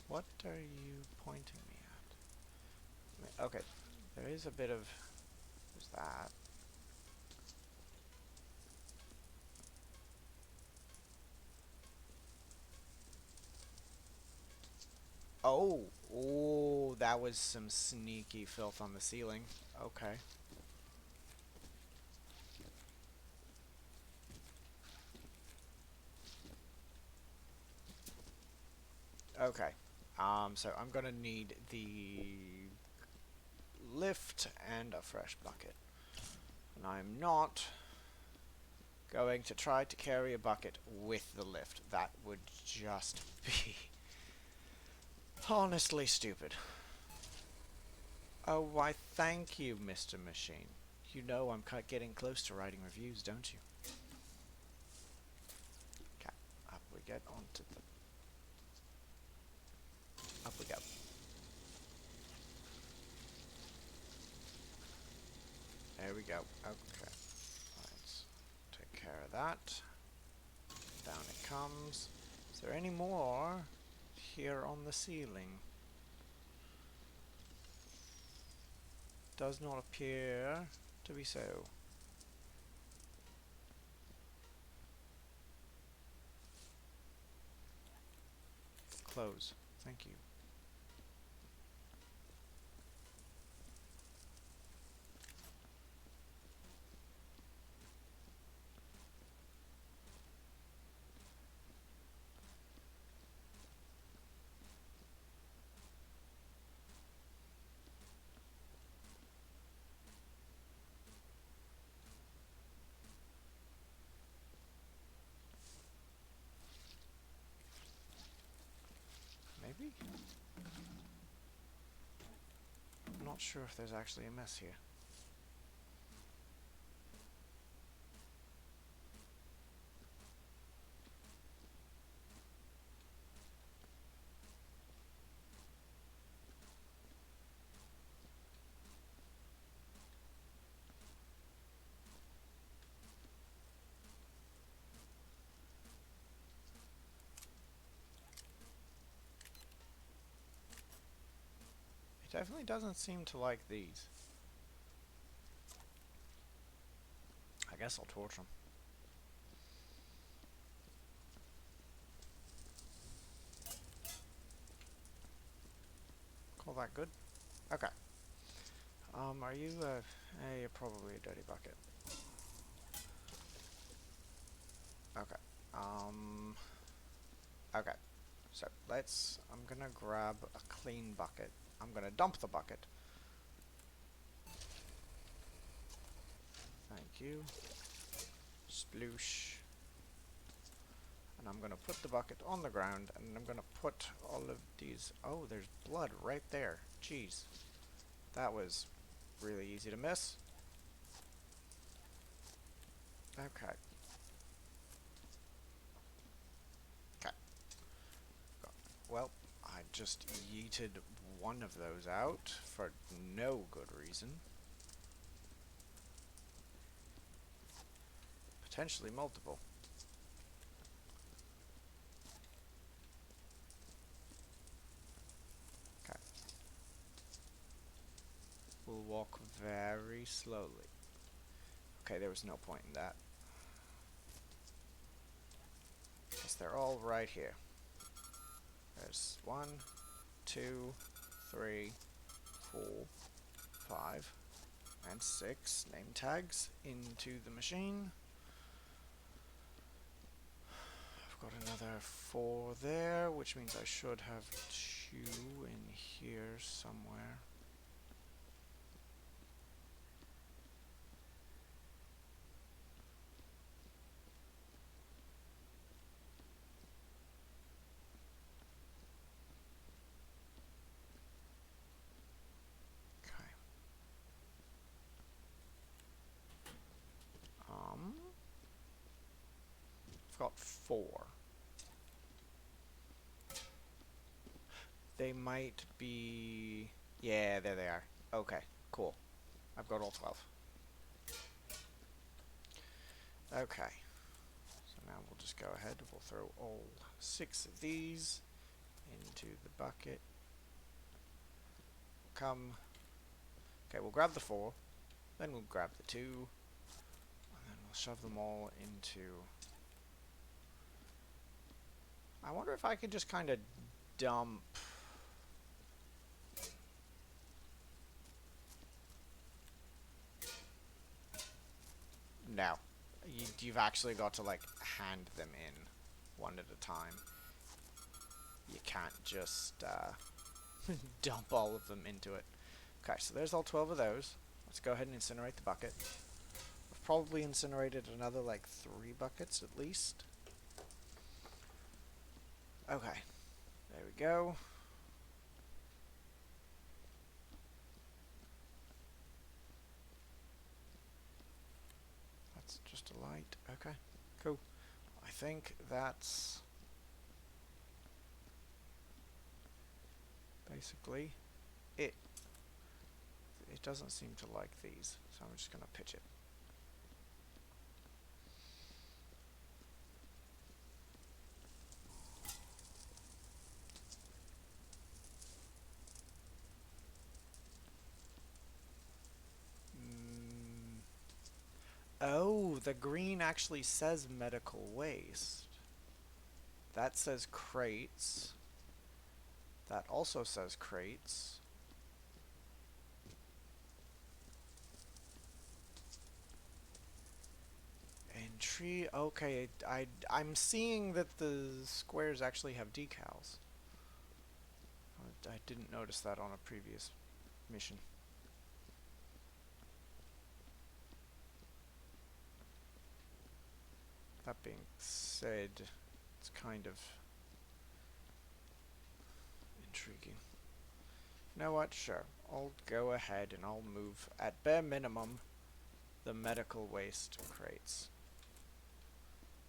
What are you pointing me at? Okay, there is a bit of... There's that. Oh! Oh, that was some sneaky filth on the ceiling. Okay. Okay. So I'm gonna need the lift and a fresh bucket. And I'm not going to try to carry a bucket with the lift. That would just be honestly stupid. Oh, why thank you, Mr. Machine. You know I'm getting close to writing reviews, don't you? Okay, up we get onto the... Up we go. There we go. Okay. Let's take care of that. Down it comes. Is there any more here on the ceiling? Does not appear to be so. Close. Thank you. Maybe? I'm not sure if there's actually a mess here. It definitely doesn't seem to like these. I guess I'll torch them. Call that good? Okay. Are you, you're probably a dirty bucket. Okay. Okay. So, I'm gonna grab a clean bucket. I'm gonna dump the bucket. Thank you. Sploosh. And I'm gonna put the bucket on the ground, and I'm gonna put all of these... Oh, there's blood right there. Jeez. That was really easy to miss. Okay. Okay. Well, I just yeeted one of those out for no good reason. Potentially multiple. Okay. We'll walk very slowly. Okay, there was no point in that. Because they're all right here. There's 1, 2, 3, 4, 5, and 6 name tags into the machine. I've got another 4 there, which means I should have 2 in here somewhere. Okay. Um, I've got 4. They might be... Yeah, there they are. Okay, cool. I've got all 12. Okay. So now we'll just go ahead. We'll throw all 6 of these into the bucket. Come. Okay, we'll grab the 4. Then we'll grab the 2. And then we'll shove them all into... I wonder if I could just kind of dump... No. You've actually got to, like, hand them in one at a time. You can't just dump all of them into it. Okay, so there's all 12 of those. Let's go ahead and incinerate the bucket. I've probably incinerated another, like, 3 buckets at least. Okay, there we go. That's just a light. Okay, cool. I think that's basically it. It doesn't seem to like these, so I'm just going to pitch it. Mm. Oh, the green actually says medical waste. That says crates. That also says crates. Entry. Okay, I'm seeing that the squares actually have decals. I didn't notice that on a previous mission. That being said, it's kind of intriguing. You know what? Sure. I'll go ahead and I'll move, at bare minimum, the medical waste crates.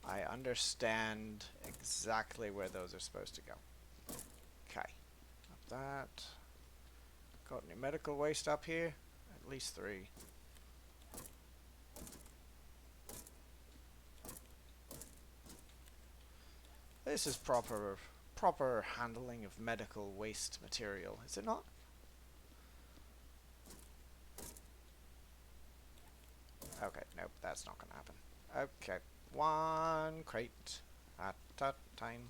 I understand exactly where those are supposed to go. Okay. Up that. Got any medical waste up here? At least 3. This is proper handling of medical waste material, is it not? Okay, nope, that's not gonna happen. Okay, 1 crate at a time.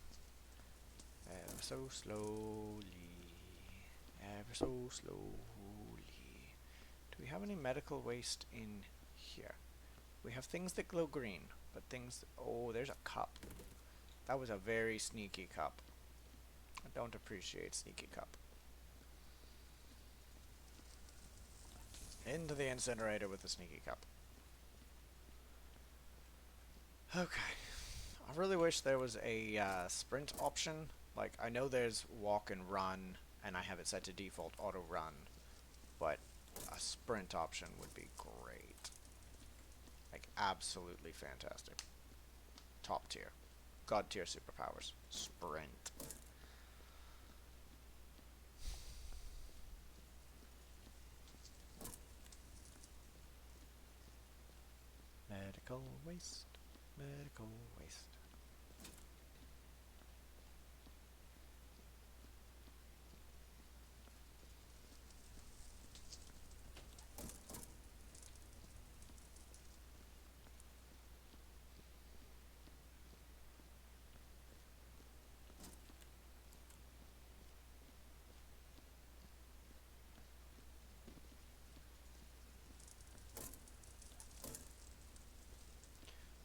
Ever so slowly. Ever so slowly. Do we have any medical waste in here? We have things that glow green, but things that, oh, there's a cup. That was a very sneaky cup. I don't appreciate sneaky cup. Into the incinerator with the sneaky cup. Okay. I really wish there was a sprint option. Like, I know there's walk and run, and I have it set to default auto run, but a sprint option would be great. Like, absolutely fantastic. Top tier. God tier superpowers. Sprint. Medical waste. Medical waste.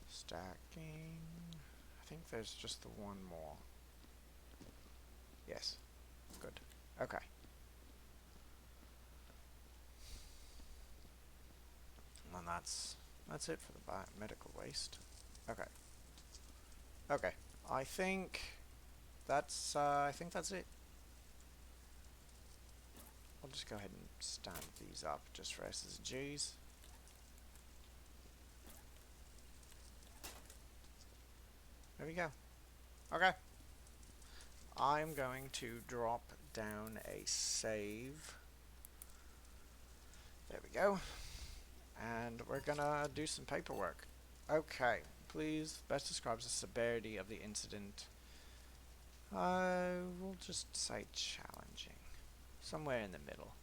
Stacking. I think there's just the one more. Yes. Good. Okay. And that's it for the medical waste. Okay. Okay. I think that's it. I'll just go ahead and stand these up just for SSGs. There we go. Okay. I'm going to drop down a save. There we go. And we're gonna do some paperwork. Okay. Please best describes the severity of the incident. I will just say challenging. Somewhere in the middle.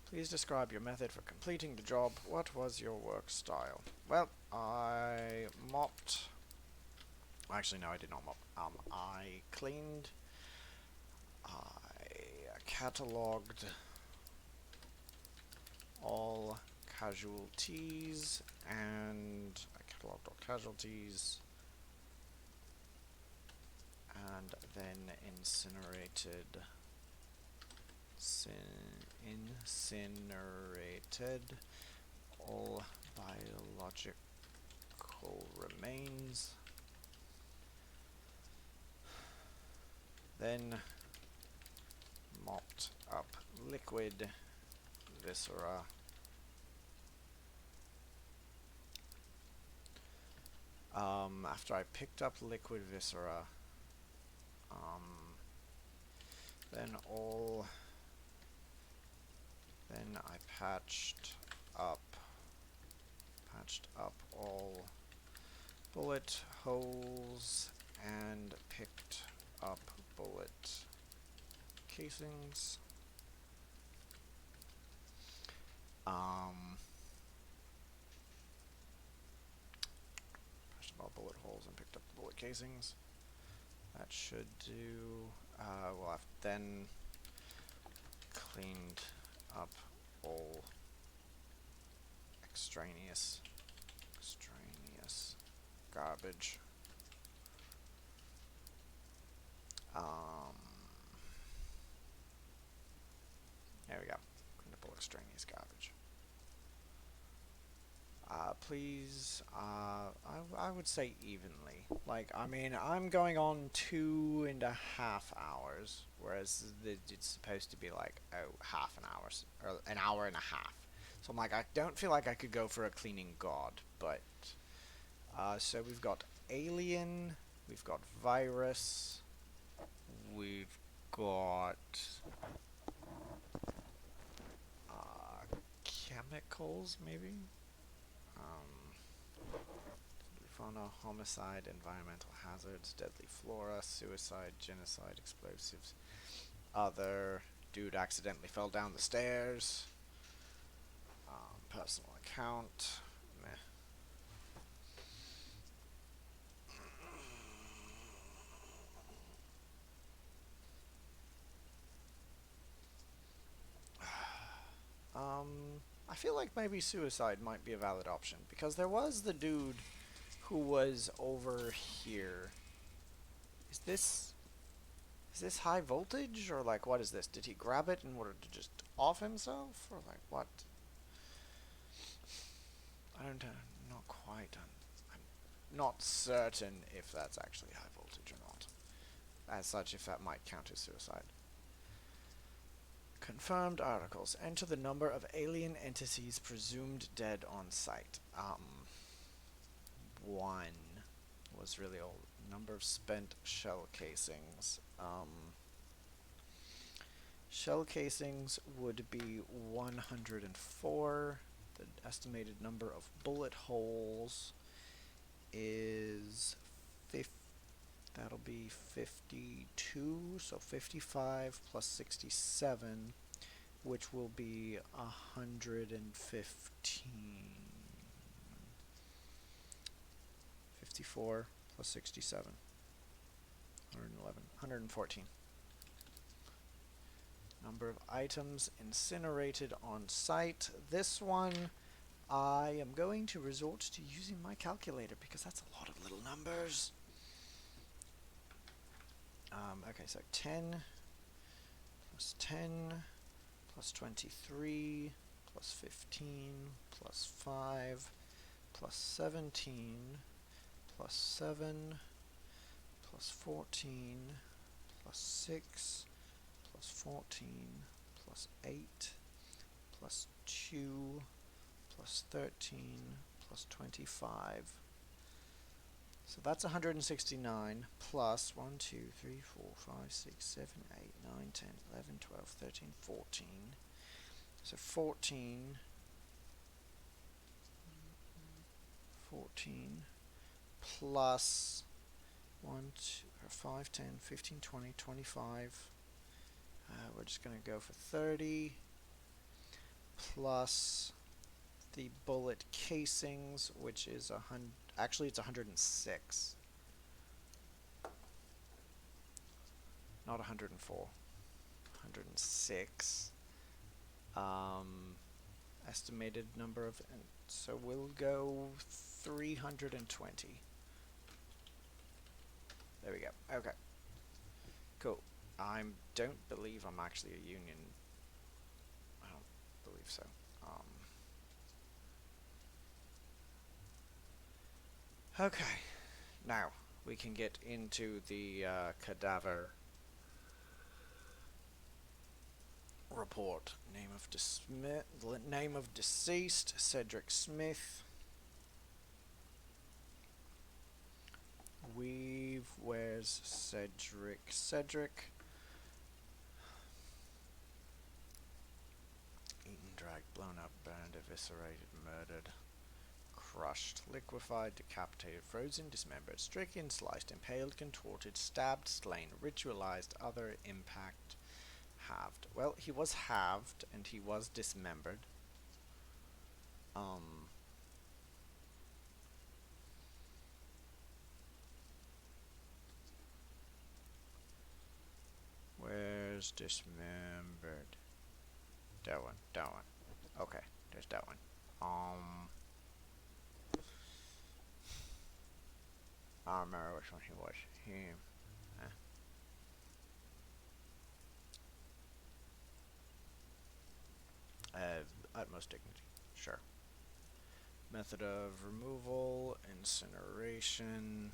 Please describe your method for completing the job. What was your work style? Well, I mopped. Actually, no, I did not mop. I cleaned. I catalogued all casualties, and I catalogued all casualties, and then incinerated all biological remains. Then mopped up liquid viscera. After I picked up liquid viscera, um, then all, then I up, patched up all bullet holes and picked up bullet casings. Patched up all bullet holes and picked up bullet casings. That should do. Well, I've then cleaned up all extraneous garbage. Um, there we go. Cleaned up all extraneous garbage. Please, I would say evenly. Like, I mean, I'm going on 2.5 hours, whereas it's supposed to be like, oh, half an hour, or an hour and a half. So I'm like, I don't feel like I could go for a cleaning god, but, so we've got alien, we've got virus, we've got, chemicals, maybe? Fauna, homicide, environmental hazards, deadly flora, suicide, genocide, explosives. Other dude accidentally fell down the stairs. Personal account. Meh. I feel like maybe suicide might be a valid option because there was the dude who was over here. Is this high voltage or like what is this? Did he grab it in order to just off himself or like what? I don't not quite. I'm not certain if that's actually high voltage or not. As such, if that might count as suicide. Confirmed articles. Enter the number of alien entities presumed dead on site. One was really old. Number of spent shell casings. Shell casings would be 104. The estimated number of bullet holes is 50. That'll be 52. So 55 plus 67, which will be 115. 54 plus 67. 111. 114. Number of items incinerated on site. This one, I am going to resort to using my calculator because that's a lot of little numbers. Okay, so 10 plus 10 plus 23 plus 15 plus 5 plus 17 plus 7 plus 14 plus 6 plus 14 plus 8 plus 2 plus 13 plus 25. So that's 169 plus 1, 2, 3, 4, 5, 6, 7, 8, 9, 10, 11, 12, 13, 14. So 14 plus 1, 2, 5, 10, 15, 20, 25. We're just going to go for 30 plus the bullet casings, which is 100. Actually, it's 106, not 104. 106. Estimated number of, so we'll go 320. There we go. Okay. Cool. I don't believe I'm actually a union. I don't believe so. Okay. Now we can get into the cadaver report. Name of deceased Cedric Smith. Where's Cedric? Eaten, dragged, blown up, burned, eviscerated, murdered, crushed, liquefied, decapitated, frozen, dismembered, stricken, sliced, impaled, contorted, stabbed, slain, ritualized, other impact, halved. Well, he was halved and he was dismembered. Where's dismembered? That one. Okay, there's that one. I don't remember which one he was. Utmost dignity. Sure. Method of removal, incineration.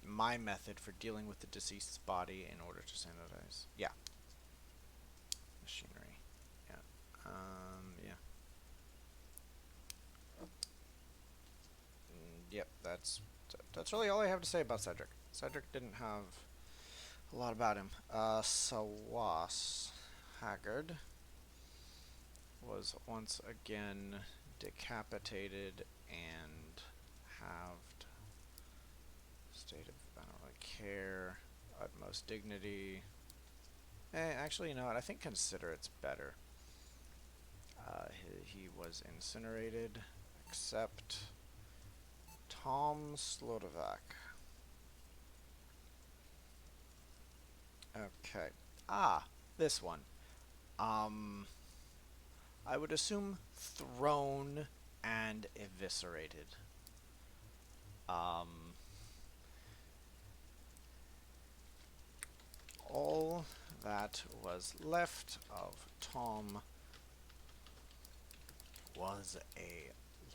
My method for dealing with the deceased's body in order to sanitize. Yeah. Machinery. Yeah. Yeah. Yep, that's really all I have to say about Cedric. Cedric didn't have a lot about him. Sawas Haggard was once again decapitated and halved. State of, I don't really care. Utmost dignity. Actually, you know what? I think considerate's better. He was incinerated, except Tom Slodovac. Okay. This one. I would assume thrown and eviscerated. All that was left of Tom was a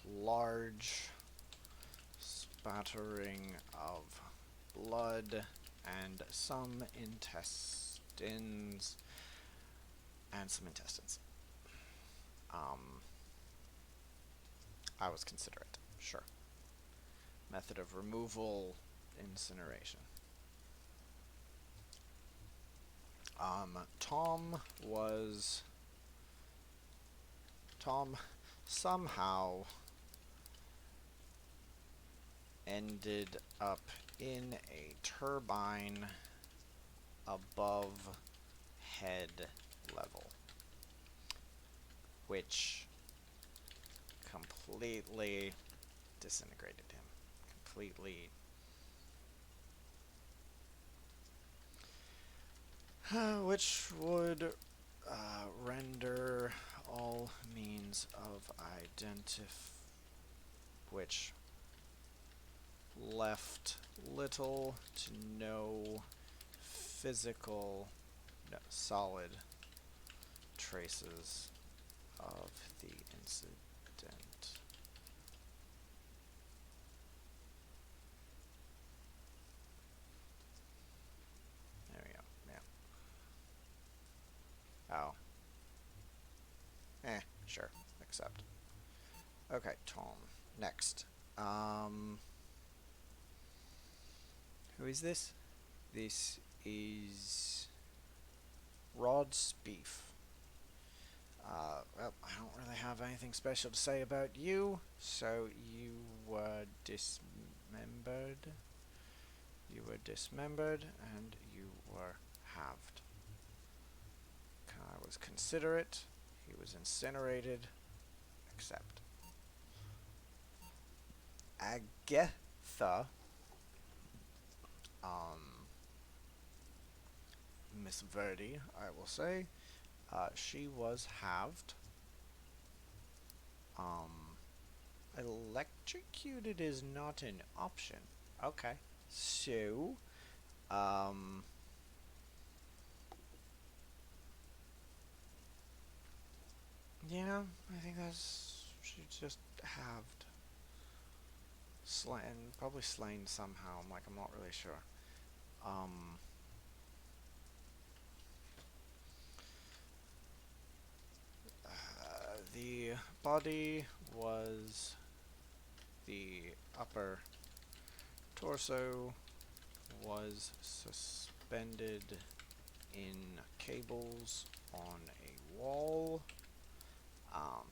large spattering of blood and some intestines. And some intestines. Um, I was considerate. Sure. Method of removal, incineration. Tom was. Tom somehow ended up in a turbine above head level, which completely disintegrated him. Completely. Which would render all means of which left little to no physical, no, solid traces of the incident. There we go. Yeah. Oh. Sure. Accept. Okay, Tom. Next. Um, who is this? This is Rod's beef. Well, I don't really have anything special to say about you. So you were dismembered. You were dismembered and you were halved. I was considerate. He was incinerated. Accept. Agatha, um, Miss Verdi, I will say, she was halved. Um, Electrocuted is not an option. Okay. So, um, yeah, I think she's just halved. Slain, probably slain somehow. I'm not really sure. Um, the body was the upper torso was suspended in cables on a wall. Um,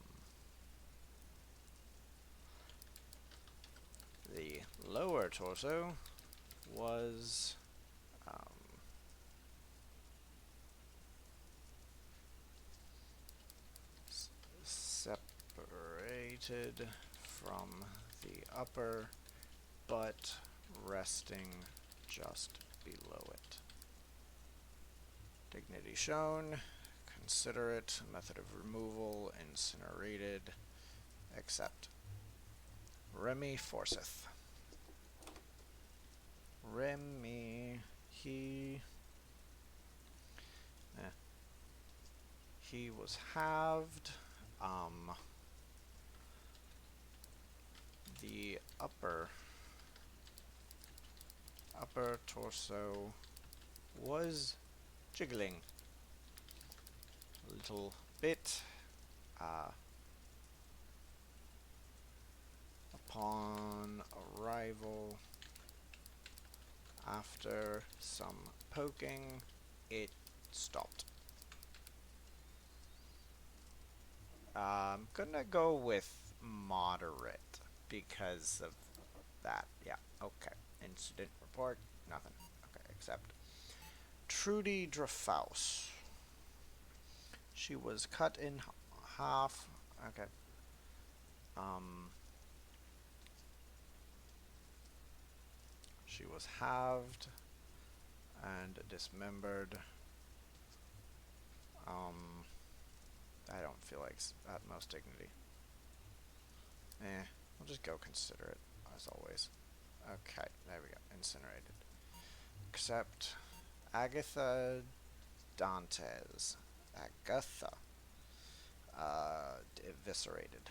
the lower torso was separated from the upper, but resting just below it. Dignity shown, considerate, method of removal, incinerated, accept. Remy Forsyth. Remy, eh, he was halved. Um, the upper torso was jiggling a little bit upon arrival. After some poking, it stopped. I'm gonna go with moderate because of that. Yeah, okay. Incident report, nothing. Okay, accept. Trudy Drafaus. She was cut in half. Okay. Um, she was halved and dismembered. I don't feel like utmost dignity. We'll just go considerate, as always. Okay, there we go. Incinerated. Accept. Agatha Dantes. Agatha. Eviscerated.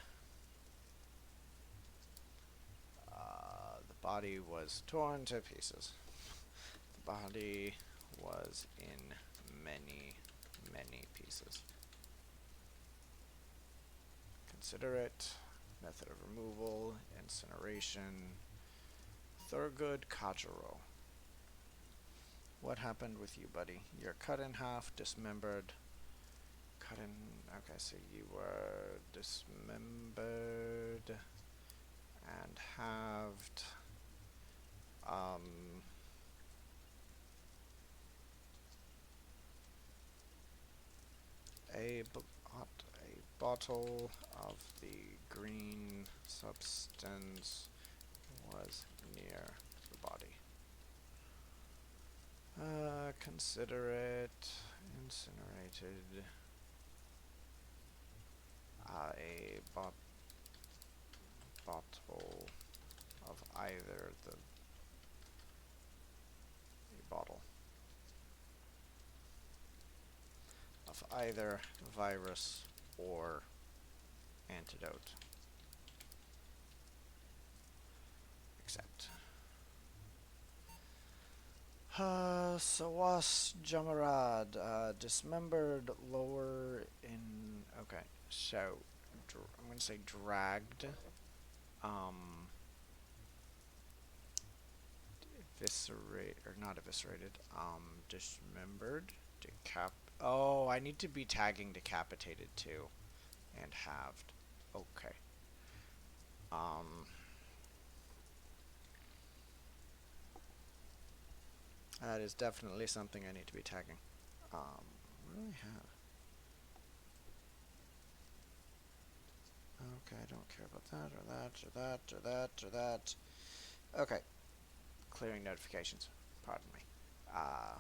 The body was torn to pieces. The body was in many, many pieces. Consider it. Method of removal, incineration. Thurgood Kajiro. What happened with you, buddy? You're cut in half, dismembered. Cut in. Okay, so you were dismembered and halved. Um, a bottle of the green substance was near the body. Consider it incinerated. A bottle of either the a bottle of either virus or antidote. Except. Sawas Jamarad, dismembered lower in. Okay, so I'm gonna say dragged. Um, eviscerate or not eviscerated. Dismembered. Oh, I need to be tagging decapitated too, and halved. Okay. Um, that is definitely something I need to be tagging. What do I have? Okay, I don't care about that or that or that or that or that. Okay, clearing notifications. Pardon me. Uh,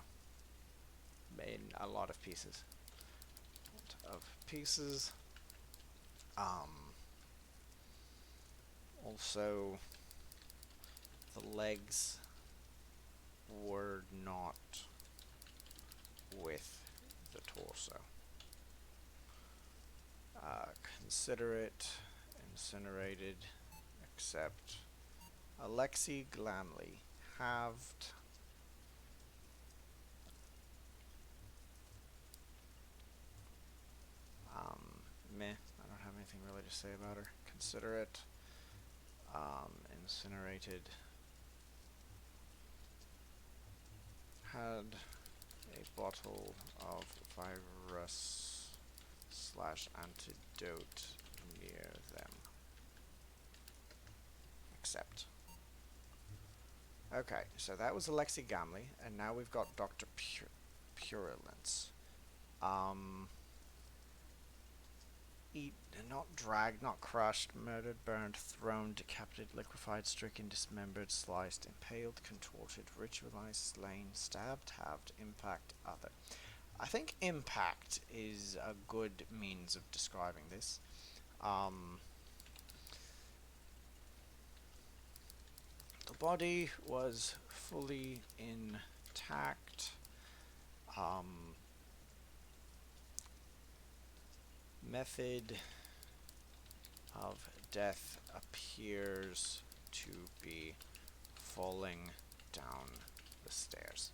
in a lot of pieces. Um, also, the legs were not with the torso. Consider it incinerated, except Alexei Glamley halved. Meh, I don't have anything really to say about her. Consider it incinerated. Had a bottle of virus slash antidote near them. Except. Okay, so that was Alexei Gamley, and now we've got Dr. Purulence. Um, eat, not dragged, not crushed, murdered, burned, thrown, decapitated, liquefied, stricken, dismembered, sliced, impaled, contorted, ritualized, slain, stabbed, halved, impact, other. I think impact is a good means of describing this. Um, the body was fully intact. Um, method of death appears to be falling down the stairs.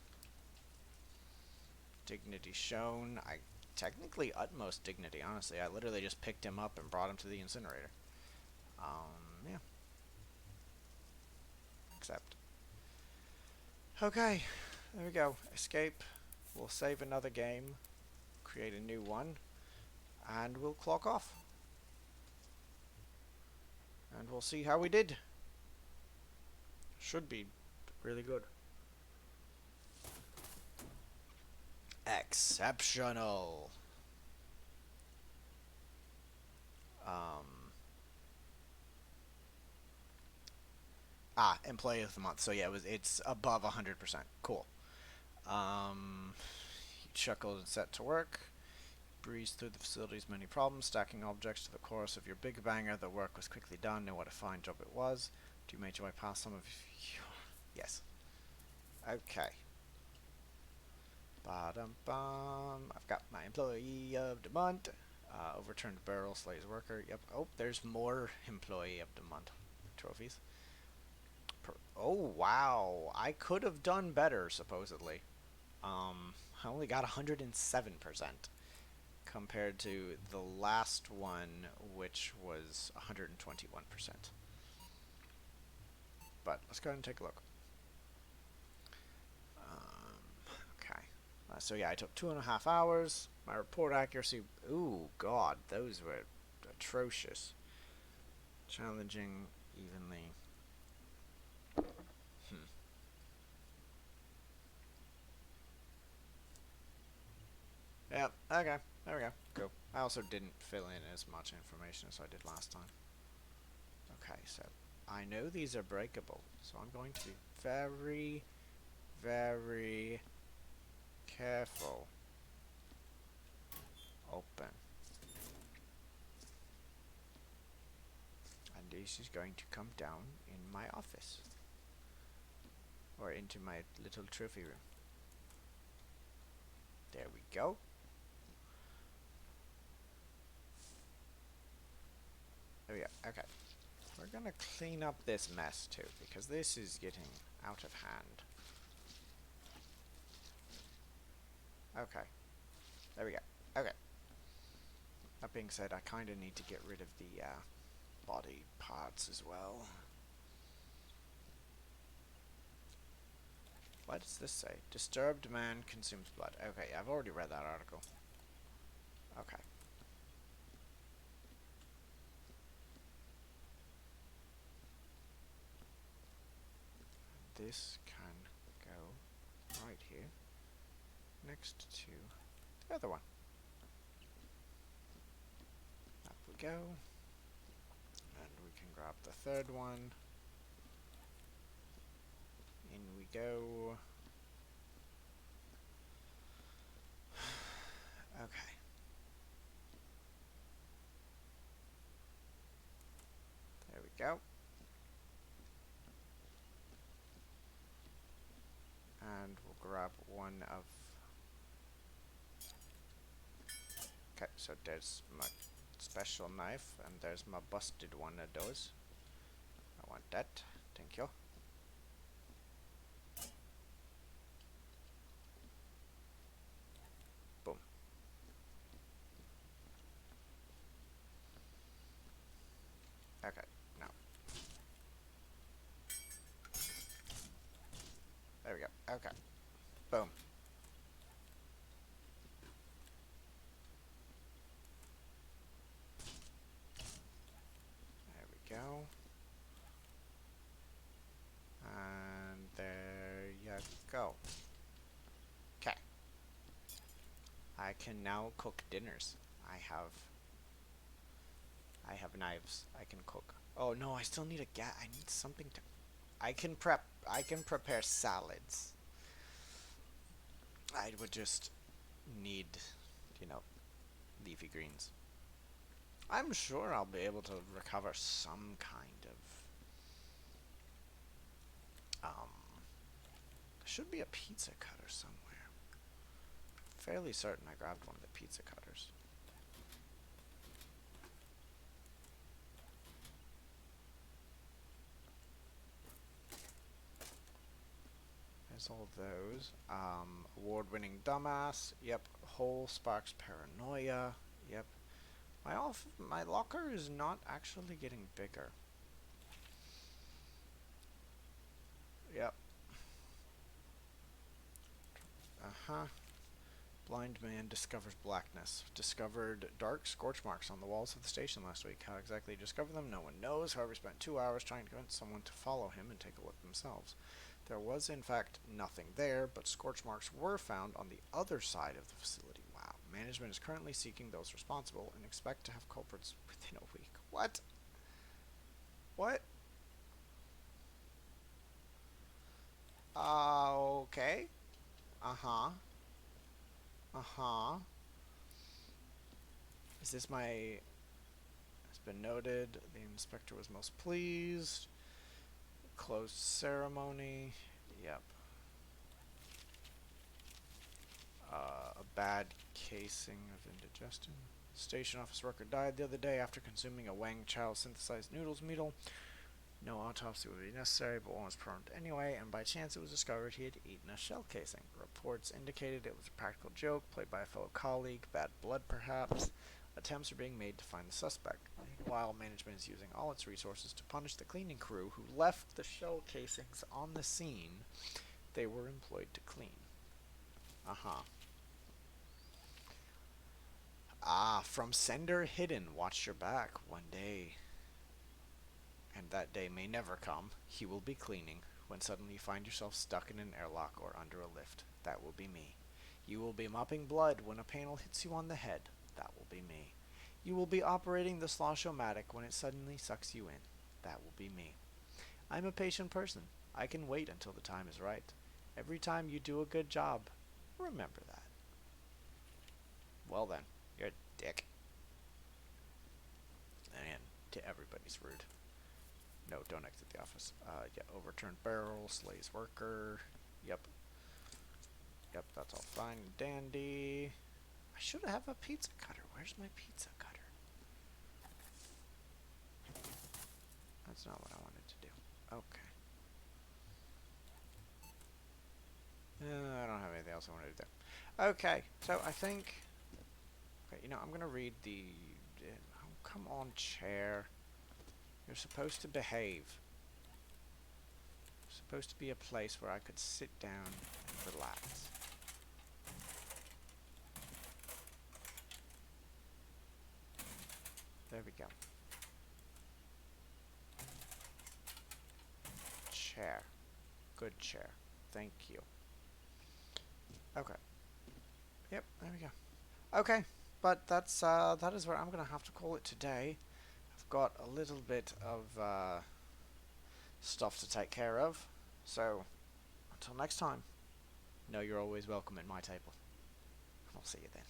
Dignity shown. I technically utmost dignity, honestly. I literally just picked him up and brought him to the incinerator. Yeah. Except. Okay, there we go. Escape. We'll save another game, create a new one, and we'll clock off. And we'll see how we did. Should be really good. Exceptional. Um, Employee of the month. So yeah, it's above 100%. Cool. He chuckled and set to work. Breezed through the facility's many problems, stacking objects to the chorus of your big banger. The work was quickly done, and what a fine job it was. Do you make your way past some of you? Yes. Okay. Ba-dum-bum. I've got my employee of the month. Overturned barrel, slays worker. Yep. Oh, there's more employee of the month trophies. Oh, wow. I could have done better, supposedly. I only got 107% compared to the last one, which was 121%. But let's go ahead and take a look. Okay. So yeah, I took 2.5 hours. My report accuracy. Ooh, God, those were atrocious. Challenging evenly. Hmm. Yep. Okay. There we go. Cool. I also didn't fill in as much information as I did last time. Okay, so I know these are breakable, so I'm going to be very, very careful. Open. And this is going to come down in my office. Or into my little trophy room. There we go. There we go. Okay. We're gonna clean up this mess too, because this is getting out of hand. Okay. There we go. Okay. That being said, I kind of need to get rid of the body parts as well. What does this say? Disturbed man consumes blood. Okay, I've already read that article. Okay. This can go right here, next to the other one. Up we go. And we can grab the third one. In we go. Okay. There we go. And we'll grab one of... Okay, so there's my special knife, and there's my busted one of those. I want that. Thank you. Boom. Okay, now. There we go. Okay. Boom. There we go. And there you go. Okay. I can now cook dinners. I have knives. I can cook. Oh no, I still need a gas. I need something to... I can prepare salads. I would just need, you know, leafy greens. I'm sure I'll be able to recover some kind of, there should be a pizza cutter somewhere. Fairly certain I grabbed one of the pizza cutters. There's all those. Award-winning dumbass. Yep. Hole sparks paranoia. Yep. My locker is not actually getting bigger. Yep. Uh-huh. Blind man discovers blackness. Discovered dark scorch marks on the walls of the station last week. How exactly he discovered them, no one knows. However, he spent 2 hours trying to convince someone to follow him and take a look themselves. There was, in fact, nothing there, but scorch marks were found on the other side of the facility. Wow. Management is currently seeking those responsible and expect to have culprits within a week. What? What? Okay. Uh-huh. Uh-huh. Is this my... It's been noted. The inspector was most pleased. Closed ceremony. Yep. A bad casing of indigestion. Station office worker died the other day after consuming a Wang Chao synthesized noodles No autopsy would be necessary, but one was performed anyway, and by chance it was discovered he had eaten a shell casing. Reports indicated it was a practical joke played by a fellow colleague, bad blood perhaps. Attempts are being made to find the suspect. Meanwhile, management is using all its resources to punish the cleaning crew who left the shell casings on the scene they were employed to clean. Uh huh. Ah, from sender hidden, watch your back. One day, and that day may never come, he will be cleaning when suddenly you find yourself stuck in an airlock or under a lift. That will be me. You will be mopping blood when a panel hits you on the head. That will be me. You will be operating the slosh-o-matic when it suddenly sucks you in. That will be me. I'm a patient person. I can wait until the time is right. Every time you do a good job, remember that. Well then, you're a dick. And to everybody's rude. No, don't exit the office. Yeah, overturned barrel, slays worker. Yep. Yep, that's all fine and dandy. I should have a pizza cutter. Where's my pizza cutter? That's not what I wanted to do. Okay. I don't have anything else I wanted to do. Okay, so I think... Okay, I'm going to read the... Oh, come on, chair. You're supposed to behave. It's supposed to be a place where I could sit down and relax. There we go. Chair. Good chair. Thank you. Okay. Yep, there we go. Okay, but that is where I'm gonna have to call it today. I've got a little bit of stuff to take care of. So until next time, know you're always welcome at my table. I'll see you then.